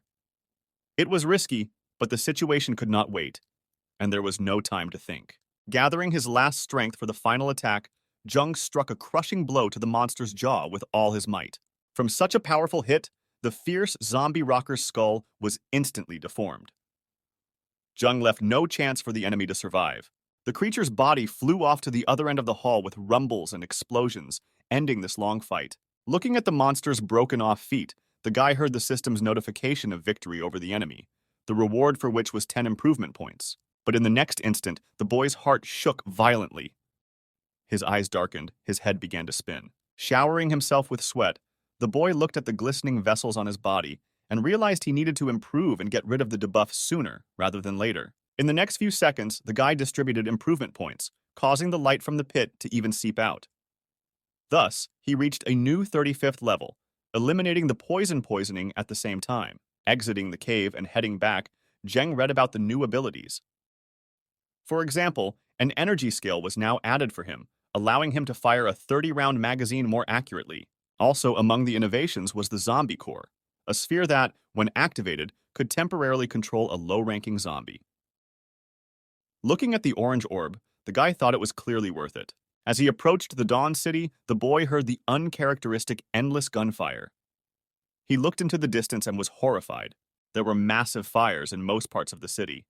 It was risky, but the situation could not wait, and there was no time to think. Gathering his last strength for the final attack, Zheng struck a crushing blow to the monster's jaw with all his might. From such a powerful hit, the fierce zombie rocker's skull was instantly deformed. Zheng left no chance for the enemy to survive. The creature's body flew off to the other end of the hall with rumbles and explosions, ending this long fight. Looking at the monster's broken-off feet, the guy heard the system's notification of victory over the enemy, the reward for which was 10 improvement points. But in the next instant, the boy's heart shook violently. His eyes darkened, his head began to spin. Showering himself with sweat, the boy looked at the glistening vessels on his body and realized he needed to improve and get rid of the debuff sooner rather than later. In the next few seconds, the guy distributed improvement points, causing the light from the pit to even seep out. Thus, he reached a new 35th level, eliminating the poisoning at the same time. Exiting the cave and heading back, Zheng read about the new abilities. For example, an energy scale was now added for him, allowing him to fire a 30-round magazine more accurately. Also among the innovations was the Zombie Core, a sphere that, when activated, could temporarily control a low-ranking zombie. Looking at the orange orb, the guy thought it was clearly worth it. As he approached the Dawn City, the boy heard the uncharacteristic endless gunfire. He looked into the distance and was horrified. There were massive fires in most parts of the city.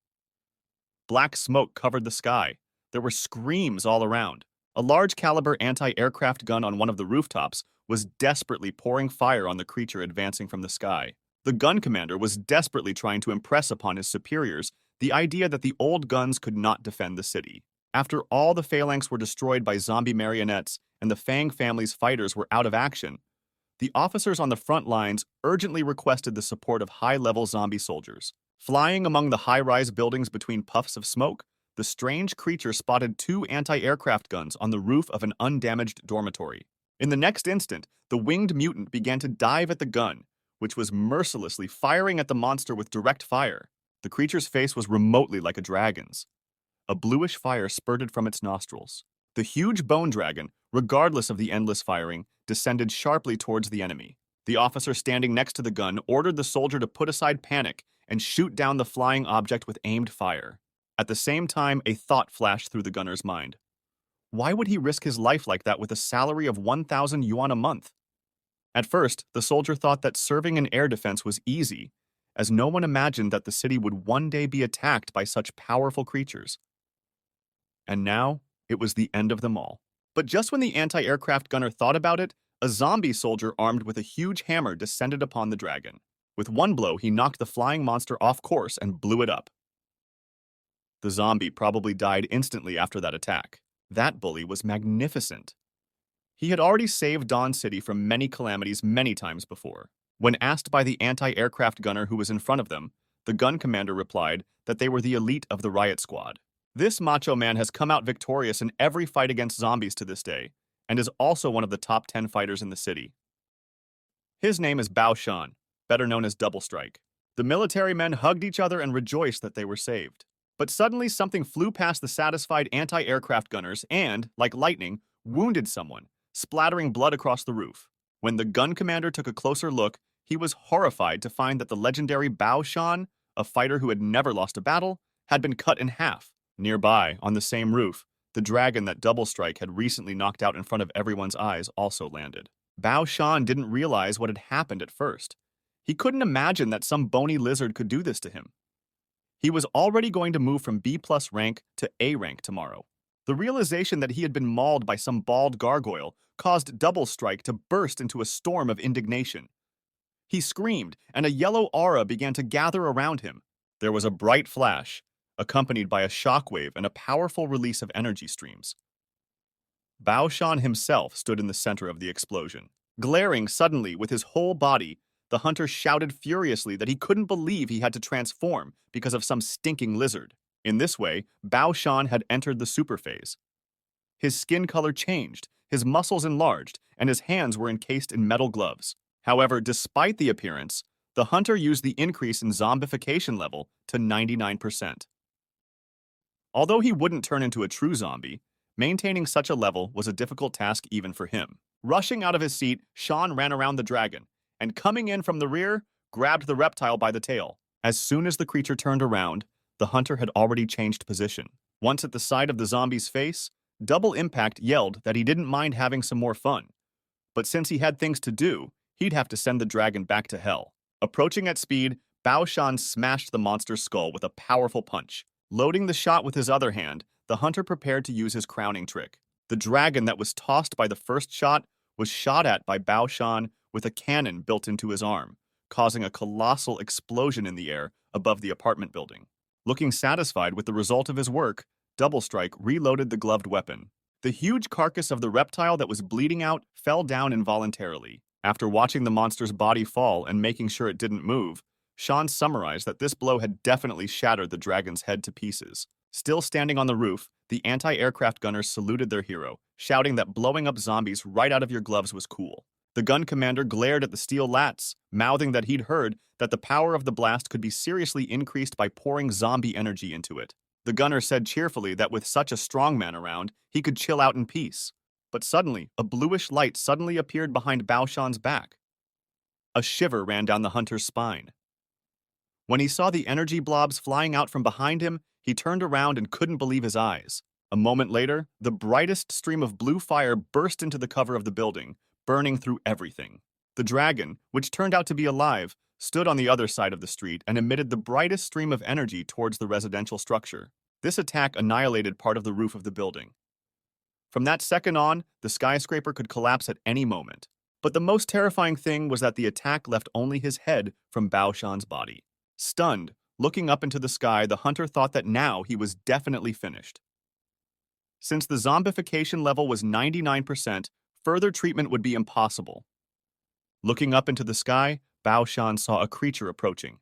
Black smoke covered the sky. There were screams all around. A large-caliber anti-aircraft gun on one of the rooftops was desperately pouring fire on the creature advancing from the sky. The gun commander was desperately trying to impress upon his superiors the idea that the old guns could not defend the city. After all the phalanx were destroyed by zombie marionettes and the Fang family's fighters were out of action, the officers on the front lines urgently requested the support of high-level zombie soldiers. Flying among the high-rise buildings between puffs of smoke, the strange creature spotted 2 anti-aircraft guns on the roof of an undamaged dormitory. In the next instant, the winged mutant began to dive at the gun, which was mercilessly firing at the monster with direct fire. The creature's face was remotely like a dragon's. A bluish fire spurted from its nostrils. The huge bone dragon, regardless of the endless firing, descended sharply towards the enemy. The officer standing next to the gun ordered the soldier to put aside panic and shoot down the flying object with aimed fire. At the same time, a thought flashed through the gunner's mind. Why would he risk his life like that with a salary of 1,000 yuan a month? At first, the soldier thought that serving in air defense was easy, as no one imagined that the city would one day be attacked by such powerful creatures. And now, it was the end of them all. But just when the anti-aircraft gunner thought about it, a zombie soldier armed with a huge hammer descended upon the dragon. With one blow, he knocked the flying monster off course and blew it up. The zombie probably died instantly after that attack. That bully was magnificent. He had already saved Dawn City from many calamities many times before. When asked by the anti-aircraft gunner who was in front of them, the gun commander replied that they were the elite of the riot squad. This macho man has come out victorious in every fight against zombies to this day, and is also one of the top 10 fighters in the city. His name is Bao Shan, better known as Double Strike. The military men hugged each other and rejoiced that they were saved. But suddenly something flew past the satisfied anti-aircraft gunners and, like lightning, wounded someone, splattering blood across the roof. When the gun commander took a closer look, he was horrified to find that the legendary Bao Shan, a fighter who had never lost a battle, had been cut in half. Nearby, on the same roof, the dragon that Double Strike had recently knocked out in front of everyone's eyes also landed. Bao Shan didn't realize what had happened at first. He couldn't imagine that some bony lizard could do this to him. He was already going to move from B+ rank to A rank tomorrow. The realization that he had been mauled by some bald gargoyle caused Double Strike to burst into a storm of indignation. He screamed, and a yellow aura began to gather around him. There was a bright flash, accompanied by a shockwave and a powerful release of energy streams. Bao Shan himself stood in the center of the explosion. Glaring suddenly with his whole body, the hunter shouted furiously that he couldn't believe he had to transform because of some stinking lizard. In this way, Bao Shan had entered the super phase. His skin color changed, his muscles enlarged, and his hands were encased in metal gloves. However, despite the appearance, the hunter used the increase in zombification level to 99%. Although he wouldn't turn into a true zombie, maintaining such a level was a difficult task even for him. Rushing out of his seat, Sean ran around the dragon, and coming in from the rear, grabbed the reptile by the tail. As soon as the creature turned around, the hunter had already changed position. Once at the side of the zombie's face, Double Impact yelled that he didn't mind having some more fun. But since he had things to do, he'd have to send the dragon back to hell. Approaching at speed, Bao Shan smashed the monster's skull with a powerful punch. Loading the shot with his other hand, the hunter prepared to use his crowning trick. The dragon that was tossed by the first shot was shot at by Bao Shan with a cannon built into his arm, causing a colossal explosion in the air above the apartment building. Looking satisfied with the result of his work, Double Strike reloaded the gloved weapon. The huge carcass of the reptile that was bleeding out fell down involuntarily. After watching the monster's body fall and making sure it didn't move, Sean summarized that this blow had definitely shattered the dragon's head to pieces. Still standing on the roof, the anti-aircraft gunners saluted their hero, shouting that blowing up zombies right out of your gloves was cool. The gun commander glared at the steel lats, mouthing that he'd heard that the power of the blast could be seriously increased by pouring zombie energy into it. The gunner said cheerfully that with such a strong man around, he could chill out in peace. But suddenly, a bluish light suddenly appeared behind Bao Shan's back. A shiver ran down the hunter's spine. When he saw the energy blobs flying out from behind him, he turned around and couldn't believe his eyes. A moment later, the brightest stream of blue fire burst into the cover of the building, burning through everything. The dragon, which turned out to be alive, stood on the other side of the street and emitted the brightest stream of energy towards the residential structure. This attack annihilated part of the roof of the building. From that second on, the skyscraper could collapse at any moment. But the most terrifying thing was that the attack left only his head from Bao Shan's body. Stunned, looking up into the sky, the hunter thought that now he was definitely finished. Since the zombification level was 99%, further treatment would be impossible. Looking up into the sky, Bao Shan saw a creature approaching.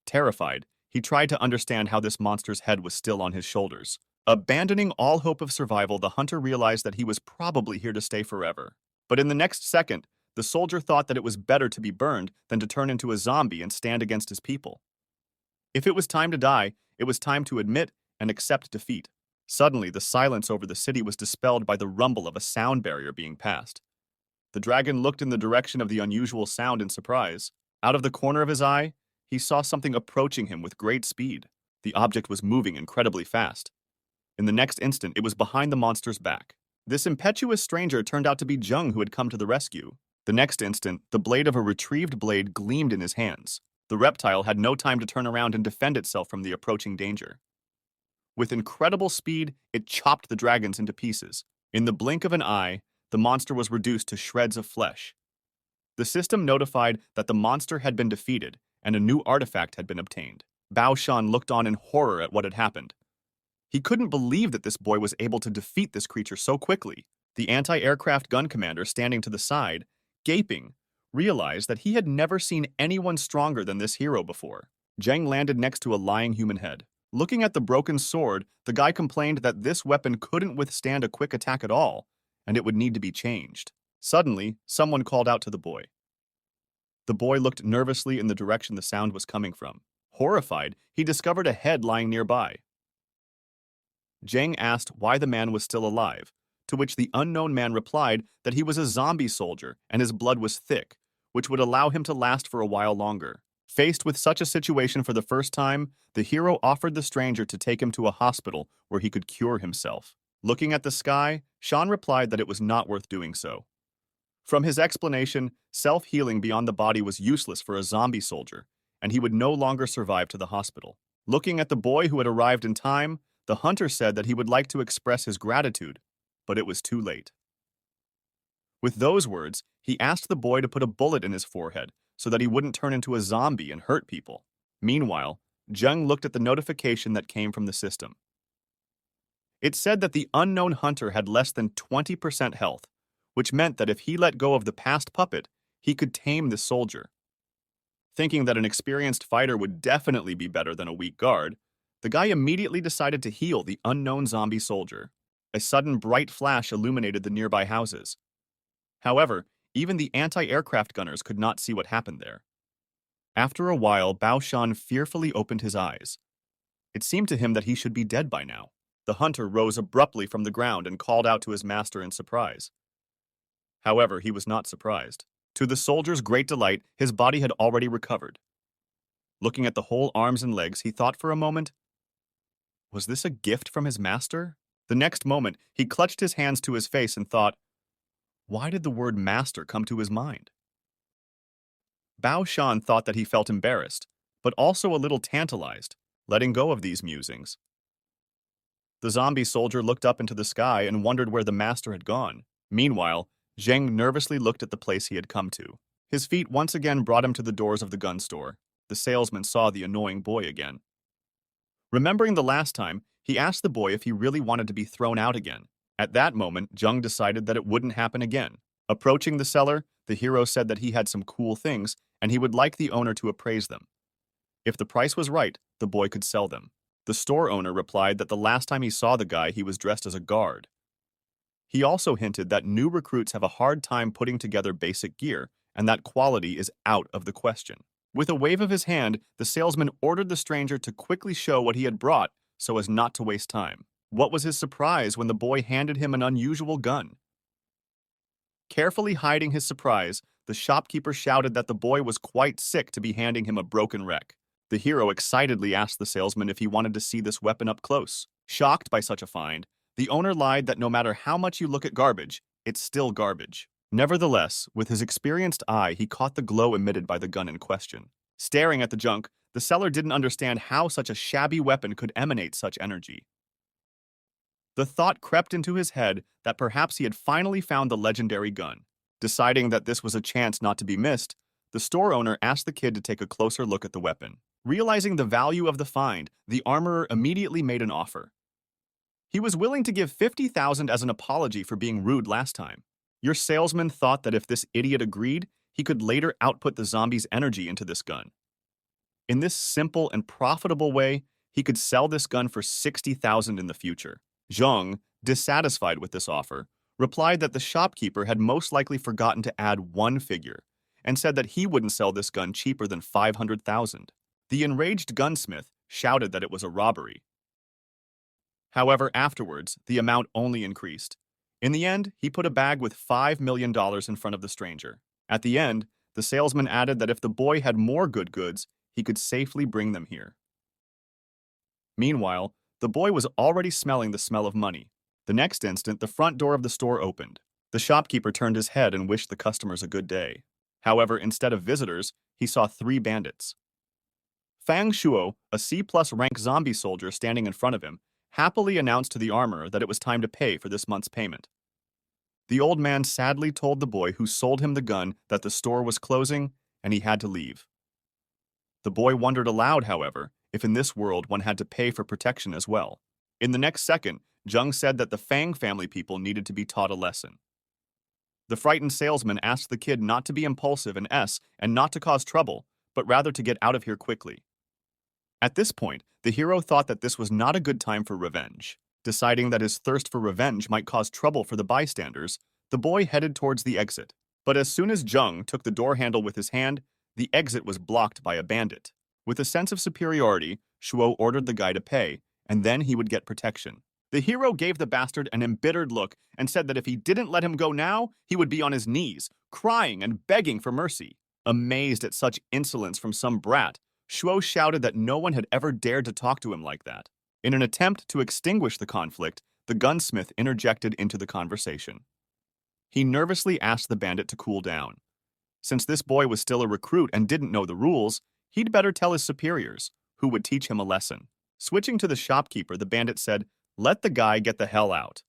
Terrified, he tried to understand how this monster's head was still on his shoulders. Abandoning all hope of survival, the hunter realized that he was probably here to stay forever. But in the next second, the soldier thought that it was better to be burned than to turn into a zombie and stand against his people. If it was time to die, it was time to admit and accept defeat. Suddenly, the silence over the city was dispelled by the rumble of a sound barrier being passed. The dragon looked in the direction of the unusual sound in surprise. Out of the corner of his eye, he saw something approaching him with great speed. The object was moving incredibly fast. In the next instant, it was behind the monster's back. This impetuous stranger turned out to be Jung, who had come to the rescue. The next instant, the blade of a retrieved blade gleamed in his hands. The reptile had no time to turn around and defend itself from the approaching danger. With incredible speed, it chopped the dragons into pieces. In the blink of an eye, the monster was reduced to shreds of flesh. The system notified that the monster had been defeated and a new artifact had been obtained. Bao Shan looked on in horror at what had happened. He couldn't believe that this boy was able to defeat this creature so quickly. The anti-aircraft gun commander, standing to the side, gaping, realized that he had never seen anyone stronger than this hero before. Zheng landed next to a lying human head. Looking at the broken sword, the guy complained that this weapon couldn't withstand a quick attack at all, and it would need to be changed. Suddenly, someone called out to the boy. The boy looked nervously in the direction the sound was coming from. Horrified, he discovered a head lying nearby. Zheng asked why the man was still alive, to which the unknown man replied that he was a zombie soldier and his blood was thick, which would allow him to last for a while longer. Faced with such a situation for the first time, the hero offered the stranger to take him to a hospital where he could cure himself. Looking at the sky, Sean replied that it was not worth doing so. From his explanation, self-healing beyond the body was useless for a zombie soldier, and he would no longer survive to the hospital. Looking at the boy who had arrived in time, the hunter said that he would like to express his gratitude, but it was too late. With those words, he asked the boy to put a bullet in his forehead so that he wouldn't turn into a zombie and hurt people. Meanwhile, Jung looked at the notification that came from the system. It said that the unknown hunter had less than 20% health, which meant that if he let go of the past puppet, he could tame the soldier. Thinking that an experienced fighter would definitely be better than a weak guard, the guy immediately decided to heal the unknown zombie soldier. A sudden bright flash illuminated the nearby houses. However, even the anti-aircraft gunners could not see what happened there. After a while, Bao Shan fearfully opened his eyes. It seemed to him that he should be dead by now. The hunter rose abruptly from the ground and called out to his master in surprise. However, he was not surprised. To the soldier's great delight, his body had already recovered. Looking at the whole arms and legs, he thought for a moment, was this a gift from his master? The next moment, he clutched his hands to his face and thought, why did the word master come to his mind? Bao Shan thought that he felt embarrassed, but also a little tantalized, letting go of these musings. The zombie soldier looked up into the sky and wondered where the master had gone. Meanwhile, Zheng nervously looked at the place he had come to. His feet once again brought him to the doors of the gun store. The salesman saw the annoying boy again. Remembering the last time, he asked the boy if he really wanted to be thrown out again. At that moment, Jung decided that it wouldn't happen again. Approaching the seller, the hero said that he had some cool things and he would like the owner to appraise them. If the price was right, the boy could sell them. The store owner replied that the last time he saw the guy, he was dressed as a guard. He also hinted that new recruits have a hard time putting together basic gear and that quality is out of the question. With a wave of his hand, the salesman ordered the stranger to quickly show what he had brought so as not to waste time. What was his surprise when the boy handed him an unusual gun? Carefully hiding his surprise, the shopkeeper shouted that the boy was quite sick to be handing him a broken wreck. The hero excitedly asked the salesman if he wanted to see this weapon up close. Shocked by such a find, the owner lied that no matter how much you look at garbage, it's still garbage. Nevertheless, with his experienced eye, he caught the glow emitted by the gun in question. Staring at the junk, the seller didn't understand how such a shabby weapon could emanate such energy. The thought crept into his head that perhaps he had finally found the legendary gun. Deciding that this was a chance not to be missed, the store owner asked the kid to take a closer look at the weapon. Realizing the value of the find, the armorer immediately made an offer. He was willing to give 50,000 as an apology for being rude last time. Your salesman thought that if this idiot agreed, he could later output the zombie's energy into this gun. In this simple and profitable way, he could sell this gun for 60,000 in the future. Zhang, dissatisfied with this offer, replied that the shopkeeper had most likely forgotten to add one figure and said that he wouldn't sell this gun cheaper than 500,000. The enraged gunsmith shouted that it was a robbery. However, afterwards, the amount only increased. In the end, he put a bag with $5 million in front of the stranger. At the end, the salesman added that if the boy had more good goods, he could safely bring them here. Meanwhile, the boy was already smelling the smell of money. The next instant, the front door of the store opened. The shopkeeper turned his head and wished the customers a good day. However, instead of visitors, he saw 3 bandits. Fang Shuo, a C+ rank zombie soldier standing in front of him, happily announced to the armorer that it was time to pay for this month's payment. The old man sadly told the boy who sold him the gun that the store was closing and he had to leave. The boy wondered aloud, however, if in this world one had to pay for protection as well. In the next second, Zheng said that the Fang family people needed to be taught a lesson. The frightened salesman asked the kid not to be impulsive and not to cause trouble, but rather to get out of here quickly. At this point, the hero thought that this was not a good time for revenge. Deciding that his thirst for revenge might cause trouble for the bystanders, the boy headed towards the exit. But as soon as Zheng took the door handle with his hand, the exit was blocked by a bandit. With a sense of superiority, Shuo ordered the guy to pay, and then he would get protection. The hero gave the bastard an embittered look and said that if he didn't let him go now, he would be on his knees, crying and begging for mercy. Amazed at such insolence from some brat, Shuo shouted that no one had ever dared to talk to him like that. In an attempt to extinguish the conflict, the gunsmith interjected into the conversation. He nervously asked the bandit to cool down. Since this boy was still a recruit and didn't know the rules, he'd better tell his superiors, who would teach him a lesson. Switching to the shopkeeper, the bandit said, "Let the guy get the hell out."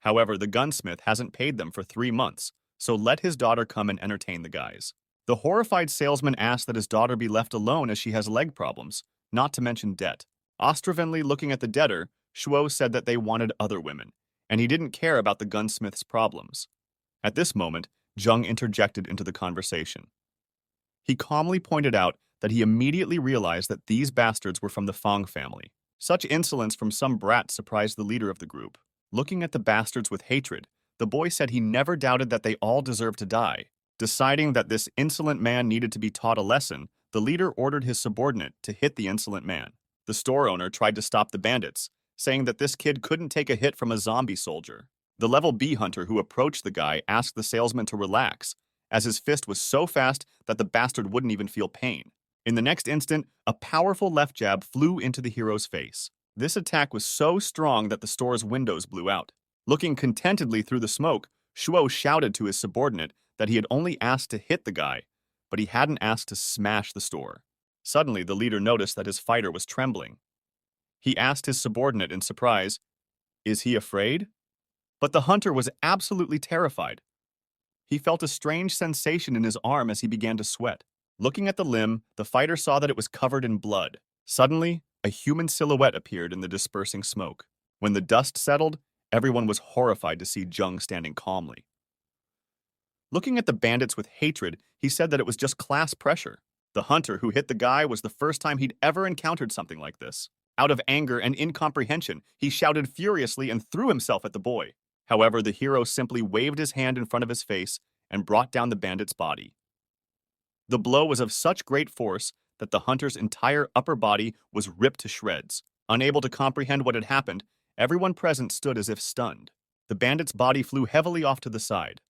However, the gunsmith hasn't paid them for 3 months, so let his daughter come and entertain the guys. The horrified salesman asked that his daughter be left alone as she has leg problems, not to mention debt. Ostravenly looking at the debtor, Shuo said that they wanted other women, and he didn't care about the gunsmith's problems. At this moment, Jung interjected into the conversation. He calmly pointed out that he immediately realized that these bastards were from the Fang family. Such insolence from some brat surprised the leader of the group. Looking at the bastards with hatred, the boy said he never doubted that they all deserved to die. Deciding that this insolent man needed to be taught a lesson, the leader ordered his subordinate to hit the insolent man. The store owner tried to stop the bandits, saying that this kid couldn't take a hit from a zombie soldier. The level B hunter who approached the guy asked the salesman to relax, as his fist was so fast that the bastard wouldn't even feel pain. In the next instant, a powerful left jab flew into the hero's face. This attack was so strong that the store's windows blew out. Looking contentedly through the smoke, Shuo shouted to his subordinate that he had only asked to hit the guy, but he hadn't asked to smash the store. Suddenly, the leader noticed that his fighter was trembling. He asked his subordinate in surprise, "Is he afraid?" But the hunter was absolutely terrified. He felt a strange sensation in his arm as he began to sweat. Looking at the limb, the fighter saw that it was covered in blood. Suddenly, a human silhouette appeared in the dispersing smoke. When the dust settled, everyone was horrified to see Jung standing calmly. Looking at the bandits with hatred, he said that it was just class pressure. The hunter who hit the guy was the first time he'd ever encountered something like this. Out of anger and incomprehension, he shouted furiously and threw himself at the boy. However, the hero simply waved his hand in front of his face and brought down the bandit's body. The blow was of such great force that the hunter's entire upper body was ripped to shreds. Unable to comprehend what had happened, everyone present stood as if stunned. The bandit's body flew heavily off to the side.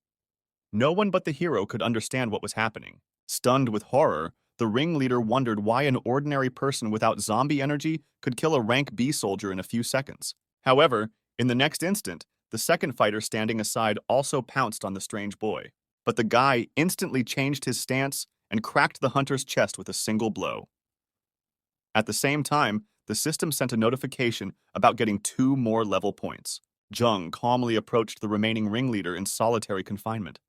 No one but the hero could understand what was happening. Stunned with horror, the ringleader wondered why an ordinary person without zombie energy could kill a rank B soldier in a few seconds. However, in the next instant, the second fighter standing aside also pounced on the strange boy. But the guy instantly changed his stance and cracked the hunter's chest with a single blow. At the same time, the system sent a notification about getting 2 more level points. Jung calmly approached the remaining ringleader in solitary confinement.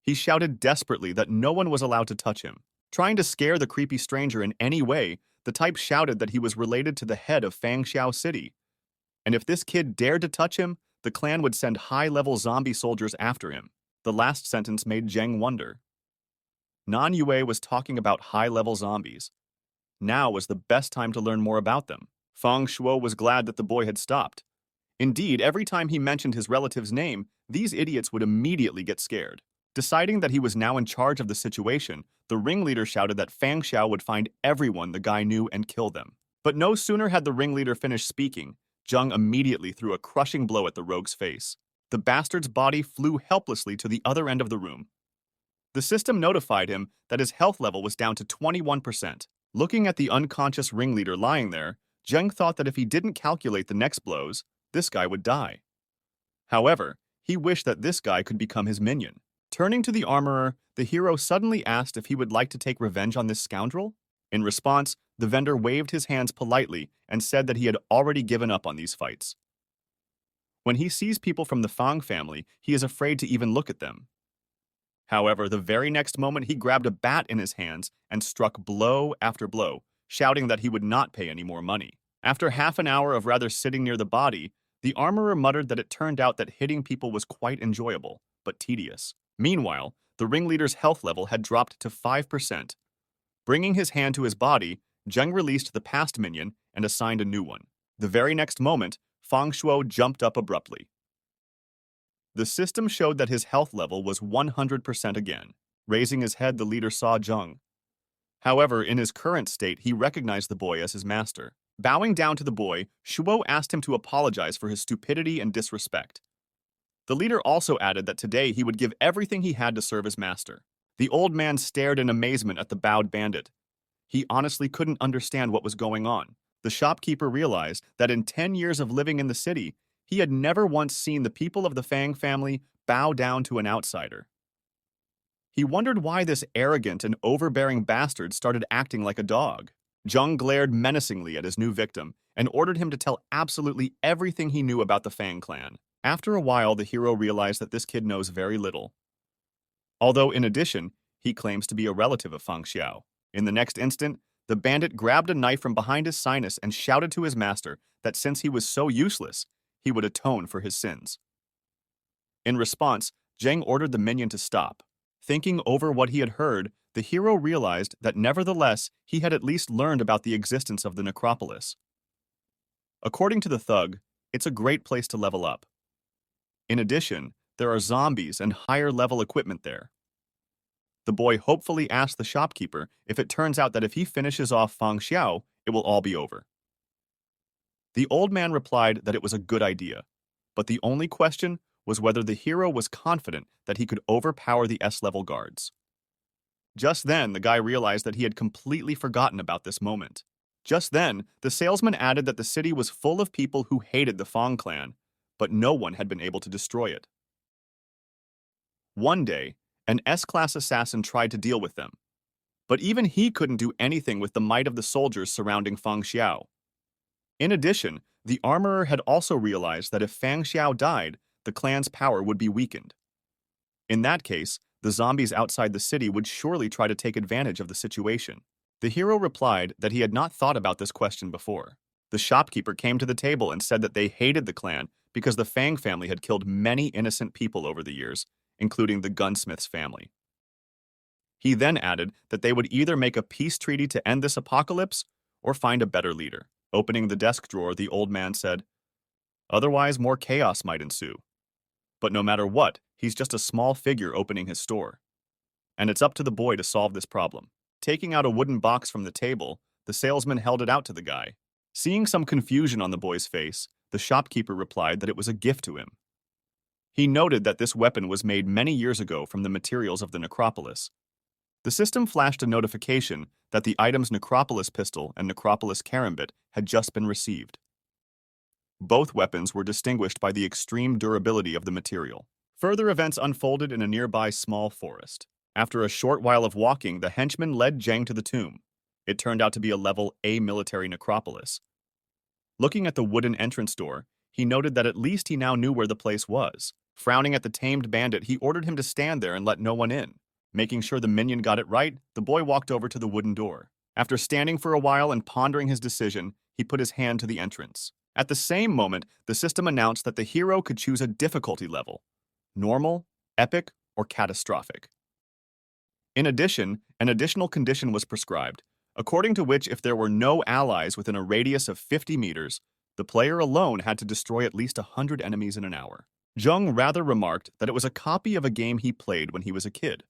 He shouted desperately that no one was allowed to touch him. Trying to scare the creepy stranger in any way, the type shouted that he was related to the head of Fangxiao City. And if this kid dared to touch him, the clan would send high-level zombie soldiers after him. The last sentence made Zheng wonder. Nan Yue was talking about high-level zombies. Now was the best time to learn more about them. Fang Shuo was glad that the boy had stopped. Indeed, every time he mentioned his relative's name, these idiots would immediately get scared. Deciding that he was now in charge of the situation, the ringleader shouted that Fang Xiao would find everyone the guy knew and kill them. But no sooner had the ringleader finished speaking, Zheng immediately threw a crushing blow at the rogue's face. The bastard's body flew helplessly to the other end of the room. The system notified him that his health level was down to 21%. Looking at the unconscious ringleader lying there, Zheng thought that if he didn't calculate the next blows, this guy would die. However, he wished that this guy could become his minion. Turning to the armorer, the hero suddenly asked if he would like to take revenge on this scoundrel. In response, the vendor waved his hands politely and said that he had already given up on these fights. When he sees people from the Fang family, he is afraid to even look at them. However, the very next moment he grabbed a bat in his hands and struck blow after blow, shouting that he would not pay any more money. After half an hour of rather sitting near the body, the armorer muttered that it turned out that hitting people was quite enjoyable, but tedious. Meanwhile, the ringleader's health level had dropped to 5%. Bringing his hand to his body, Zheng released the past minion and assigned a new one. The very next moment, Fang Shuo jumped up abruptly. The system showed that his health level was 100% again. Raising his head, the leader saw Zheng. However, in his current state, he recognized the boy as his master. Bowing down to the boy, Shuo asked him to apologize for his stupidity and disrespect. The leader also added that today he would give everything he had to serve his master. The old man stared in amazement at the bowed bandit. He honestly couldn't understand what was going on. The shopkeeper realized that in 10 years of living in the city, he had never once seen the people of the Fang family bow down to an outsider. He wondered why this arrogant and overbearing bastard started acting like a dog. Jung glared menacingly at his new victim and ordered him to tell absolutely everything he knew about the Fang clan. After a while, the hero realized that this kid knows very little. Although, in addition, he claims to be a relative of Fang Xiao. In the next instant, the bandit grabbed a knife from behind his sinus and shouted to his master that since he was so useless, he would atone for his sins. In response, Zheng ordered the minion to stop. Thinking over what he had heard, the hero realized that nevertheless he had at least learned about the existence of the necropolis. According to the thug, it's a great place to level up. In addition, there are zombies and higher-level equipment there. The boy hopefully asked the shopkeeper if it turns out that if he finishes off Fang Xiao, it will all be over. The old man replied that it was a good idea, but the only question was whether the hero was confident that he could overpower the S-level guards. Just then, the guy realized that he had completely forgotten about this moment. Just then, the salesman added that the city was full of people who hated the Fang clan, but no one had been able to destroy it. One day, an S-class assassin tried to deal with them, but even he couldn't do anything with the might of the soldiers surrounding Fang Xiao. In addition, the armorer had also realized that if Fang Xiao died, the clan's power would be weakened. In that case, the zombies outside the city would surely try to take advantage of the situation. The hero replied that he had not thought about this question before. The shopkeeper came to the table and said that they hated the clan because the Fang family had killed many innocent people over the years, including the gunsmith's family. He then added that they would either make a peace treaty to end this apocalypse or find a better leader. Opening the desk drawer, the old man said, "Otherwise, more chaos might ensue. But no matter what, he's just a small figure opening his store. And it's up to the boy to solve this problem." Taking out a wooden box from the table, the salesman held it out to the guy. Seeing some confusion on the boy's face, the shopkeeper replied that it was a gift to him. He noted that this weapon was made many years ago from the materials of the necropolis. The system flashed a notification that the items Necropolis pistol and Necropolis karambit had just been received. Both weapons were distinguished by the extreme durability of the material. Further events unfolded in a nearby small forest. After a short while of walking, the henchman led Zhang to the tomb. It turned out to be a level A military necropolis. Looking at the wooden entrance door, he noted that at least he now knew where the place was. Frowning at the tamed bandit, he ordered him to stand there and let no one in. Making sure the minion got it right, the boy walked over to the wooden door. After standing for a while and pondering his decision, he put his hand to the entrance. At the same moment, the system announced that the hero could choose a difficulty level: normal, epic, or catastrophic. In addition, an additional condition was prescribed, according to which if there were no allies within a radius of 50 meters, the player alone had to destroy at least 100 enemies in an hour. Jung rather remarked that it was a copy of a game he played when he was a kid.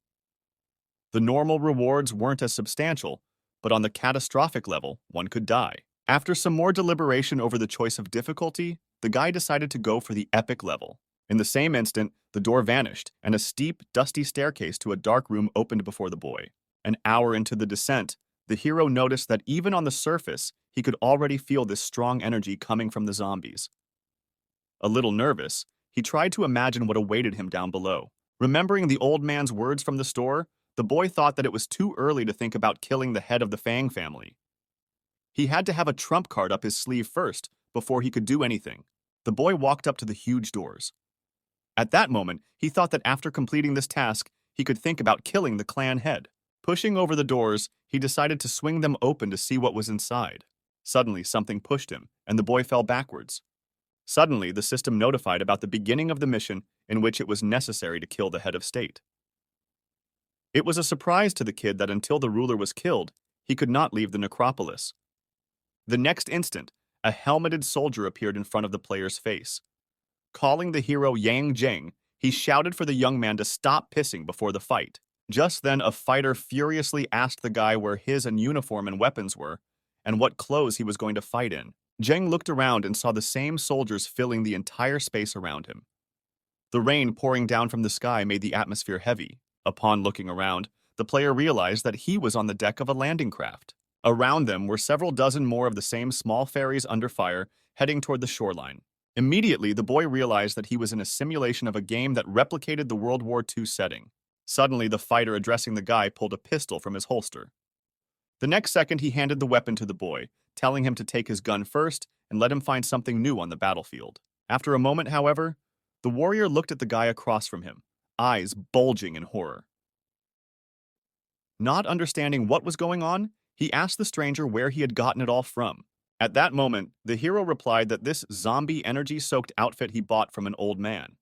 The normal rewards weren't as substantial, but on the catastrophic level, one could die. After some more deliberation over the choice of difficulty, the guy decided to go for the epic level. In the same instant, the door vanished, and a steep, dusty staircase to a dark room opened before the boy. An hour into the descent, the hero noticed that even on the surface, he could already feel this strong energy coming from the zombies. A little nervous, he tried to imagine what awaited him down below. Remembering the old man's words from the store, the boy thought that it was too early to think about killing the head of the Fang family. He had to have a trump card up his sleeve first, before he could do anything. The boy walked up to the huge doors. At that moment, he thought that after completing this task, he could think about killing the clan head. Pushing over the doors, he decided to swing them open to see what was inside. Suddenly, something pushed him, and the boy fell backwards. Suddenly, the system notified about the beginning of the mission in which it was necessary to kill the head of state. It was a surprise to the kid that until the ruler was killed, he could not leave the necropolis. The next instant, a helmeted soldier appeared in front of the player's face. Calling the hero Yang Zheng, he shouted for the young man to stop pissing before the fight. Just then, a fighter furiously asked the guy where his uniform and weapons were, and what clothes he was going to fight in. Zheng looked around and saw the same soldiers filling the entire space around him. The rain pouring down from the sky made the atmosphere heavy. Upon looking around, the player realized that he was on the deck of a landing craft. Around them were several dozen more of the same small ferries under fire, heading toward the shoreline. Immediately, the boy realized that he was in a simulation of a game that replicated the World War II setting. Suddenly, the fighter addressing the guy pulled a pistol from his holster. The next second, he handed the weapon to the boy, telling him to take his gun first and let him find something new on the battlefield. After a moment, however, the warrior looked at the guy across from him, eyes bulging in horror. Not understanding what was going on, he asked the stranger where he had gotten it all from. At that moment, the hero replied that this zombie energy-soaked outfit he bought from an old man,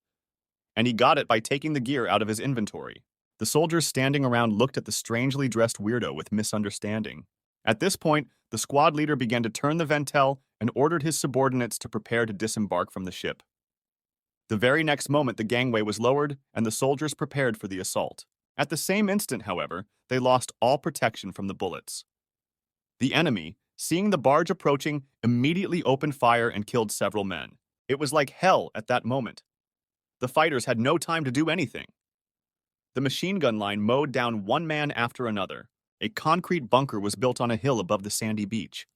and he got it by taking the gear out of his inventory. The soldiers standing around looked at the strangely dressed weirdo with misunderstanding. At this point, the squad leader began to turn the ventel and ordered his subordinates to prepare to disembark from the ship. The very next moment, the gangway was lowered, and the soldiers prepared for the assault. At the same instant, however, they lost all protection from the bullets. The enemy, seeing the barge approaching, immediately opened fire and killed several men. It was like hell at that moment. The fighters had no time to do anything. The machine gun line mowed down one man after another. A concrete bunker was built on a hill above the sandy beach.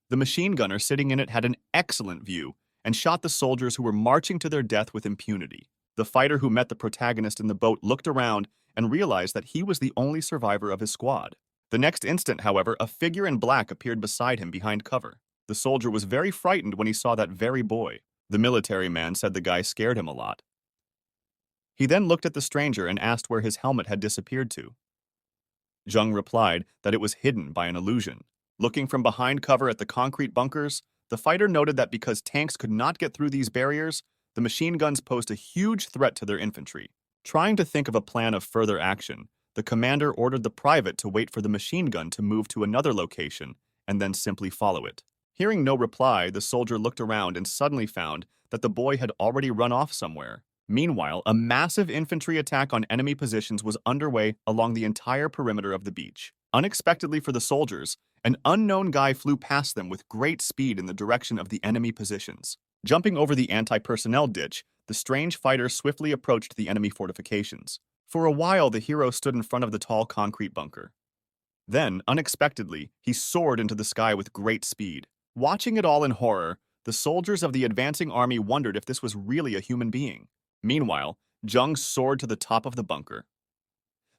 The machine gunner sitting in it had an excellent view and shot the soldiers who were marching to their death with impunity. The fighter who met the protagonist in the boat looked around and realized that he was the only survivor of his squad. The next instant, however, a figure in black appeared beside him behind cover. The soldier was very frightened when he saw that very boy. The military man said the guy scared him a lot. He then looked at the stranger and asked where his helmet had disappeared to. Jung replied that it was hidden by an illusion. Looking from behind cover at the concrete bunkers, the fighter noted that because tanks could not get through these barriers, the machine guns posed a huge threat to their infantry. Trying to think of a plan of further action, the commander ordered the private to wait for the machine gun to move to another location and then simply follow it. Hearing no reply, the soldier looked around and suddenly found that the boy had already run off somewhere. Meanwhile, a massive infantry attack on enemy positions was underway along the entire perimeter of the beach. Unexpectedly for the soldiers, an unknown guy flew past them with great speed in the direction of the enemy positions. Jumping over the anti-personnel ditch, the strange fighter swiftly approached the enemy fortifications. For a while, the hero stood in front of the tall concrete bunker. Then, unexpectedly, he soared into the sky with great speed. Watching it all in horror, the soldiers of the advancing army wondered if this was really a human being. Meanwhile, Jung soared to the top of the bunker.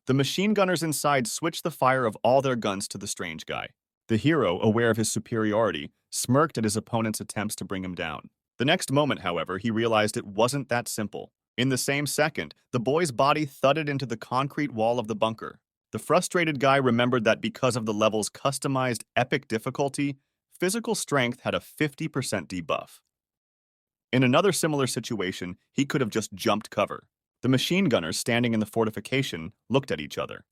The machine gunners inside switched the fire of all their guns to the strange guy. The hero, aware of his superiority, smirked at his opponent's attempts to bring him down. The next moment, however, he realized it wasn't that simple. In the same second, the boy's body thudded into the concrete wall of the bunker. The frustrated guy remembered that because of the level's customized epic difficulty, physical strength had a 50% debuff. In another similar situation, he could have just jumped cover. The machine gunners standing in the fortification looked at each other.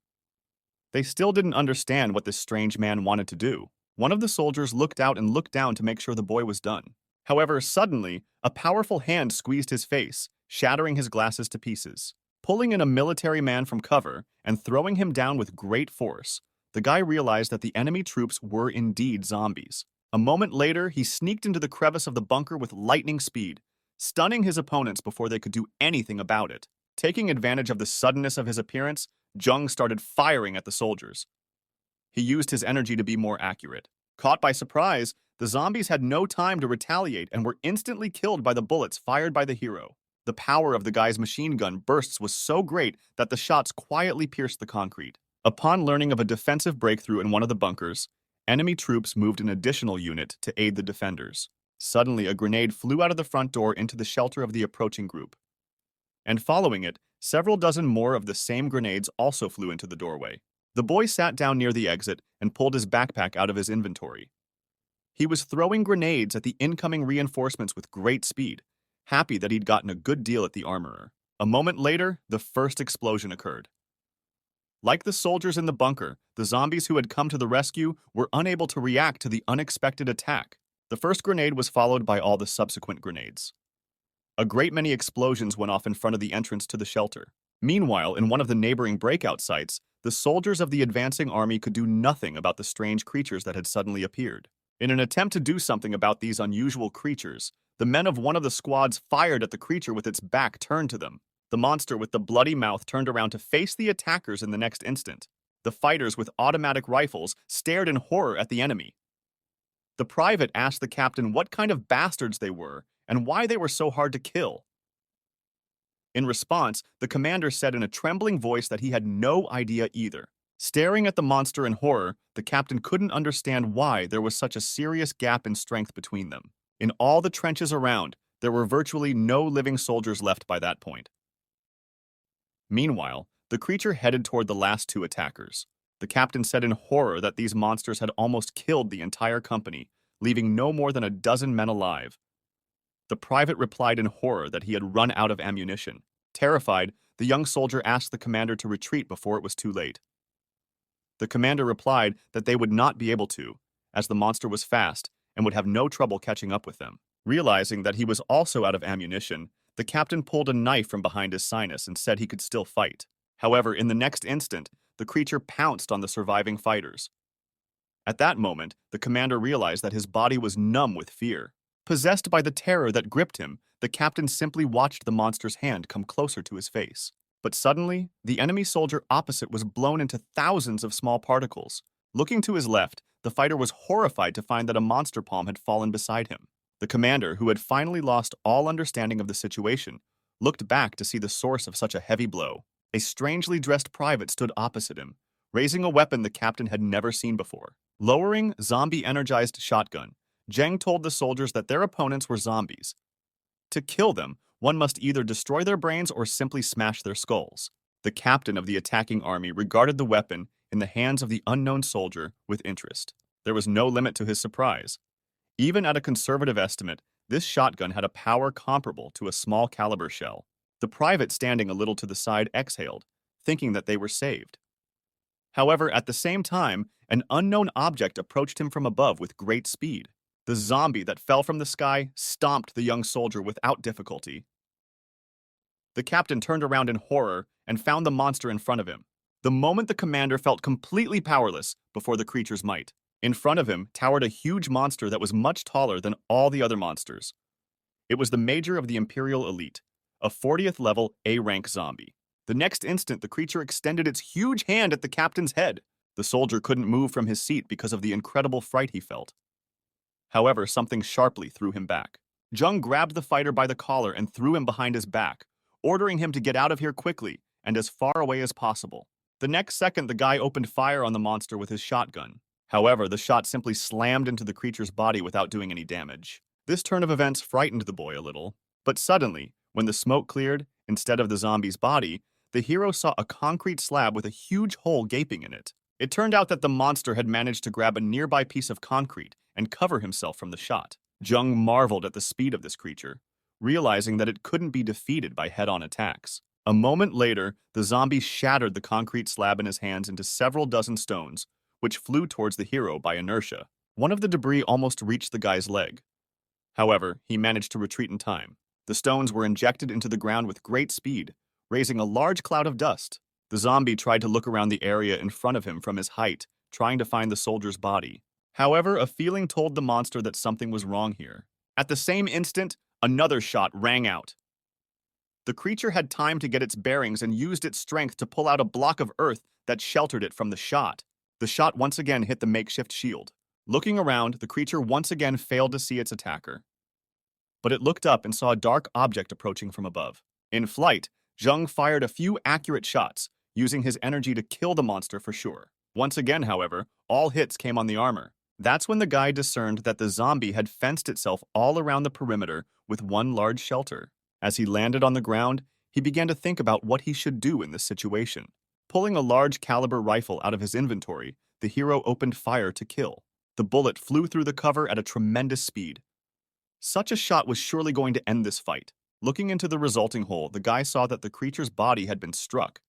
They still didn't understand what this strange man wanted to do. One of the soldiers looked out and looked down to make sure the boy was done. However, suddenly, a powerful hand squeezed his face, shattering his glasses to pieces. Pulling in a military man from cover and throwing him down with great force, the guy realized that the enemy troops were indeed zombies. A moment later, he sneaked into the crevice of the bunker with lightning speed, stunning his opponents before they could do anything about it. Taking advantage of the suddenness of his appearance, Jung started firing at the soldiers. He used his energy to be more accurate. Caught by surprise, the zombies had no time to retaliate and were instantly killed by the bullets fired by the hero. The power of the guy's machine gun bursts was so great that the shots quietly pierced the concrete. Upon learning of a defensive breakthrough in one of the bunkers, enemy troops moved an additional unit to aid the defenders. Suddenly, a grenade flew out of the front door into the shelter of the approaching group. And following it, several dozen more of the same grenades also flew into the doorway. The boy sat down near the exit and pulled his backpack out of his inventory. He was throwing grenades at the incoming reinforcements with great speed, happy that he'd gotten a good deal at the armorer. A moment later, the first explosion occurred. Like the soldiers in the bunker, the zombies who had come to the rescue were unable to react to the unexpected attack. The first grenade was followed by all the subsequent grenades. A great many explosions went off in front of the entrance to the shelter. Meanwhile, in one of the neighboring breakout sites, the soldiers of the advancing army could do nothing about the strange creatures that had suddenly appeared. In an attempt to do something about these unusual creatures, the men of one of the squads fired at the creature with its back turned to them. The monster with the bloody mouth turned around to face the attackers in the next instant. The fighters with automatic rifles stared in horror at the enemy. The private asked the captain what kind of bastards they were and why they were so hard to kill. In response, the commander said in a trembling voice that he had no idea either. Staring at the monster in horror, the captain couldn't understand why there was such a serious gap in strength between them. In all the trenches around, there were virtually no living soldiers left by that point. Meanwhile, the creature headed toward the last two attackers. The captain said in horror that these monsters had almost killed the entire company, leaving no more than a dozen men alive. The private replied in horror that he had run out of ammunition. Terrified, the young soldier asked the commander to retreat before it was too late. The commander replied that they would not be able to, as the monster was fast and would have no trouble catching up with them. Realizing that he was also out of ammunition, the captain pulled a knife from behind his sinus and said he could still fight. However, in the next instant, the creature pounced on the surviving fighters. At that moment, the commander realized that his body was numb with fear. Possessed by the terror that gripped him, the captain simply watched the monster's hand come closer to his face. But suddenly, the enemy soldier opposite was blown into thousands of small particles. Looking to his left, the fighter was horrified to find that a monster palm had fallen beside him. The commander, who had finally lost all understanding of the situation, looked back to see the source of such a heavy blow. A strangely dressed private stood opposite him, raising a weapon the captain had never seen before. Lowering zombie-energized shotgun, Zheng told the soldiers that their opponents were zombies. To kill them, one must either destroy their brains or simply smash their skulls. The captain of the attacking army regarded the weapon in the hands of the unknown soldier with interest. There was no limit to his surprise. Even at a conservative estimate, this shotgun had a power comparable to a small caliber shell. The private standing a little to the side exhaled, thinking that they were saved. However, at the same time, an unknown object approached him from above with great speed. The zombie that fell from the sky stomped the young soldier without difficulty. The captain turned around in horror and found the monster in front of him. The moment the commander felt completely powerless before the creature's might. In front of him towered a huge monster that was much taller than all the other monsters. It was the major of the Imperial Elite, a 40th level A-rank zombie. The next instant, the creature extended its huge hand at the captain's head. The soldier couldn't move from his seat because of the incredible fright he felt. However, something sharply threw him back. Zheng grabbed the fighter by the collar and threw him behind his back, ordering him to get out of here quickly and as far away as possible. The next second, the guy opened fire on the monster with his shotgun. However, the shot simply slammed into the creature's body without doing any damage. This turn of events frightened the boy a little. But suddenly, when the smoke cleared, instead of the zombie's body, the hero saw a concrete slab with a huge hole gaping in it. It turned out that the monster had managed to grab a nearby piece of concrete and cover himself from the shot. Zheng marveled at the speed of this creature, realizing that it couldn't be defeated by head-on attacks. A moment later, the zombie shattered the concrete slab in his hands into several dozen stones, which flew towards the hero by inertia. One of the debris almost reached the guy's leg. However, he managed to retreat in time. The stones were injected into the ground with great speed, raising a large cloud of dust. The zombie tried to look around the area in front of him from his height, trying to find the soldier's body. However, a feeling told the monster that something was wrong here. At the same instant, another shot rang out. The creature had time to get its bearings and used its strength to pull out a block of earth that sheltered it from the shot. The shot once again hit the makeshift shield. Looking around, the creature once again failed to see its attacker. But it looked up and saw a dark object approaching from above. In flight, Zheng fired a few accurate shots, using his energy to kill the monster for sure. Once again, however, all hits came on the armor. That's when the guy discerned that the zombie had fenced itself all around the perimeter with one large shelter. As he landed on the ground, he began to think about what he should do in this situation. Pulling a large caliber rifle out of his inventory, the hero opened fire to kill. The bullet flew through the cover at a tremendous speed. Such a shot was surely going to end this fight. Looking into the resulting hole, the guy saw that the creature's body had been struck.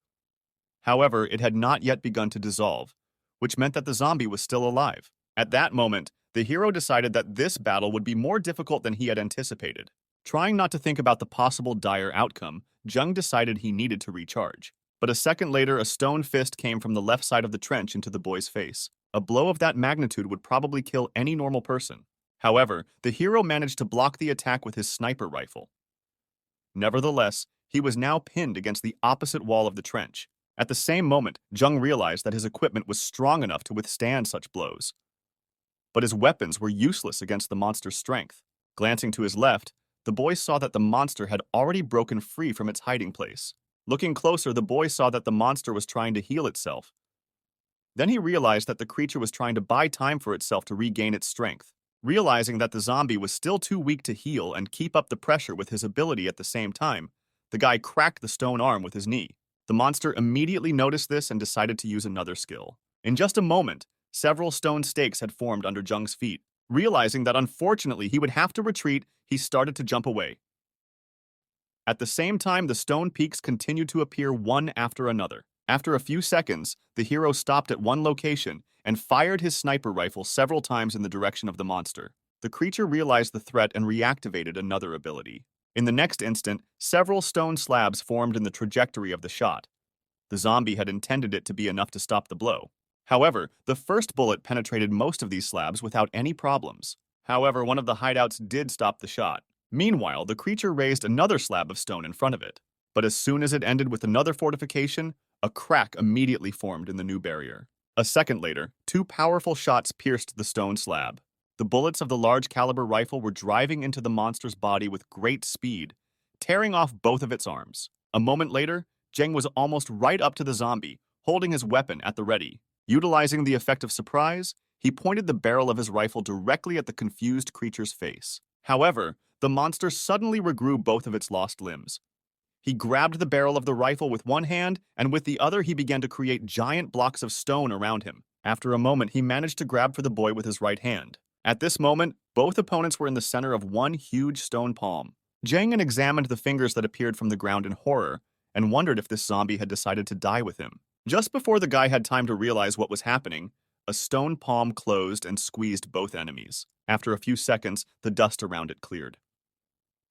However, it had not yet begun to dissolve, which meant that the zombie was still alive. At that moment, the hero decided that this battle would be more difficult than he had anticipated. Trying not to think about the possible dire outcome, Zheng decided he needed to recharge. But a second later, a stone fist came from the left side of the trench into the boy's face. A blow of that magnitude would probably kill any normal person. However, the hero managed to block the attack with his sniper rifle. Nevertheless, he was now pinned against the opposite wall of the trench. At the same moment, Jung realized that his equipment was strong enough to withstand such blows. But his weapons were useless against the monster's strength. Glancing to his left, the boy saw that the monster had already broken free from its hiding place. Looking closer, the boy saw that the monster was trying to heal itself. Then he realized that the creature was trying to buy time for itself to regain its strength. Realizing that the zombie was still too weak to heal and keep up the pressure with his ability at the same time, the guy cracked the stone arm with his knee. The monster immediately noticed this and decided to use another skill. In just a moment, several stone stakes had formed under Jung's feet. Realizing that unfortunately he would have to retreat, he started to jump away. At the same time, the stone peaks continued to appear one after another. After a few seconds, the hero stopped at one location and fired his sniper rifle several times in the direction of the monster. The creature realized the threat and reactivated another ability. In the next instant, several stone slabs formed in the trajectory of the shot. The zombie had intended it to be enough to stop the blow. However, the first bullet penetrated most of these slabs without any problems. However, one of the hideouts did stop the shot. Meanwhile, the creature raised another slab of stone in front of it. But as soon as it ended with another fortification, a crack immediately formed in the new barrier. A second later, two powerful shots pierced the stone slab. The bullets of the large-caliber rifle were driving into the monster's body with great speed, tearing off both of its arms. A moment later, Jeng was almost right up to the zombie, holding his weapon at the ready. Utilizing the effect of surprise, he pointed the barrel of his rifle directly at the confused creature's face. However, the monster suddenly regrew both of its lost limbs. He grabbed the barrel of the rifle with one hand, and with the other he began to create giant blocks of stone around him. After a moment, he managed to grab for the boy with his right hand. At this moment, both opponents were in the center of one huge stone palm. Jang examined the fingers that appeared from the ground in horror, and wondered if this zombie had decided to die with him. Just before the guy had time to realize what was happening, a stone palm closed and squeezed both enemies. After a few seconds, the dust around it cleared.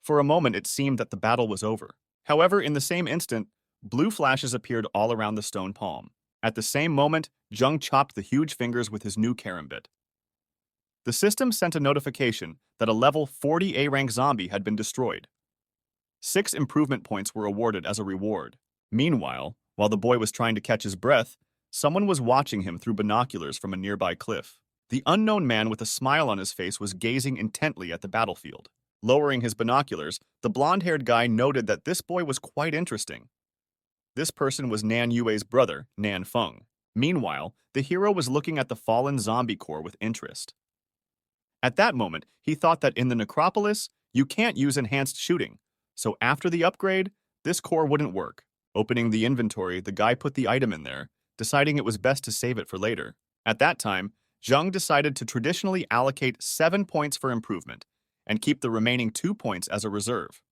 For a moment, it seemed that the battle was over. However, in the same instant, blue flashes appeared all around the stone palm. At the same moment, Jung chopped the huge fingers with his new karambit. The system sent a notification that a level 40 A-rank zombie had been destroyed. 6 improvement points were awarded as a reward. Meanwhile, while the boy was trying to catch his breath, someone was watching him through binoculars from a nearby cliff. The unknown man with a smile on his face was gazing intently at the battlefield. Lowering his binoculars, the blonde-haired guy noted that this boy was quite interesting. This person was Nan Yue's brother, Nan Feng. Meanwhile, the hero was looking at the fallen zombie core with interest. At that moment, he thought that in the necropolis, you can't use enhanced shooting, so after the upgrade, this core wouldn't work. Opening the inventory, the guy put the item in there, deciding it was best to save it for later. At that time, Zhang decided to traditionally allocate 7 points for improvement, and keep the remaining 2 points as a reserve.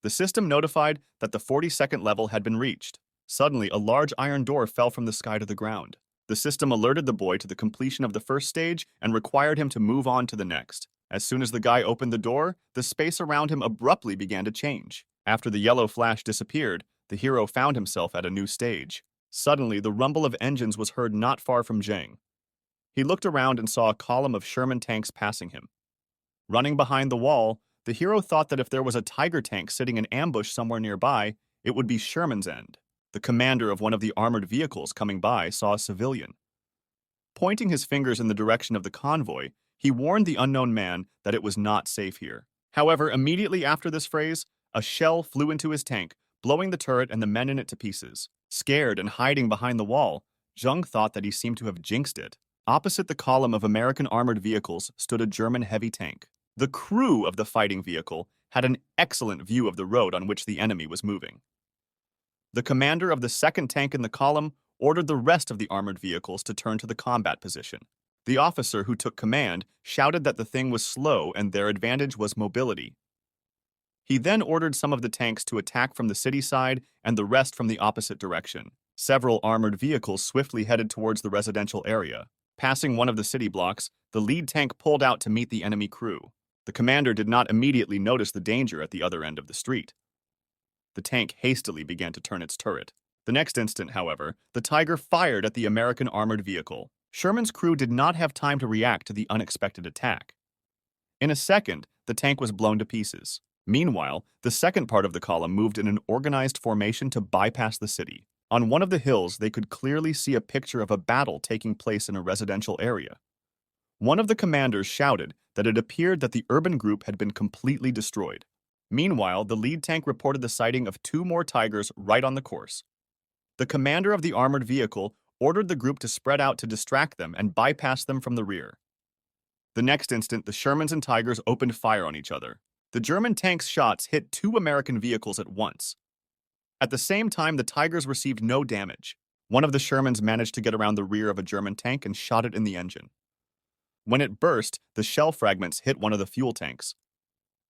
The system notified that the 42nd level had been reached. Suddenly, a large iron door fell from the sky to the ground. The system alerted the boy to the completion of the first stage and required him to move on to the next. As soon as the guy opened the door, the space around him abruptly began to change. After the yellow flash disappeared, the hero found himself at a new stage. Suddenly, the rumble of engines was heard not far from Zhang. He looked around and saw a column of Sherman tanks passing him. Running behind the wall, the hero thought that if there was a Tiger tank sitting in ambush somewhere nearby, it would be Sherman's end. The commander of one of the armored vehicles coming by saw a civilian. Pointing his fingers in the direction of the convoy, he warned the unknown man that it was not safe here. However, immediately after this phrase, a shell flew into his tank, blowing the turret and the men in it to pieces. Scared and hiding behind the wall, Zheng thought that he seemed to have jinxed it. Opposite the column of American armored vehicles stood a German heavy tank. The crew of the fighting vehicle had an excellent view of the road on which the enemy was moving. The commander of the second tank in the column ordered the rest of the armored vehicles to turn to the combat position. The officer who took command shouted that the thing was slow and their advantage was mobility. He then ordered some of the tanks to attack from the city side and the rest from the opposite direction. Several armored vehicles swiftly headed towards the residential area. Passing one of the city blocks, the lead tank pulled out to meet the enemy crew. The commander did not immediately notice the danger at the other end of the street. The tank hastily began to turn its turret. The next instant, however, the Tiger fired at the American armored vehicle. Sherman's crew did not have time to react to the unexpected attack. In a second, the tank was blown to pieces. Meanwhile, the second part of the column moved in an organized formation to bypass the city. On one of the hills, they could clearly see a picture of a battle taking place in a residential area. One of the commanders shouted that it appeared that the urban group had been completely destroyed. Meanwhile, the lead tank reported the sighting of 2 more tigers right on the course. The commander of the armored vehicle ordered the group to spread out to distract them and bypass them from the rear. The next instant, the Shermans and tigers opened fire on each other. The German tank's shots hit 2 American vehicles at once. At the same time, the tigers received no damage. One of the Shermans managed to get around the rear of a German tank and shot it in the engine. When it burst, the shell fragments hit one of the fuel tanks.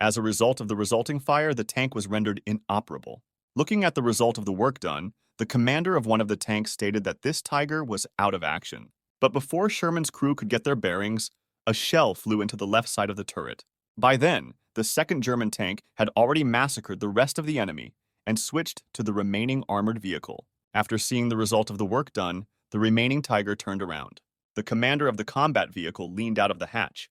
As a result of the resulting fire, the tank was rendered inoperable. Looking at the result of the work done, the commander of one of the tanks stated that this tiger was out of action. But before Sherman's crew could get their bearings, a shell flew into the left side of the turret. By then, the second German tank had already massacred the rest of the enemy and switched to the remaining armored vehicle. After seeing the result of the work done, the remaining tiger turned around. The commander of the combat vehicle leaned out of the hatch.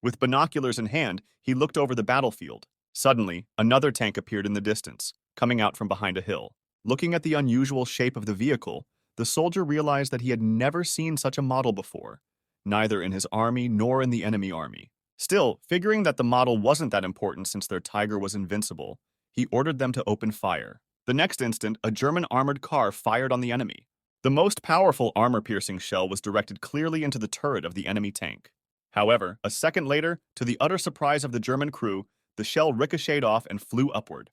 With binoculars in hand, he looked over the battlefield. Suddenly, another tank appeared in the distance, coming out from behind a hill. Looking at the unusual shape of the vehicle, the soldier realized that he had never seen such a model before, neither in his army nor in the enemy army. Still, figuring that the model wasn't that important since their tiger was invincible, he ordered them to open fire. The next instant, a German armored car fired on the enemy. The most powerful armor-piercing shell was directed clearly into the turret of the enemy tank. However, a second later, to the utter surprise of the German crew, the shell ricocheted off and flew upward.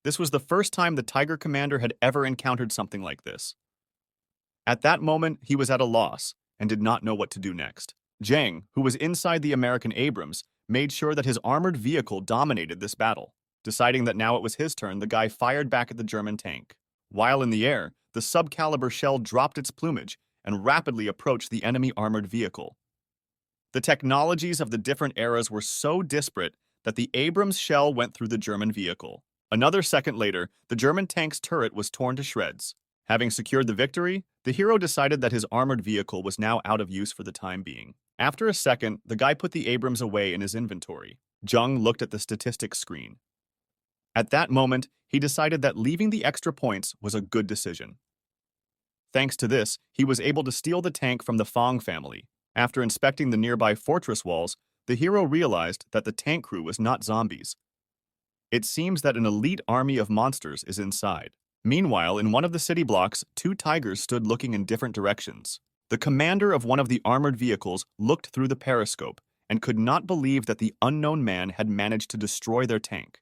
This was the first time the Tiger commander had ever encountered something like this. At that moment, he was at a loss and did not know what to do next. Zhang, who was inside the American Abrams, made sure that his armored vehicle dominated this battle. Deciding that now it was his turn, the guy fired back at the German tank. While in the air, the sub-caliber shell dropped its plumage and rapidly approached the enemy armored vehicle. The technologies of the different eras were so disparate that the Abrams shell went through the German vehicle. Another second later, the German tank's turret was torn to shreds. Having secured the victory, the hero decided that his armored vehicle was now out of use for the time being. After a second, the guy put the Abrams away in his inventory. Zhang looked at the statistics screen. At that moment, he decided that leaving the extra points was a good decision. Thanks to this, he was able to steal the tank from the Fong family. After inspecting the nearby fortress walls, the hero realized that the tank crew was not zombies. It seems that an elite army of monsters is inside. Meanwhile, in one of the city blocks, 2 tigers stood looking in different directions. The commander of one of the armored vehicles looked through the periscope and could not believe that the unknown man had managed to destroy their tank.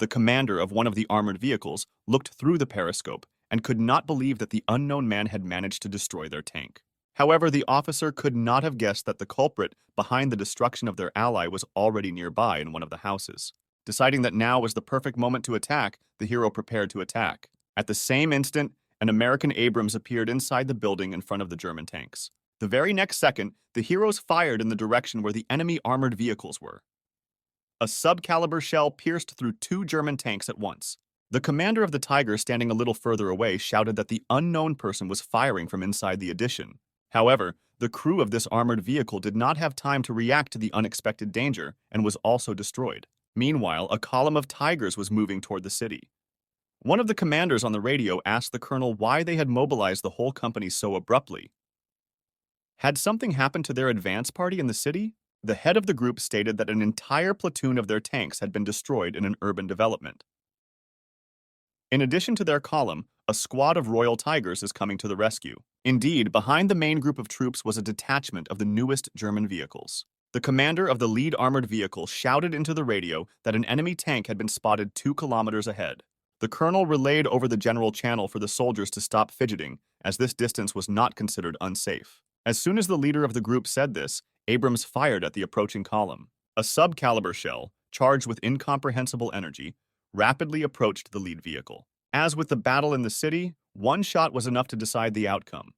The commander of one of the armored vehicles looked through the periscope and could not believe that the unknown man had managed to destroy their tank. However, the officer could not have guessed that the culprit behind the destruction of their ally was already nearby in one of the houses. Deciding that now was the perfect moment to attack, the hero prepared to attack. At the same instant, an American Abrams appeared inside the building in front of the German tanks. The very next second, the heroes fired in the direction where the enemy armored vehicles were. A sub-caliber shell pierced through 2 German tanks at once. The commander of the Tiger, standing a little further away, shouted that the unknown person was firing from inside the addition. However, the crew of this armored vehicle did not have time to react to the unexpected danger and was also destroyed. Meanwhile, a column of tigers was moving toward the city. One of the commanders on the radio asked the colonel why they had mobilized the whole company so abruptly. Had something happened to their advance party in the city? The head of the group stated that an entire platoon of their tanks had been destroyed in an urban development. In addition to their column, a squad of Royal Tigers is coming to the rescue. Indeed, behind the main group of troops was a detachment of the newest German vehicles. The commander of the lead armored vehicle shouted into the radio that an enemy tank had been spotted 2 kilometers ahead. The colonel relayed over the general channel for the soldiers to stop fidgeting, as this distance was not considered unsafe. As soon as the leader of the group said this, Abrams fired at the approaching column. A sub-caliber shell, charged with incomprehensible energy, rapidly approached the lead vehicle. As with the battle in the city, one shot was enough to decide the outcome.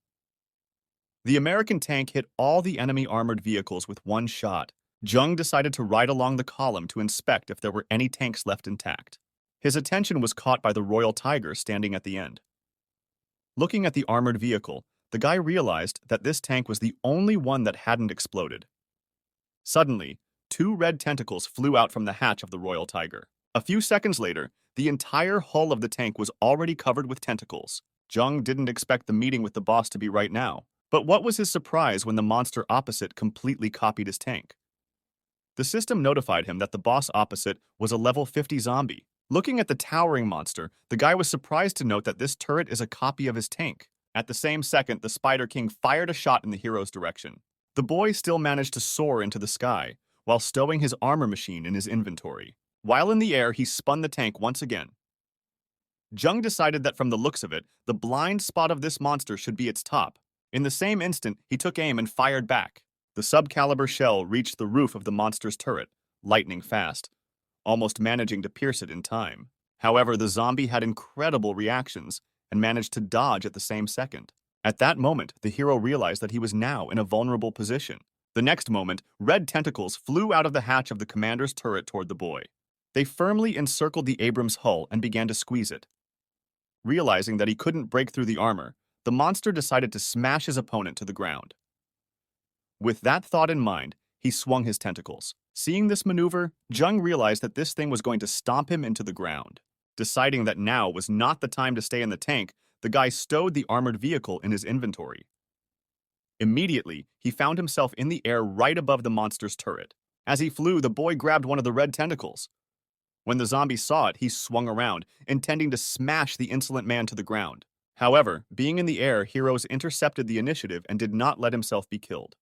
The American tank hit all the enemy armored vehicles with one shot. Zhang decided to ride along the column to inspect if there were any tanks left intact. His attention was caught by the Royal Tiger standing at the end. Looking at the armored vehicle, the guy realized that this tank was the only one that hadn't exploded. Suddenly, two red tentacles flew out from the hatch of the Royal Tiger. A few seconds later, the entire hull of the tank was already covered with tentacles. Jung didn't expect the meeting with the boss to be right now, but what was his surprise when the monster opposite completely copied his tank? The system notified him that the boss opposite was a level 50 zombie. Looking at the towering monster, the guy was surprised to note that this turret is a copy of his tank. At the same second, the Spider King fired a shot in the hero's direction. The boy still managed to soar into the sky, while stowing his armor machine in his inventory. While in the air, he spun the tank once again. Jung decided that from the looks of it, the blind spot of this monster should be its top. In the same instant, he took aim and fired back. The subcaliber shell reached the roof of the monster's turret, lightning fast, almost managing to pierce it in time. However, the zombie had incredible reactions and managed to dodge at the same second. At that moment, the hero realized that he was now in a vulnerable position. The next moment, red tentacles flew out of the hatch of the commander's turret toward the boy. They firmly encircled the Abrams hull and began to squeeze it. Realizing that he couldn't break through the armor, the monster decided to smash his opponent to the ground. With that thought in mind, he swung his tentacles. Seeing this maneuver, Jung realized that this thing was going to stomp him into the ground. Deciding that now was not the time to stay in the tank, the guy stowed the armored vehicle in his inventory. Immediately, he found himself in the air right above the monster's turret. As he flew, the boy grabbed one of the red tentacles. When the zombie saw it, he swung around, intending to smash the insolent man to the ground. However, being in the air, Heroes intercepted the initiative and did not let himself be killed.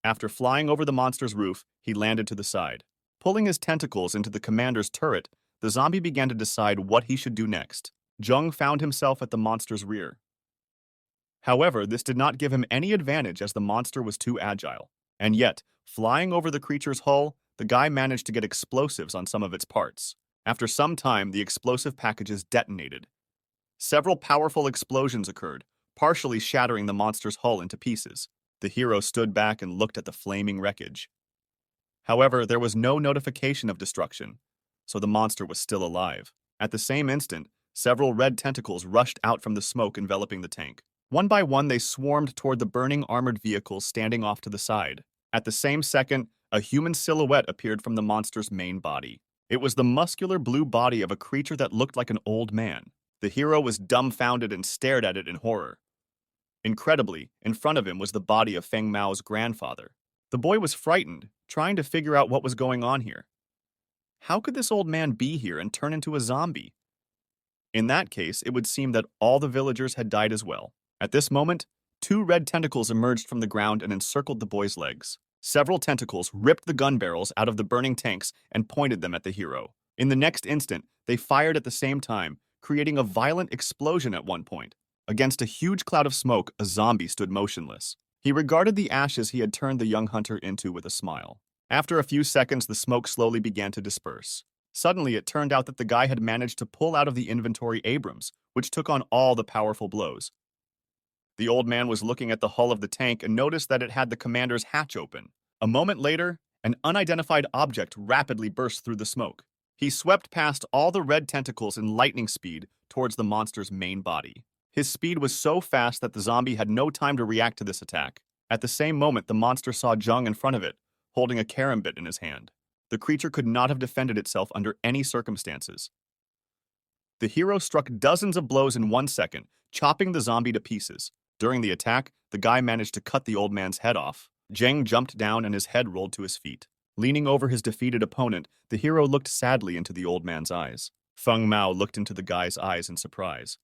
After flying over the monster's roof, he landed to the side. Pulling his tentacles into the commander's turret, the zombie began to decide what he should do next. Jung found himself at the monster's rear. However, this did not give him any advantage as the monster was too agile. And yet, flying over the creature's hull, the guy managed to get explosives on some of its parts. After some time, the explosive packages detonated. Several powerful explosions occurred, partially shattering the monster's hull into pieces. The hero stood back and looked at the flaming wreckage. However, there was no notification of destruction, so the monster was still alive. At the same instant, several red tentacles rushed out from the smoke enveloping the tank. One by one, they swarmed toward the burning armored vehicles standing off to the side. At the same second, a human silhouette appeared from the monster's main body. It was the muscular blue body of a creature that looked like an old man. The hero was dumbfounded and stared at it in horror. Incredibly, in front of him was the body of Feng Mao's grandfather. The boy was frightened, trying to figure out what was going on here. How could this old man be here and turn into a zombie? In that case, it would seem that all the villagers had died as well. At this moment, two red tentacles emerged from the ground and encircled the boy's legs. Several tentacles ripped the gun barrels out of the burning tanks and pointed them at the hero. In the next instant, they fired at the same time, creating a violent explosion at one point. Against a huge cloud of smoke, a zombie stood motionless. He regarded the ashes he had turned the young hunter into with a smile. After a few seconds, the smoke slowly began to disperse. Suddenly, it turned out that the guy had managed to pull out of the inventory Abrams, which took on all the powerful blows. The old man was looking at the hull of the tank and noticed that it had the commander's hatch open. A moment later, an unidentified object rapidly burst through the smoke. He swept past all the red tentacles in lightning speed towards the monster's main body. His speed was so fast that the zombie had no time to react to this attack. At the same moment, the monster saw Jung in front of it, holding a karambit in his hand. The creature could not have defended itself under any circumstances. The hero struck dozens of blows in 1 second, chopping the zombie to pieces. During the attack, the guy managed to cut the old man's head off. Zheng jumped down and his head rolled to his feet. Leaning over his defeated opponent, the hero looked sadly into the old man's eyes. Feng Mao looked into the guy's eyes in surprise.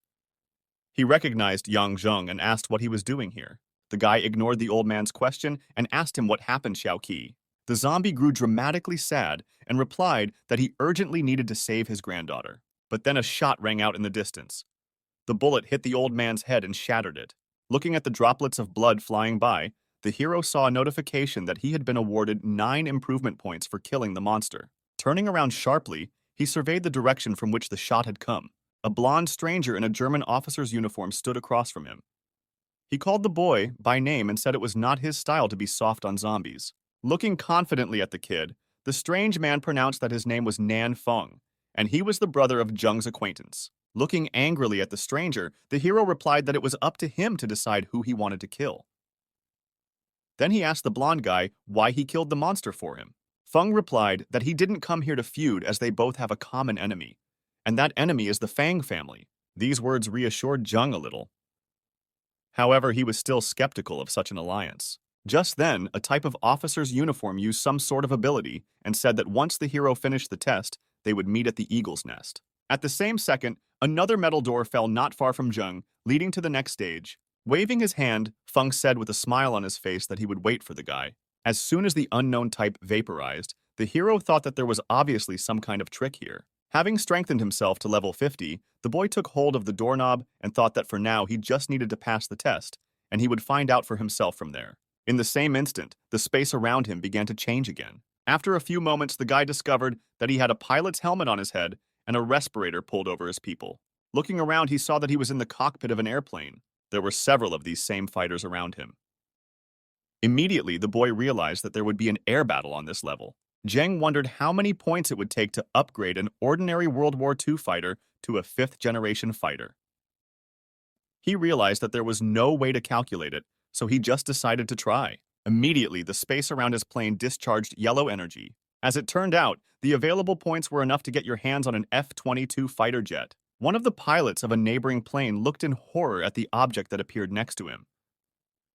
He recognized Yang Zheng and asked what he was doing here. The guy ignored the old man's question and asked him what happened, Xiao Qi. The zombie grew dramatically sad and replied that he urgently needed to save his granddaughter. But then a shot rang out in the distance. The bullet hit the old man's head and shattered it. Looking at the droplets of blood flying by, the hero saw a notification that he had been awarded 9 improvement points for killing the monster. Turning around sharply, he surveyed the direction from which the shot had come. A blonde stranger in a German officer's uniform stood across from him. He called the boy by name and said it was not his style to be soft on zombies. Looking confidently at the kid, the strange man pronounced that his name was Nan Feng, and he was the brother of Zheng's acquaintance. Looking angrily at the stranger, the hero replied that it was up to him to decide who he wanted to kill. Then he asked the blonde guy why he killed the monster for him. Feng replied that he didn't come here to feud as they both have a common enemy, and that enemy is the Fang family. These words reassured Jung a little. However, he was still skeptical of such an alliance. Just then, a type of officer's uniform used some sort of ability and said that once the hero finished the test, they would meet at the eagle's nest. At the same second, another metal door fell not far from Jung, leading to the next stage. Waving his hand, Feng said with a smile on his face that he would wait for the guy. As soon as the unknown type vaporized, the hero thought that there was obviously some kind of trick here. Having strengthened himself to level 50, the boy took hold of the doorknob and thought that for now he just needed to pass the test, and he would find out for himself from there. In the same instant, the space around him began to change again. After a few moments, the guy discovered that he had a pilot's helmet on his head and a respirator pulled over his people. Looking around, he saw that he was in the cockpit of an airplane. There were several of these same fighters around him. Immediately, the boy realized that there would be an air battle on this level. Zheng wondered how many points it would take to upgrade an ordinary World War II fighter to a 5th-generation fighter. He realized that there was no way to calculate it, so he just decided to try. Immediately, the space around his plane discharged yellow energy. As it turned out, the available points were enough to get your hands on an F-22 fighter jet. One of the pilots of a neighboring plane looked in horror at the object that appeared next to him.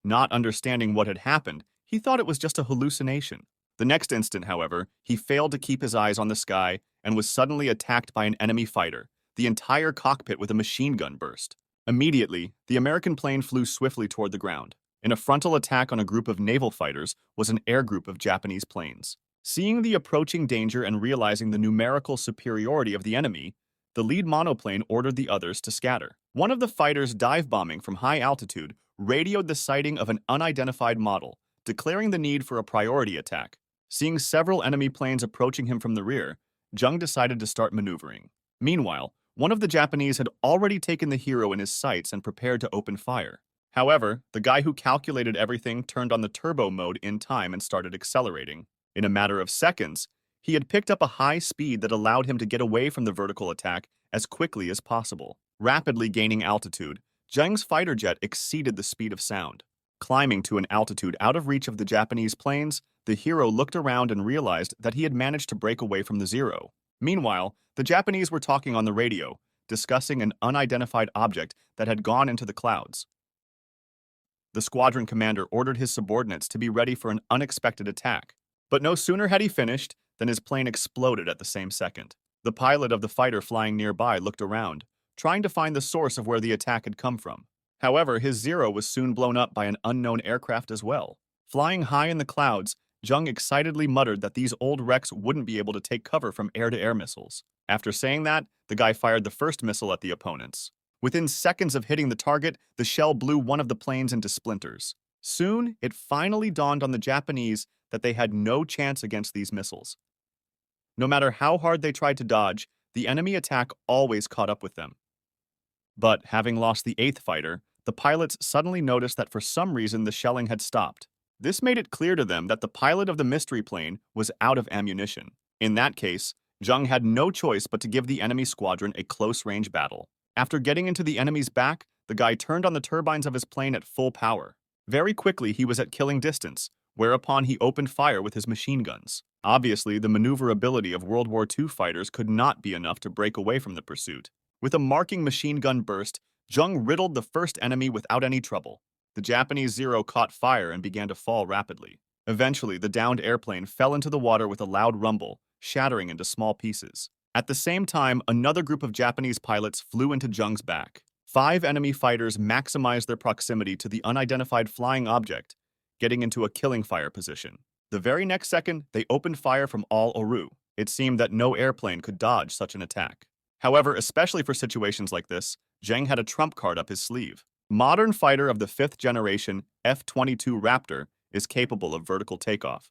Not understanding what had happened, he thought it was just a hallucination. The next instant, however, he failed to keep his eyes on the sky and was suddenly attacked by an enemy fighter. The entire cockpit with a machine gun burst. Immediately, the American plane flew swiftly toward the ground. In a frontal attack on a group of naval fighters was an air group of Japanese planes. Seeing the approaching danger and realizing the numerical superiority of the enemy, the lead monoplane ordered the others to scatter. One of the fighters dive-bombing from high altitude radioed the sighting of an unidentified model, declaring the need for a priority attack. Seeing several enemy planes approaching him from the rear, Jung decided to start maneuvering. Meanwhile, one of the Japanese had already taken the hero in his sights and prepared to open fire. However, the guy who calculated everything turned on the turbo mode in time and started accelerating. In a matter of seconds, he had picked up a high speed that allowed him to get away from the vertical attack as quickly as possible. Rapidly gaining altitude, Jung's fighter jet exceeded the speed of sound. Climbing to an altitude out of reach of the Japanese planes, the hero looked around and realized that he had managed to break away from the Zero. Meanwhile, the Japanese were talking on the radio, discussing an unidentified object that had gone into the clouds. The squadron commander ordered his subordinates to be ready for an unexpected attack. But no sooner had he finished than his plane exploded at the same second. The pilot of the fighter flying nearby looked around, trying to find the source of where the attack had come from. However, his Zero was soon blown up by an unknown aircraft as well. Flying high in the clouds, Jung excitedly muttered that these old wrecks wouldn't be able to take cover from air-to-air missiles. After saying that, the guy fired the first missile at the opponents. Within seconds of hitting the target, the shell blew one of the planes into splinters. Soon, it finally dawned on the Japanese that they had no chance against these missiles. No matter how hard they tried to dodge, the enemy attack always caught up with them. But, having lost the 8th fighter, the pilots suddenly noticed that for some reason the shelling had stopped. This made it clear to them that the pilot of the mystery plane was out of ammunition. In that case, Jung had no choice but to give the enemy squadron a close-range battle. After getting into the enemy's back, the guy turned on the turbines of his plane at full power. Very quickly, he was at killing distance, whereupon he opened fire with his machine guns. Obviously, the maneuverability of World War II fighters could not be enough to break away from the pursuit. With a marking machine gun burst, Jung riddled the first enemy without any trouble. The Japanese Zero caught fire and began to fall rapidly. Eventually, the downed airplane fell into the water with a loud rumble, shattering into small pieces. At the same time, another group of Japanese pilots flew into Jung's back. 5 enemy fighters maximized their proximity to the unidentified flying object, getting into a killing fire position. The very next second, they opened fire from all Oru. It seemed that no airplane could dodge such an attack. However, especially for situations like this, Zheng had a trump card up his sleeve. Modern fighter of the 5th generation F-22 Raptor is capable of vertical takeoff.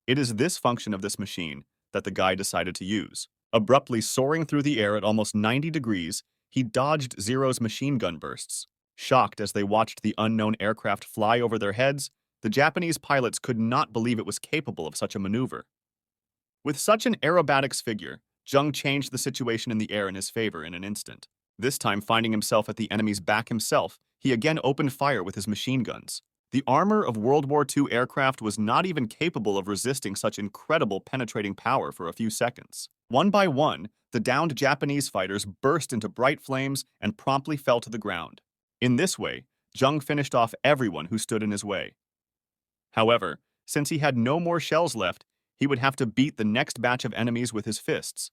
It is this function of this machine that the guy decided to use. Abruptly soaring through the air at almost 90 degrees, he dodged Zero's machine gun bursts. Shocked as they watched the unknown aircraft fly over their heads, the Japanese pilots could not believe it was capable of such a maneuver. With such an aerobatics figure, Jung changed the situation in the air in his favor in an instant. This time, finding himself at the enemy's back himself, he again opened fire with his machine guns. The armor of World War II aircraft was not even capable of resisting such incredible penetrating power for a few seconds. One by one, the downed Japanese fighters burst into bright flames and promptly fell to the ground. In this way, Jung finished off everyone who stood in his way. However, since he had no more shells left, he would have to beat the next batch of enemies with his fists.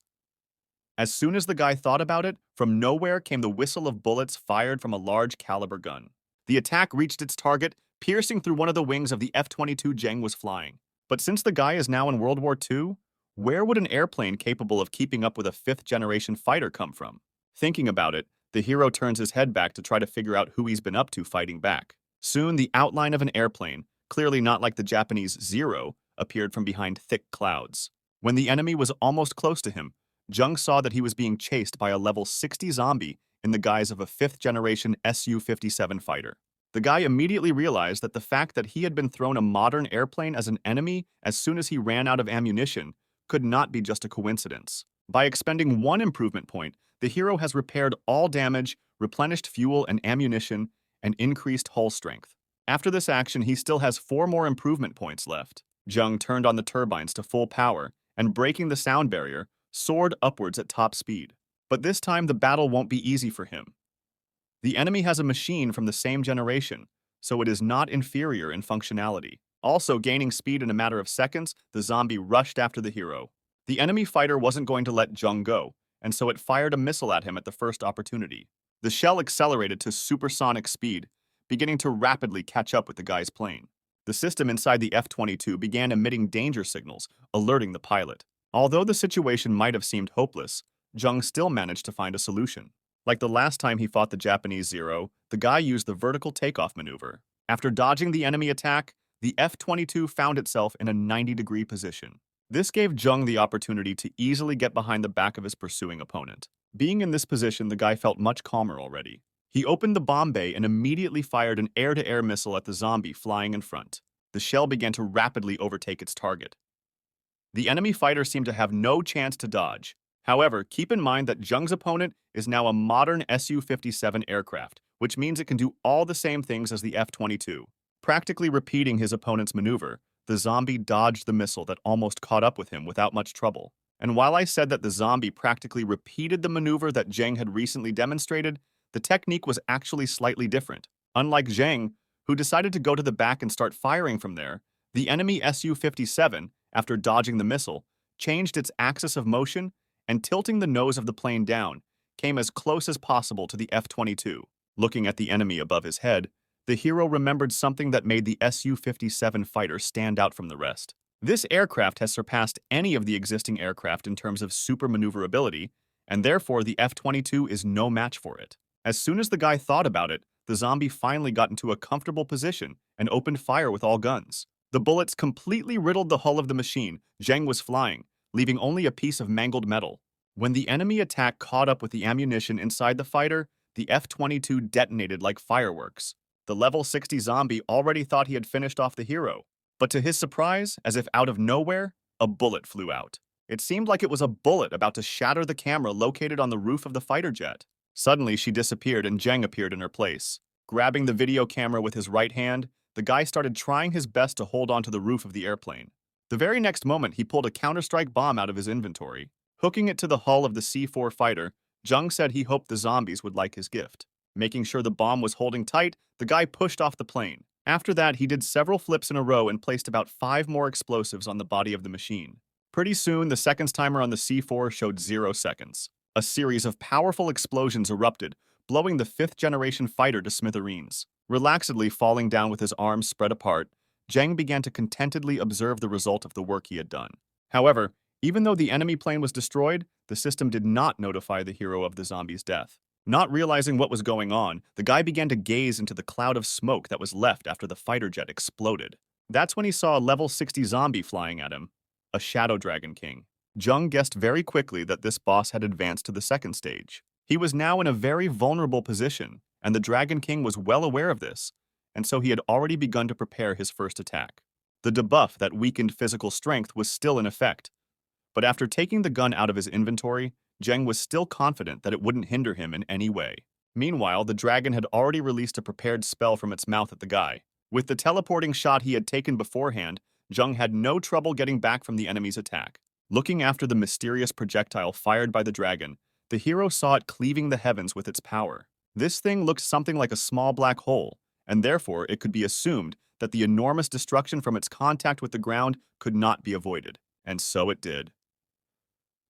As soon as the guy thought about it, from nowhere came the whistle of bullets fired from a large caliber gun. The attack reached its target, piercing through one of the wings of the F-22 Jeng was flying. But since the guy is now in World War II, where would an airplane capable of keeping up with a fifth-generation fighter come from? Thinking about it, the hero turns his head back to try to figure out who he's been up to fighting back. Soon, the outline of an airplane, clearly not like the Japanese Zero, appeared from behind thick clouds. When the enemy was almost close to him, Jung saw that he was being chased by a level 60 zombie in the guise of a fifth-generation Su-57 fighter. The guy immediately realized that the fact that he had been thrown a modern airplane as an enemy as soon as he ran out of ammunition could not be just a coincidence. By expending one improvement point, the hero has repaired all damage, replenished fuel and ammunition, and increased hull strength. After this action, he still has 4 more improvement points left. Jung turned on the turbines to full power, and breaking the sound barrier, soared upwards at top speed. But this time the battle won't be easy for him. The enemy has a machine from the same generation, so it is not inferior in functionality. Also gaining speed in a matter of seconds, the zombie rushed after the hero. The enemy fighter wasn't going to let Jung go, and so it fired a missile at him at the first opportunity. The shell accelerated to supersonic speed, beginning to rapidly catch up with the guy's plane. The system inside the F-22 began emitting danger signals, alerting the pilot. Although the situation might have seemed hopeless, Jung still managed to find a solution. Like the last time he fought the Japanese Zero, the guy used the vertical takeoff maneuver. After dodging the enemy attack, the F-22 found itself in a 90-degree position. This gave Jung the opportunity to easily get behind the back of his pursuing opponent. Being in this position, the guy felt much calmer already. He opened the bomb bay and immediately fired an air-to-air missile at the zombie flying in front. The shell began to rapidly overtake its target. The enemy fighter seemed to have no chance to dodge. However, keep in mind that Jung's opponent is now a modern Su-57 aircraft, which means it can do all the same things as the F-22. Practically repeating his opponent's maneuver, the zombie dodged the missile that almost caught up with him without much trouble. And while I said that the zombie practically repeated the maneuver that Jeng had recently demonstrated, the technique was actually slightly different. Unlike Jeng, who decided to go to the back and start firing from there, the enemy Su-57, after dodging the missile, changed its axis of motion and tilting the nose of the plane down, came as close as possible to the F-22. Looking at the enemy above his head, the hero remembered something that made the Su-57 fighter stand out from the rest. This aircraft has surpassed any of the existing aircraft in terms of super maneuverability, and therefore the F-22 is no match for it. As soon as the guy thought about it, the zombie finally got into a comfortable position and opened fire with all guns. The bullets completely riddled the hull of the machine Jeng was flying, leaving only a piece of mangled metal. When the enemy attack caught up with the ammunition inside the fighter, the F-22 detonated like fireworks. The level 60 zombie already thought he had finished off the hero, but to his surprise, as if out of nowhere, a bullet flew out. It seemed like it was a bullet about to shatter the camera located on the roof of the fighter jet. Suddenly, she disappeared and Jeng appeared in her place. Grabbing the video camera with his right hand, the guy started trying his best to hold onto the roof of the airplane. The very next moment, he pulled a counter-strike bomb out of his inventory. Hooking it to the hull of the C-4 fighter, Jung said he hoped the zombies would like his gift. Making sure the bomb was holding tight, the guy pushed off the plane. After that, he did several flips in a row and placed about 5 more explosives on the body of the machine. Pretty soon, the seconds timer on the C-4 showed 0 seconds. A series of powerful explosions erupted, blowing the 5th-generation fighter to smithereens. Relaxedly falling down with his arms spread apart, Jeng began to contentedly observe the result of the work he had done. However, even though the enemy plane was destroyed, the system did not notify the hero of the zombie's death. Not realizing what was going on, the guy began to gaze into the cloud of smoke that was left after the fighter jet exploded. That's when he saw a level 60 zombie flying at him, a Shadow Dragon King. Jung guessed very quickly that this boss had advanced to the second stage. He was now in a very vulnerable position, and the Dragon King was well aware of this, and so he had already begun to prepare his first attack. The debuff that weakened physical strength was still in effect, but after taking the gun out of his inventory, Jeng was still confident that it wouldn't hinder him in any way. Meanwhile, the dragon had already released a prepared spell from its mouth at the guy. With the teleporting shot he had taken beforehand, Jung had no trouble getting back from the enemy's attack. Looking after the mysterious projectile fired by the dragon, the hero saw it cleaving the heavens with its power. This thing looked something like a small black hole, and therefore it could be assumed that the enormous destruction from its contact with the ground could not be avoided. And so it did.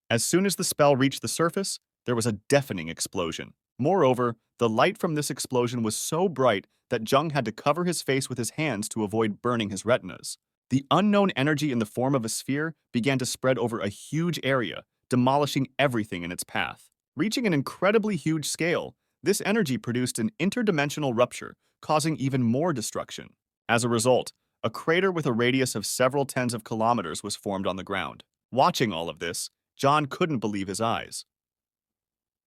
As soon as the spell reached the surface, there was a deafening explosion. Moreover, the light from this explosion was so bright that Jung had to cover his face with his hands to avoid burning his retinas. The unknown energy in the form of a sphere began to spread over a huge area, demolishing everything in its path. Reaching an incredibly huge scale, this energy produced an interdimensional rupture, causing even more destruction. As a result, a crater with a radius of several tens of kilometers was formed on the ground. Watching all of this, John couldn't believe his eyes.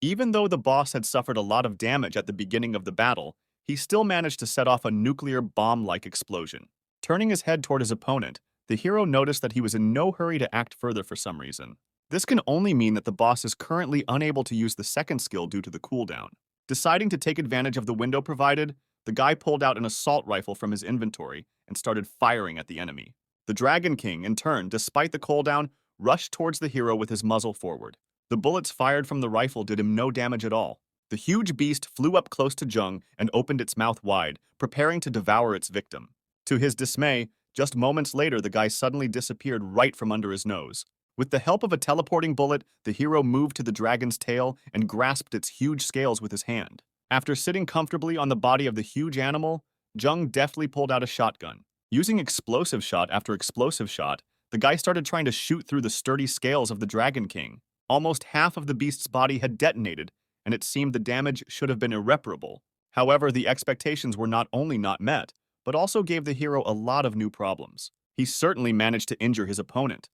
Even though the boss had suffered a lot of damage at the beginning of the battle, he still managed to set off a nuclear bomb-like explosion. Turning his head toward his opponent, the hero noticed that he was in no hurry to act further for some reason. This can only mean that the boss is currently unable to use the second skill due to the cooldown. Deciding to take advantage of the window provided, the guy pulled out an assault rifle from his inventory and started firing at the enemy. The Dragon King, in turn, despite the cooldown, rushed towards the hero with his muzzle forward. The bullets fired from the rifle did him no damage at all. The huge beast flew up close to Jung and opened its mouth wide, preparing to devour its victim. To his dismay, just moments later the guy suddenly disappeared right from under his nose. With the help of a teleporting bullet, the hero moved to the dragon's tail and grasped its huge scales with his hand. After sitting comfortably on the body of the huge animal, Jung deftly pulled out a shotgun. Using explosive shot after explosive shot, the guy started trying to shoot through the sturdy scales of the Dragon King. Almost half of the beast's body had detonated, and it seemed the damage should have been irreparable. However, the expectations were not only not met, but also gave the hero a lot of new problems. He certainly managed to injure his opponent.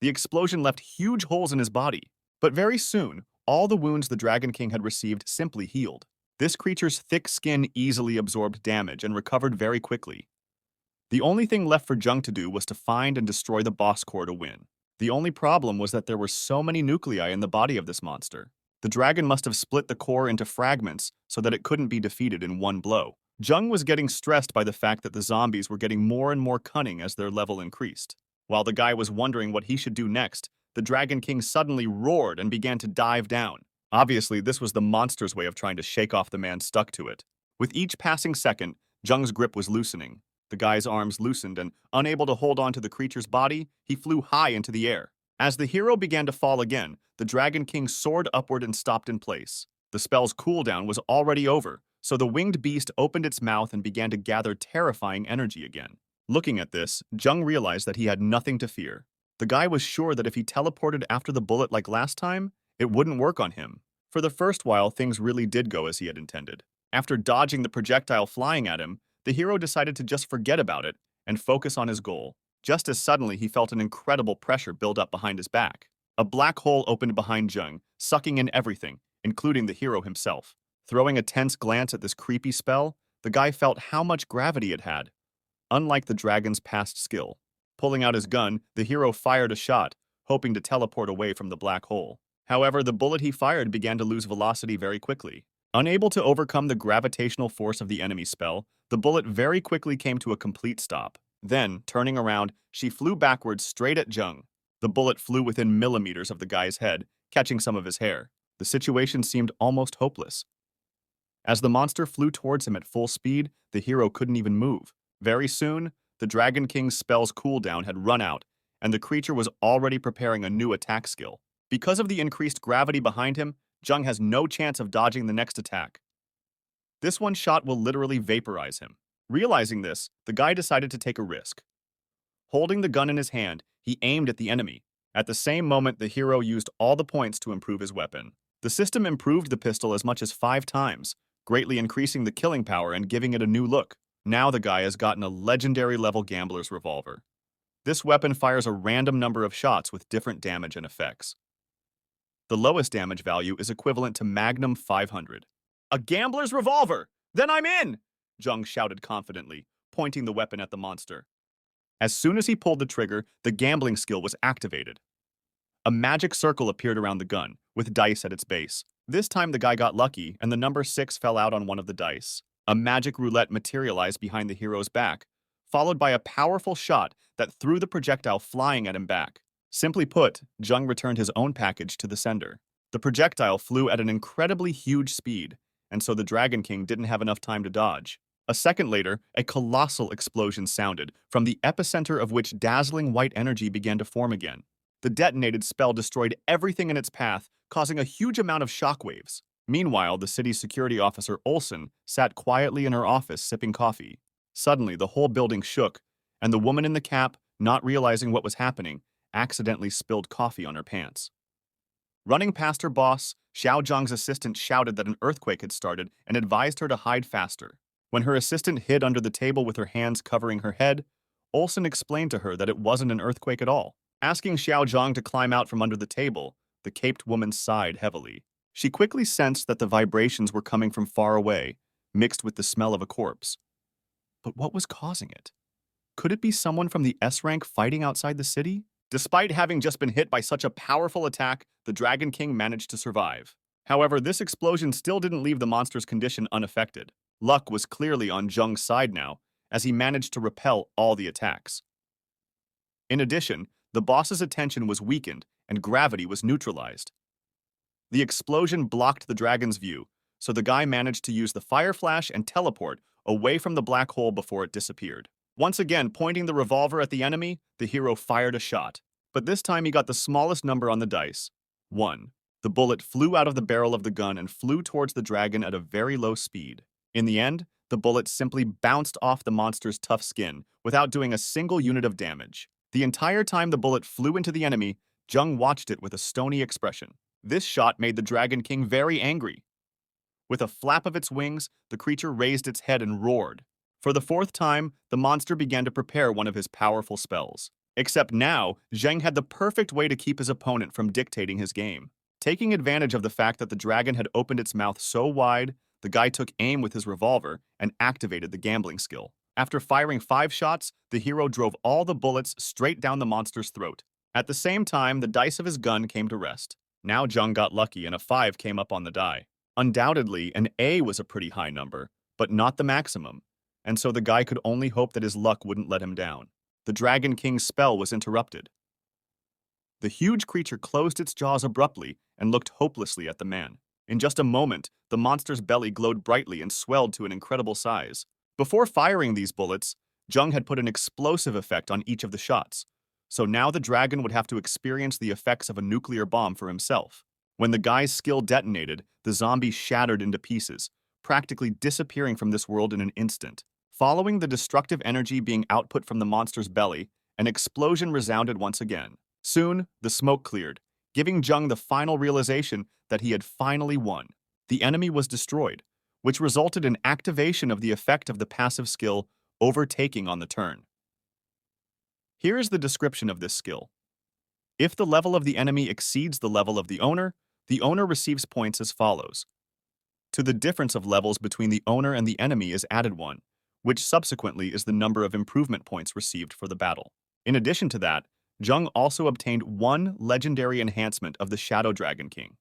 The explosion left huge holes in his body, but very soon, all the wounds the Dragon King had received simply healed. This creature's thick skin easily absorbed damage and recovered very quickly. The only thing left for Jung to do was to find and destroy the boss core to win. The only problem was that there were so many nuclei in the body of this monster. The dragon must have split the core into fragments so that it couldn't be defeated in one blow. Jung was getting stressed by the fact that the zombies were getting more and more cunning as their level increased. While the guy was wondering what he should do next, the Dragon King suddenly roared and began to dive down. Obviously, this was the monster's way of trying to shake off the man stuck to it. With each passing second, Jung's grip was loosening. The guy's arms loosened, and unable to hold on to the creature's body, he flew high into the air. As the hero began to fall again, the Dragon King soared upward and stopped in place. The spell's cooldown was already over, so the winged beast opened its mouth and began to gather terrifying energy again. Looking at this, Jung realized that he had nothing to fear. The guy was sure that if he teleported after the bullet like last time, it wouldn't work on him. For the first while, things really did go as he had intended. After dodging the projectile flying at him, the hero decided to just forget about it and focus on his goal. Just as suddenly, he felt an incredible pressure build up behind his back. A black hole opened behind Jung, sucking in everything, including the hero himself. Throwing a tense glance at this creepy spell, the guy felt how much gravity it had. Unlike the dragon's past skill. Pulling out his gun, the hero fired a shot, hoping to teleport away from the black hole. However, the bullet he fired began to lose velocity very quickly. Unable to overcome the gravitational force of the enemy spell, the bullet very quickly came to a complete stop. Then, turning around, she flew backwards straight at Jung. The bullet flew within millimeters of the guy's head, catching some of his hair. The situation seemed almost hopeless. As the monster flew towards him at full speed, the hero couldn't even move. Very soon, the Dragon King's spell's cooldown had run out, and the creature was already preparing a new attack skill. Because of the increased gravity behind him, Jung has no chance of dodging the next attack. This one shot will literally vaporize him. Realizing this, the guy decided to take a risk. Holding the gun in his hand, he aimed at the enemy. At the same moment, the hero used all the points to improve his weapon. The system improved the pistol as much as 5 times, greatly increasing the killing power and giving it a new look. Now the guy has gotten a legendary level gambler's revolver. This weapon fires a random number of shots with different damage and effects. The lowest damage value is equivalent to Magnum 500. A gambler's revolver! Then I'm in! Jung shouted confidently, pointing the weapon at the monster. As soon as he pulled the trigger, the gambling skill was activated. A magic circle appeared around the gun, with dice at its base. This time the guy got lucky, and the number 6 fell out on one of the dice. A magic roulette materialized behind the hero's back, followed by a powerful shot that threw the projectile flying at him back. Simply put, Jung returned his own package to the sender. The projectile flew at an incredibly huge speed, and so the Dragon King didn't have enough time to dodge. A second later, a colossal explosion sounded, from the epicenter of which dazzling white energy began to form again. The detonated spell destroyed everything in its path, causing a huge amount of shockwaves. Meanwhile, the city's security officer Olsen sat quietly in her office sipping coffee. Suddenly, the whole building shook, and the woman in the cap, not realizing what was happening, accidentally spilled coffee on her pants. Running past her boss, Xiao Zhang's assistant shouted that an earthquake had started and advised her to hide faster. When her assistant hid under the table with her hands covering her head, Olsen explained to her that it wasn't an earthquake at all. Asking Xiao Zhang to climb out from under the table, the caped woman sighed heavily. She quickly sensed that the vibrations were coming from far away, mixed with the smell of a corpse. But what was causing it? Could it be someone from the S-rank fighting outside the city? Despite having just been hit by such a powerful attack, the Dragon King managed to survive. However, this explosion still didn't leave the monster's condition unaffected. Luck was clearly on Zheng's side now, as he managed to repel all the attacks. In addition, the boss's attention was weakened and gravity was neutralized. The explosion blocked the dragon's view, so the guy managed to use the fire flash and teleport away from the black hole before it disappeared. Once again, pointing the revolver at the enemy, the hero fired a shot. But this time he got the smallest number on the dice, 1. The bullet flew out of the barrel of the gun and flew towards the dragon at a very low speed. In the end, the bullet simply bounced off the monster's tough skin without doing a single unit of damage. The entire time the bullet flew into the enemy, Zheng watched it with a stony expression. This shot made the Dragon King very angry. With a flap of its wings, the creature raised its head and roared. For the fourth time, the monster began to prepare one of his powerful spells. Except now, Zheng had the perfect way to keep his opponent from dictating his game. Taking advantage of the fact that the dragon had opened its mouth so wide, the guy took aim with his revolver and activated the gambling skill. After firing 5 shots, the hero drove all the bullets straight down the monster's throat. At the same time, the dice of his gun came to rest. Now Zheng got lucky and a 5 came up on the die. Undoubtedly, an A was a pretty high number, but not the maximum, and so the guy could only hope that his luck wouldn't let him down. The Dragon King's spell was interrupted. The huge creature closed its jaws abruptly and looked hopelessly at the man. In just a moment, the monster's belly glowed brightly and swelled to an incredible size. Before firing these bullets, Zheng had put an explosive effect on each of the shots, so now the dragon would have to experience the effects of a nuclear bomb for himself. When the guy's skill detonated, the zombie shattered into pieces, practically disappearing from this world in an instant. Following the destructive energy being output from the monster's belly, an explosion resounded once again. Soon, the smoke cleared, giving Zheng the final realization that he had finally won. The enemy was destroyed, which resulted in activation of the effect of the passive skill overtaking on the turn. Here is the description of this skill. If the level of the enemy exceeds the level of the owner receives points as follows. To the difference of levels between the owner and the enemy is added 1, which subsequently is the number of improvement points received for the battle. In addition to that, Zheng also obtained 1 legendary enhancement of the Shadow Dragon King.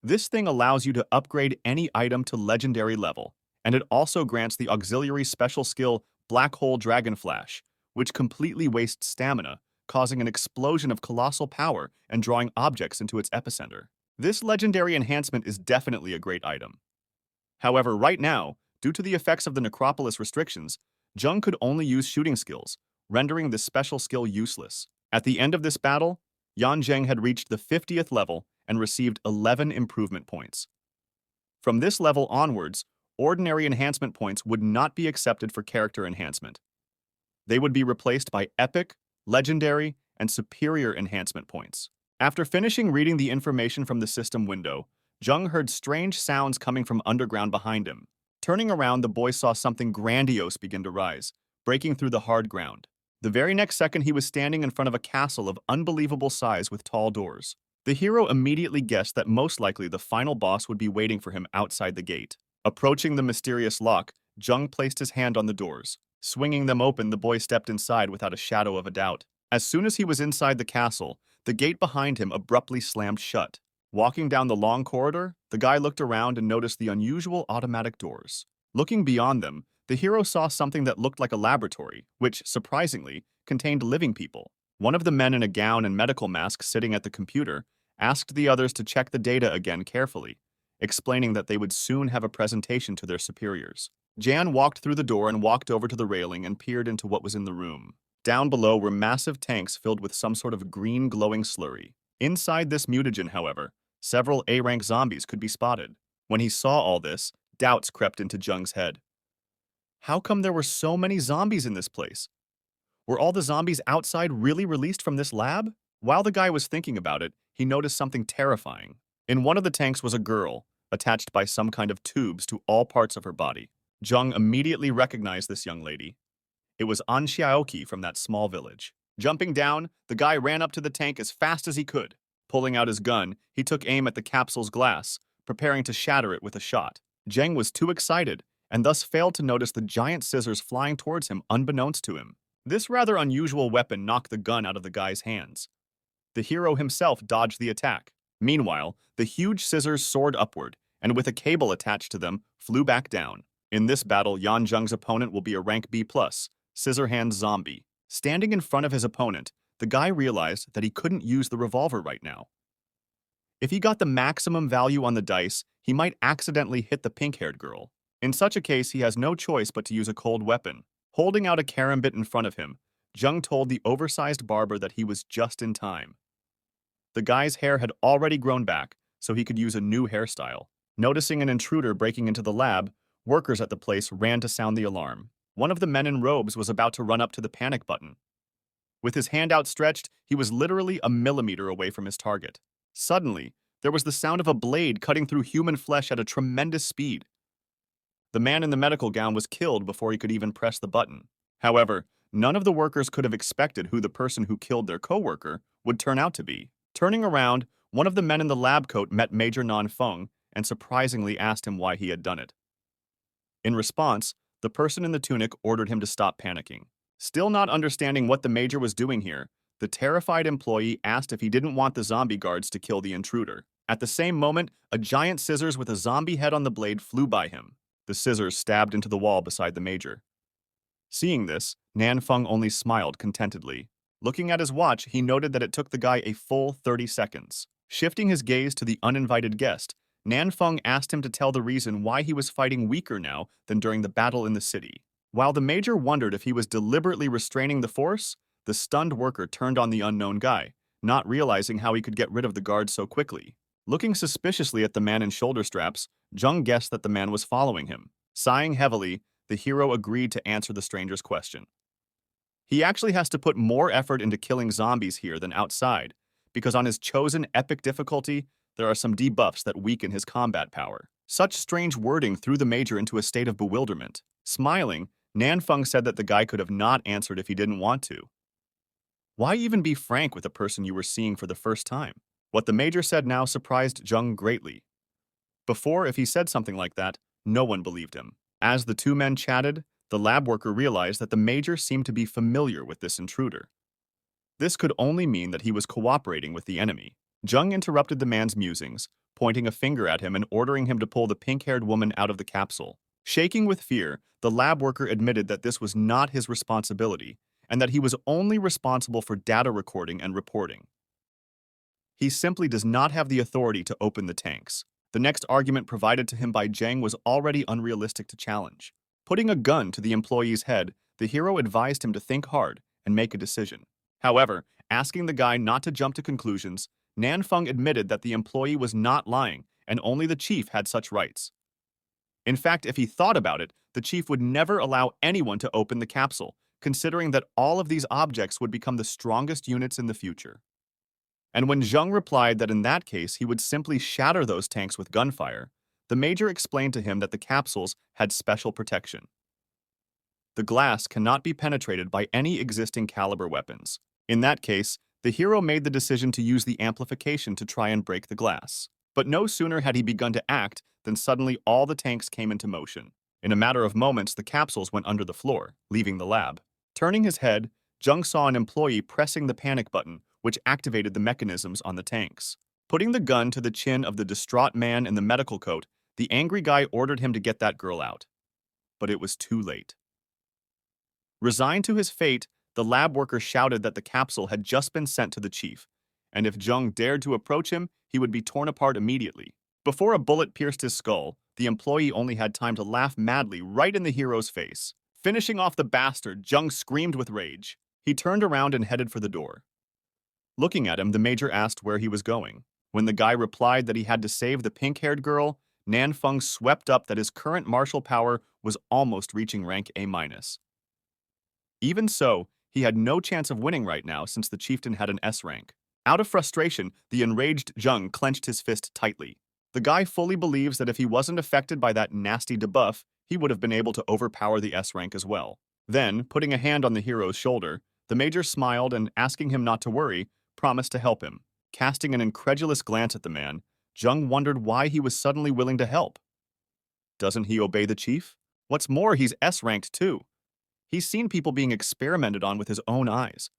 This thing allows you to upgrade any item to legendary level, and it also grants the auxiliary special skill Black Hole Dragon Flash, which completely wastes stamina, causing an explosion of colossal power and drawing objects into its epicenter. This legendary enhancement is definitely a great item. However, right now, due to the effects of the Necropolis restrictions, Zheng could only use shooting skills, rendering this special skill useless. At the end of this battle, Yan Zheng had reached the 50th level and received 11 improvement points. From this level onwards, ordinary enhancement points would not be accepted for character enhancement. They would be replaced by epic, legendary, and superior enhancement points. After finishing reading the information from the system window, Zheng heard strange sounds coming from underground behind him. Turning around, the boy saw something grandiose begin to rise, breaking through the hard ground. The very next second, he was standing in front of a castle of unbelievable size with tall doors. The hero immediately guessed that most likely the final boss would be waiting for him outside the gate. Approaching the mysterious lock, Zheng placed his hand on the doors. Swinging them open, the boy stepped inside without a shadow of a doubt. As soon as he was inside the castle, the gate behind him abruptly slammed shut. Walking down the long corridor, the guy looked around and noticed the unusual automatic doors. Looking beyond them, the hero saw something that looked like a laboratory, which, surprisingly, contained living people. One of the men in a gown and medical mask sitting at the computer asked the others to check the data again carefully, explaining that they would soon have a presentation to their superiors. Jan walked through the door and walked over to the railing and peered into what was in the room. Down below were massive tanks filled with some sort of green glowing slurry. Inside this mutagen, however, several A-rank zombies could be spotted. When he saw all this, doubts crept into Jung's head. How come there were so many zombies in this place? Were all the zombies outside really released from this lab? While the guy was thinking about it, he noticed something terrifying. In one of the tanks was a girl, attached by some kind of tubes to all parts of her body. Jung immediately recognized this young lady. It was An Xiaoqi from that small village. Jumping down, the guy ran up to the tank as fast as he could. Pulling out his gun, he took aim at the capsule's glass, preparing to shatter it with a shot. Zheng was too excited, and thus failed to notice the giant scissors flying towards him unbeknownst to him. This rather unusual weapon knocked the gun out of the guy's hands. The hero himself dodged the attack. Meanwhile, the huge scissors soared upward, and with a cable attached to them, flew back down. In this battle, Yan Zheng's opponent will be a rank B+, Scissorhands zombie. Standing in front of his opponent, the guy realized that he couldn't use the revolver right now. If he got the maximum value on the dice, he might accidentally hit the pink-haired girl. In such a case, he has no choice but to use a cold weapon. Holding out a karambit in front of him, Zheng told the oversized barber that he was just in time. The guy's hair had already grown back, so he could use a new hairstyle. Noticing an intruder breaking into the lab, workers at the place ran to sound the alarm. One of the men in robes was about to run up to the panic button. With his hand outstretched, he was literally a millimeter away from his target. Suddenly, there was the sound of a blade cutting through human flesh at a tremendous speed. The man in the medical gown was killed before he could even press the button. However, none of the workers could have expected who the person who killed their co-worker would turn out to be. Turning around, one of the men in the lab coat met Major Nan Feng and surprisingly asked him why he had done it. In response, the person in the tunic ordered him to stop panicking. Still not understanding what the major was doing here, the terrified employee asked if he didn't want the zombie guards to kill the intruder. At the same moment, a giant scissors with a zombie head on the blade flew by him. The scissors stabbed into the wall beside the major. Seeing this, Nan Feng only smiled contentedly. Looking at his watch, he noted that it took the guy a full 30 seconds. Shifting his gaze to the uninvited guest, Nan Feng asked him to tell the reason why he was fighting weaker now than during the battle in the city. While the major wondered if he was deliberately restraining the force, the stunned worker turned on the unknown guy, not realizing how he could get rid of the guard so quickly. Looking suspiciously at the man in shoulder straps, Zheng guessed that the man was following him. Sighing heavily, the hero agreed to answer the stranger's question. He actually has to put more effort into killing zombies here than outside, because on his chosen epic difficulty, there are some debuffs that weaken his combat power. Such strange wording threw the major into a state of bewilderment. Smiling, Nan Feng said that the guy could have not answered if he didn't want to. Why even be frank with a person you were seeing for the first time? What the major said now surprised Zheng greatly. Before, if he said something like that, no one believed him. As the two men chatted, the lab worker realized that the major seemed to be familiar with this intruder. This could only mean that he was cooperating with the enemy. Zheng interrupted the man's musings, pointing a finger at him and ordering him to pull the pink-haired woman out of the capsule. Shaking with fear, the lab worker admitted that this was not his responsibility and that he was only responsible for data recording and reporting. He simply does not have the authority to open the tanks. The next argument provided to him by Zheng was already unrealistic to challenge. Putting a gun to the employee's head, the hero advised him to think hard and make a decision. However, asking the guy not to jump to conclusions, Nan Feng admitted that the employee was not lying and only the chief had such rights. In fact, if he thought about it, the chief would never allow anyone to open the capsule, considering that all of these objects would become the strongest units in the future. And when Zheng replied that in that case he would simply shatter those tanks with gunfire, the major explained to him that the capsules had special protection. The glass cannot be penetrated by any existing caliber weapons. In that case, the hero made the decision to use the amplification to try and break the glass. But no sooner had he begun to act than suddenly all the tanks came into motion. In a matter of moments, the capsules went under the floor, leaving the lab. Turning his head, Zheng saw an employee pressing the panic button, which activated the mechanisms on the tanks. Putting the gun to the chin of the distraught man in the medical coat, the angry guy ordered him to get that girl out. but it was too late. Resigned to his fate, the lab worker shouted that the capsule had just been sent to the chief, and if Jung dared to approach him, he would be torn apart immediately. Before a bullet pierced his skull, the employee only had time to laugh madly right in the hero's face. Finishing off the bastard, Jung screamed with rage. He turned around and headed for the door. Looking at him, the major asked where he was going. When the guy replied that he had to save the pink-haired girl, Nan Feng swept up that his current martial power was almost reaching rank A-. Even so, he had no chance of winning right now since the chieftain had an S rank. Out of frustration, the enraged Jung clenched his fist tightly. The guy fully believes that if he wasn't affected by that nasty debuff, he would have been able to overpower the S rank as well. Then, putting a hand on the hero's shoulder, the major smiled and, asking him not to worry, promised to help him. Casting an incredulous glance at the man, Jung wondered why he was suddenly willing to help. Doesn't he obey the chief? What's more, he's S-ranked too. He's seen people being experimented on with his own eyes.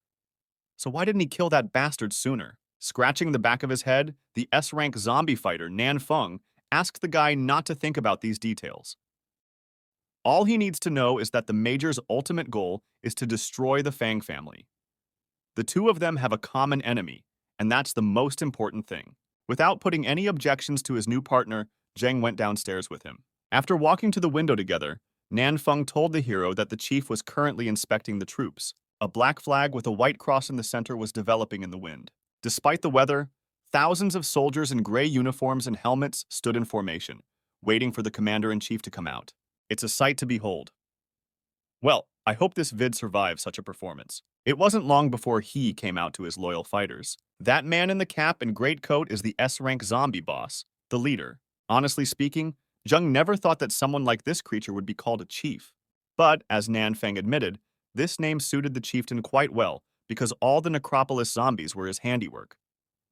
So why didn't he kill that bastard sooner? Scratching the back of his head, the S-rank zombie fighter, Nan Feng, asked the guy not to think about these details. All he needs to know is that the major's ultimate goal is to destroy the Fang family. The two of them have a common enemy, and that's the most important thing. Without putting any objections to his new partner, Zheng went downstairs with him. After walking to the window together, Nan Feng told the hero that the chief was currently inspecting the troops. A black flag with a white cross in the center was developing in the wind. Despite the weather, thousands of soldiers in gray uniforms and helmets stood in formation, waiting for the commander-in-chief to come out. It's a sight to behold. Well, I hope this vid survives such a performance. It wasn't long before he came out to his loyal fighters. That man in the cap and greatcoat is the S-rank zombie boss, the leader. Honestly speaking, Jung never thought that someone like this creature would be called a chief. But, as Nan Feng admitted, this name suited the chieftain quite well because all the necropolis zombies were his handiwork.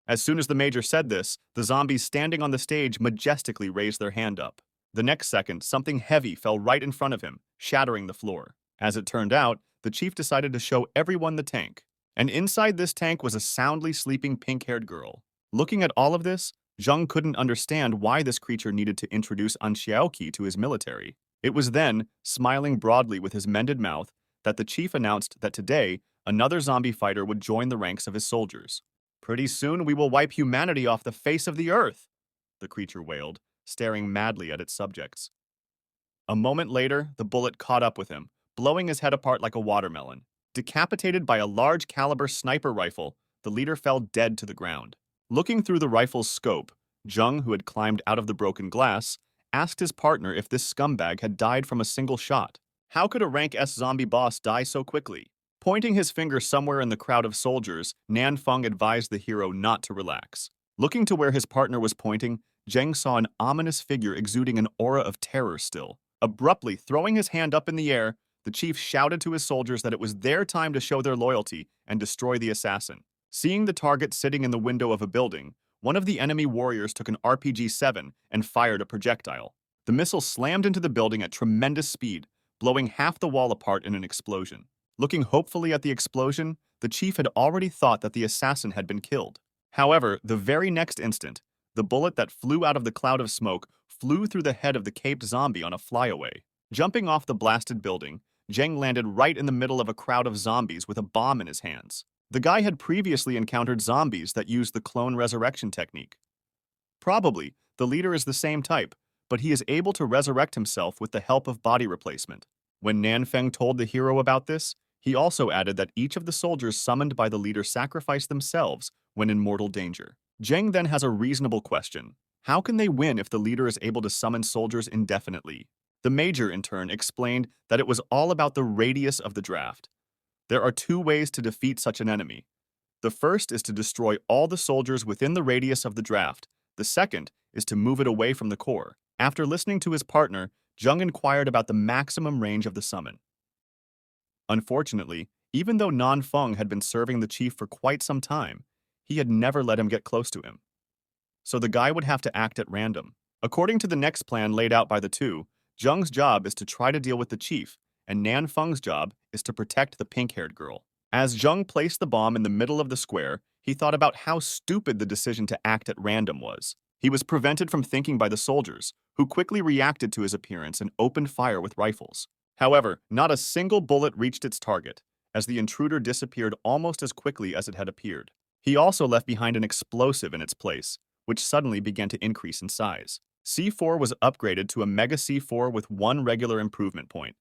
As soon as the major said this, the zombies standing on the stage majestically raised their hand up. The next second, something heavy fell right in front of him, shattering the floor. As it turned out, the chief decided to show everyone the tank. And inside this tank was a soundly sleeping pink-haired girl. Looking at all of this, Zheng couldn't understand why this creature needed to introduce Anxiaoqi to his military. It was then, smiling broadly with his mended mouth, that the chief announced that today, another zombie fighter would join the ranks of his soldiers. Pretty soon we will wipe humanity off the face of the earth, the creature wailed, staring madly at its subjects. A moment later, the bullet caught up with him, blowing his head apart like a watermelon. Decapitated by a large-caliber sniper rifle, the leader fell dead to the ground. Looking through the rifle's scope, Zheng, who had climbed out of the broken glass, asked his partner if this scumbag had died from a single shot. How could a rank S zombie boss die so quickly? Pointing his finger somewhere in the crowd of soldiers, Nan Feng advised the hero not to relax. Looking to where his partner was pointing, Zheng saw an ominous figure exuding an aura of terror still. Abruptly throwing his hand up in the air, the chief shouted to his soldiers that it was their time to show their loyalty and destroy the assassin. Seeing the target sitting in the window of a building, one of the enemy warriors took an RPG-7 and fired a projectile. The missile slammed into the building at tremendous speed, blowing half the wall apart in an explosion. Looking hopefully at the explosion, the chief had already thought that the assassin had been killed. However, the very next instant, the bullet that flew out of the cloud of smoke flew through the head of the caped zombie on a flyaway. Jumping off the blasted building, Zheng landed right in the middle of a crowd of zombies with a bomb in his hands. The guy had previously encountered zombies that used the clone resurrection technique. Probably, the leader is the same type, but he is able to resurrect himself with the help of body replacement. When Nan Feng told the hero about this, he also added that each of the soldiers summoned by the leader sacrificed themselves when in mortal danger. Zheng then has a reasonable question. How can they win if the leader is able to summon soldiers indefinitely? The major, in turn, explained that it was all about the radius of the draft. There are two ways to defeat such an enemy. The first is to destroy all the soldiers within the radius of the draft. The second is to move it away from the core. After listening to his partner, Zheng inquired about the maximum range of the summon. Unfortunately, even though Nan Feng had been serving the chief for quite some time, he had never let him get close to him. So the guy would have to act at random. According to the next plan laid out by the two, Zheng's job is to try to deal with the chief, and Nan Feng's job is to protect the pink-haired girl. As Zheng placed the bomb in the middle of the square, he thought about how stupid the decision to act at random was. He was prevented from thinking by the soldiers, who quickly reacted to his appearance and opened fire with rifles. However, not a single bullet reached its target, as the intruder disappeared almost as quickly as it had appeared. He also left behind an explosive in its place, which suddenly began to increase in size. C4 was upgraded to a Mega C4 with 1 regular improvement point.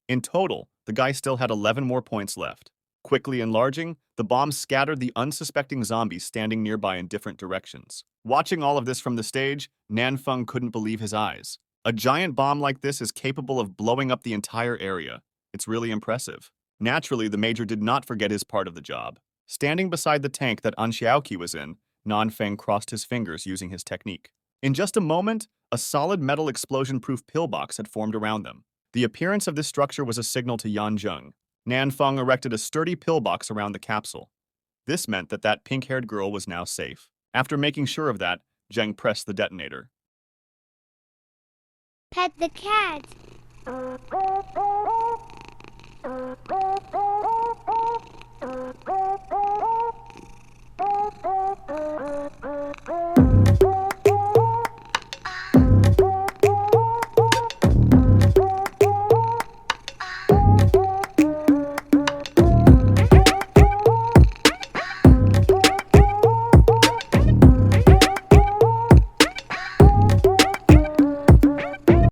In total, the guy still had 11 more points left. Quickly enlarging, the bomb scattered the unsuspecting zombies standing nearby in different directions. Watching all of this from the stage, Nanfeng couldn't believe his eyes. A giant bomb like this is capable of blowing up the entire area. It's really impressive. Naturally, the major did not forget his part of the job. Standing beside the tank that An Xiaoqi was in, Nanfeng crossed his fingers using his technique. In just a moment, a solid metal explosion-proof pillbox had formed around them. The appearance of this structure was a signal to Yan Zheng. Nanfeng erected a sturdy pillbox around the capsule. This meant that pink-haired girl was now safe. After making sure of that, Zheng pressed the detonator. Pet the cat.